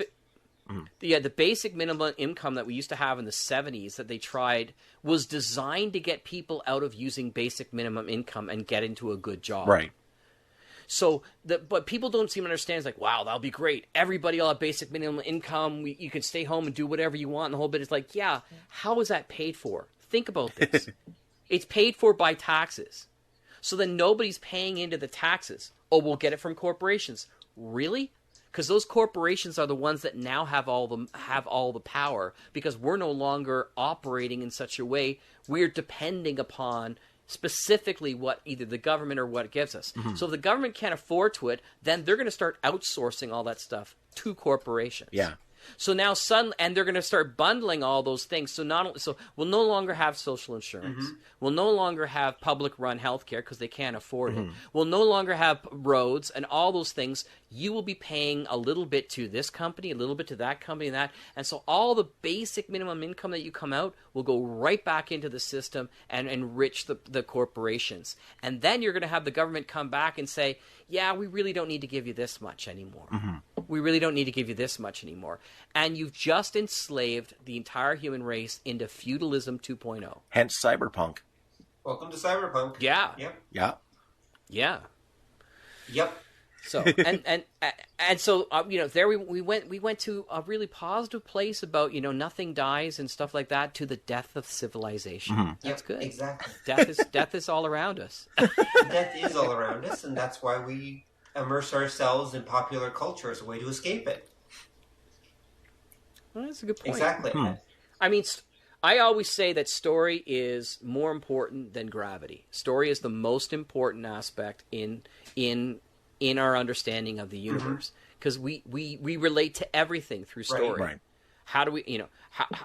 the basic minimum income that we used to have in the 70s that they tried was designed to get people out of using basic minimum income and get into a good job. Right. So, but people don't seem to understand. It's like, wow, that'll be great. Everybody will have basic minimum income. You can stay home and do whatever you want. And the whole bit is like, yeah, how is that paid for? Think about this. It's paid for by taxes. So then nobody's paying into the taxes. Oh, we'll get it from corporations. Really? Because those corporations are the ones that now have all the power, because we're no longer operating in such a way. We're depending upon specifically what either the government or what it gives us. So if the government can't afford to it, then they're going to start outsourcing all that stuff to corporations. Yeah. So now and they're going to start bundling all those things. So we'll no longer have social insurance. We'll no longer have public run healthcare because they can't afford it. We'll no longer have roads and all those things. You will be paying a little bit to this company, a little bit to that company, and that. And so all the basic minimum income that you come out will go right back into the system and enrich the corporations. And then you're going to have the government come back and say, yeah, we really don't need to give you this much anymore. We really don't need to give you this much anymore. And you've just enslaved the entire human race into feudalism 2.0. Hence cyberpunk. Welcome to cyberpunk. Yeah. Yep. Yeah. Yeah. Yep. So and so there we went to a really positive place about nothing dies and stuff like that, to the death of civilization. That's good. Exactly. Death is all around us. Death is all around us, and that's why we immerse ourselves in popular culture as a way to escape it. Well, that's a good point. Exactly. I mean, I always say that story is more important than gravity. Story is the most important aspect in our understanding of the universe, because we relate to everything through story. Right. How do we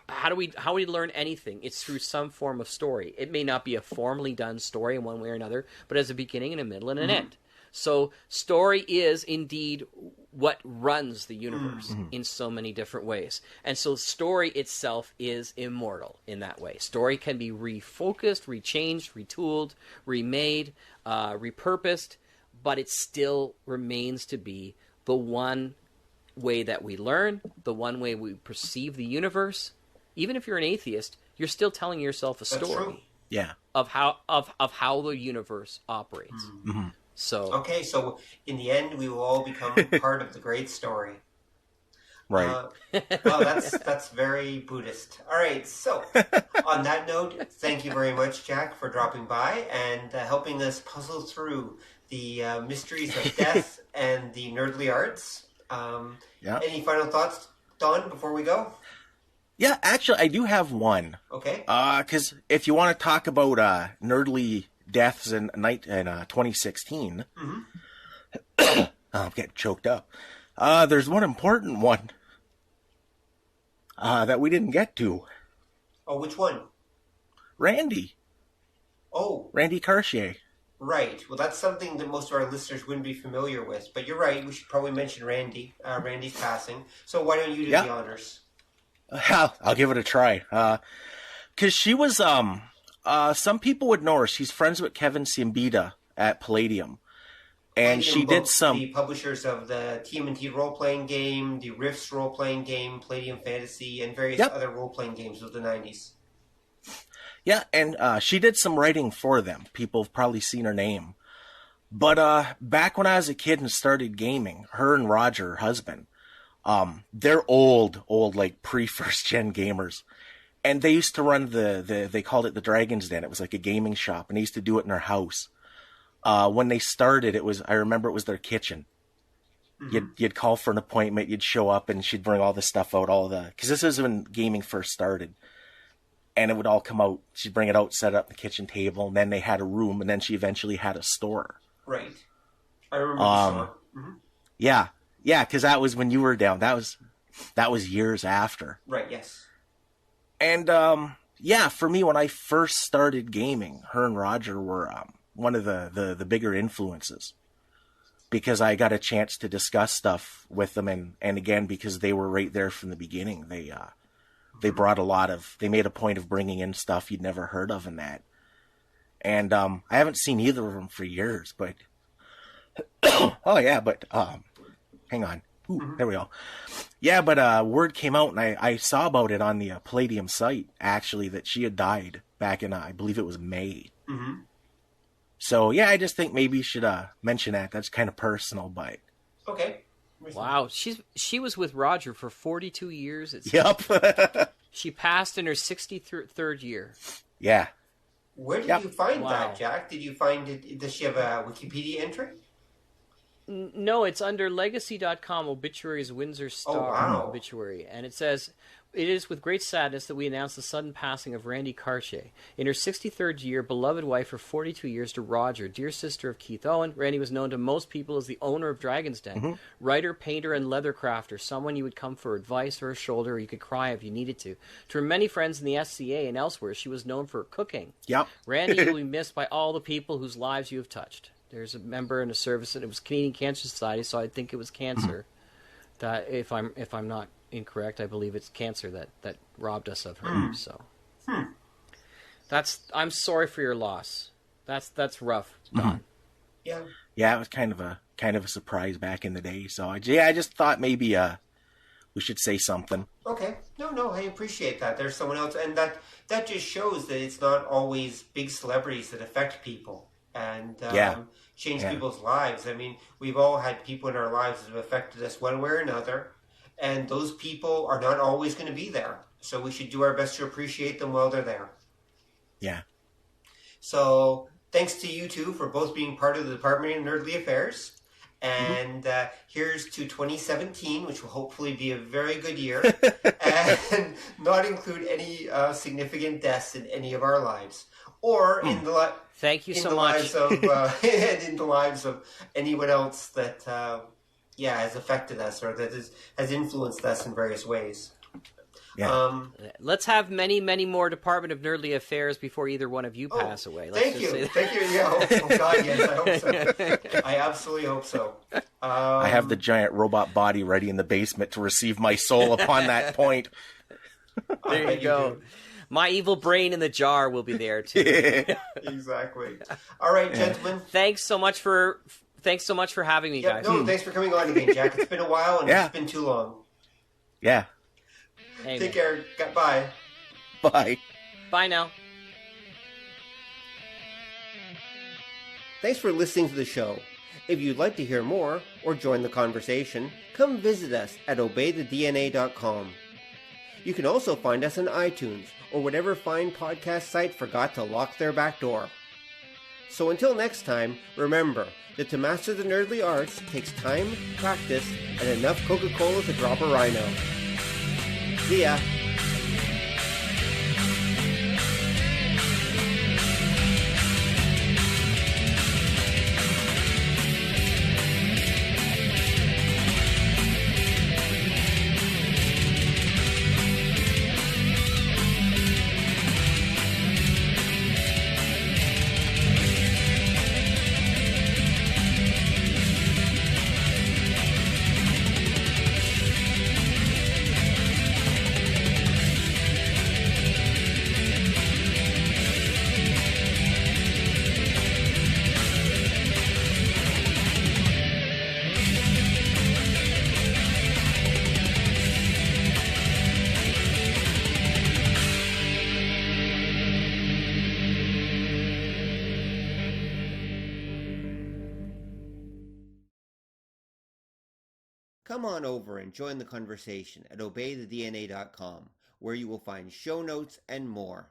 how do we learn anything? It's through some form of story. It may not be a formally done story in one way or another, but as a beginning and a middle and an end. So story is indeed what runs the universe in so many different ways. And so story itself is immortal in that way. Story can be refocused, rechanged, retooled, remade, repurposed, but it still remains to be the one way that we learn, the one way we perceive the universe. Even if you're an atheist, you're still telling yourself a story. That's true. Yeah. Of how the universe operates. So okay, so in the end, we will all become part of the great story. Right. Well, that's very Buddhist. All right, so on that note, thank you very much, Jack, for dropping by and helping us puzzle through the mysteries of death and the nerdly arts. Any final thoughts, Don, before we go? Yeah, actually, I do have one. Okay. Because if you want to talk about nerdly deaths in 2016, I'm getting choked up. There's one important one that we didn't get to. Oh, which one? Randi. Oh. Randi Cartier. Right. Well, that's something that most of our listeners wouldn't be familiar with. But you're right. We should probably mention Randi's passing. So why don't you do the honors? I'll give it a try. Because she was, some people would know her. She's friends with Kevin Siembita. at Palladium. And she Palladium did some... The publishers of the TMNT role-playing game, the Rifts role-playing game, Palladium Fantasy, and various other role-playing games of the 90s. Yeah, and she did some writing for them. People have probably seen her name. But back when I was a kid and started gaming, her and Roger, her husband, they're old, like pre-first gen gamers. And they used to run they called it the Dragon's Den. It was like a gaming shop, and they used to do it in their house. When they started, I remember it was their kitchen. Mm-hmm. You'd call for an appointment, you'd show up, and she'd bring all the stuff out, because this is when gaming first started. And it would all come out. She'd bring it out, set it up on the kitchen table, and then they had a room, and then she eventually had a store. Right. I remember the store. Mm-hmm. Yeah, because that was when you were down. That was years after. Right, yes. And, for me, when I first started gaming, her and Roger were one of the bigger influences. Because I got a chance to discuss stuff with them, and again, because they were right there from the beginning, they brought they made a point of bringing in stuff you'd never heard of in that. And I haven't seen either of them for years, but... hang on. Ooh, there we go. Yeah, but word came out, and I saw about it on the Palladium site, actually, that she had died back in, I believe it was May. Mm-hmm. So, yeah, I just think maybe you should mention that. That's kind of personal, but... Okay. Wow, she was with Roger for 42 years. Yep. She passed in her 63rd year. Yeah. Where did you find that, Jack? Did you find it? Does she have a Wikipedia entry? No, it's under Legacy.com Obituaries Windsor Star Obituary, and it says, "It is with great sadness that we announce the sudden passing of Randi Cartier. In her 63rd year, beloved wife for 42 years to Roger, dear sister of Keith Owen, Randi was known to most people as the owner of Dragon's Den, writer, painter, and leather crafter, someone you would come for advice or a shoulder, or you could cry if you needed to. To her many friends in the SCA and elsewhere, she was known for cooking. Yep. Randi will be missed by all the people whose lives you have touched." There's a member in a service, and it was Canadian Cancer Society, so I think it was cancer. That, if I'm not incorrect, I believe it's cancer that robbed us of her. So I'm sorry for your loss. That's rough. Yeah. Yeah, it was kind of a surprise back in the day. So I just thought maybe we should say something. Okay. No, I appreciate that. There's someone else, and that just shows that it's not always big celebrities that affect people and change people's lives. I mean, we've all had people in our lives that have affected us one way or another, and those people are not always going to be there. So we should do our best to appreciate them while they're there. Yeah. So thanks to you two for both being part of the Department of Nerdly Affairs. And here's to 2017, which will hopefully be a very good year, and not include any significant deaths in any of our lives, or in the Thank you in so the much. lives of and in the lives of anyone else that has affected us or that has influenced us in various ways. Yeah. Let's have many, many more Department of Nerdly Affairs before either one of you pass away. Thank you. Yeah. Oh, God, yes. I hope so. I absolutely hope so. I have the giant robot body ready in the basement to receive my soul upon that point. There you go. My evil brain in the jar will be there too. Exactly. All right, gentlemen. Thanks so much for having me, guys. No, thanks for coming on again, Jack. It's been a while and it's been too long. Yeah. Amen. Take care. Bye. Bye. Bye now. Thanks for listening to the show. If you'd like to hear more or join the conversation, come visit us at obeythedna.com. You can also find us on iTunes or whatever fine podcast site forgot to lock their back door. So until next time, remember that to master the nerdly arts takes time, practice, and enough Coca-Cola to drop a rhino. See ya! come on over and join the conversation at obeythedna.com, where you will find show notes and more.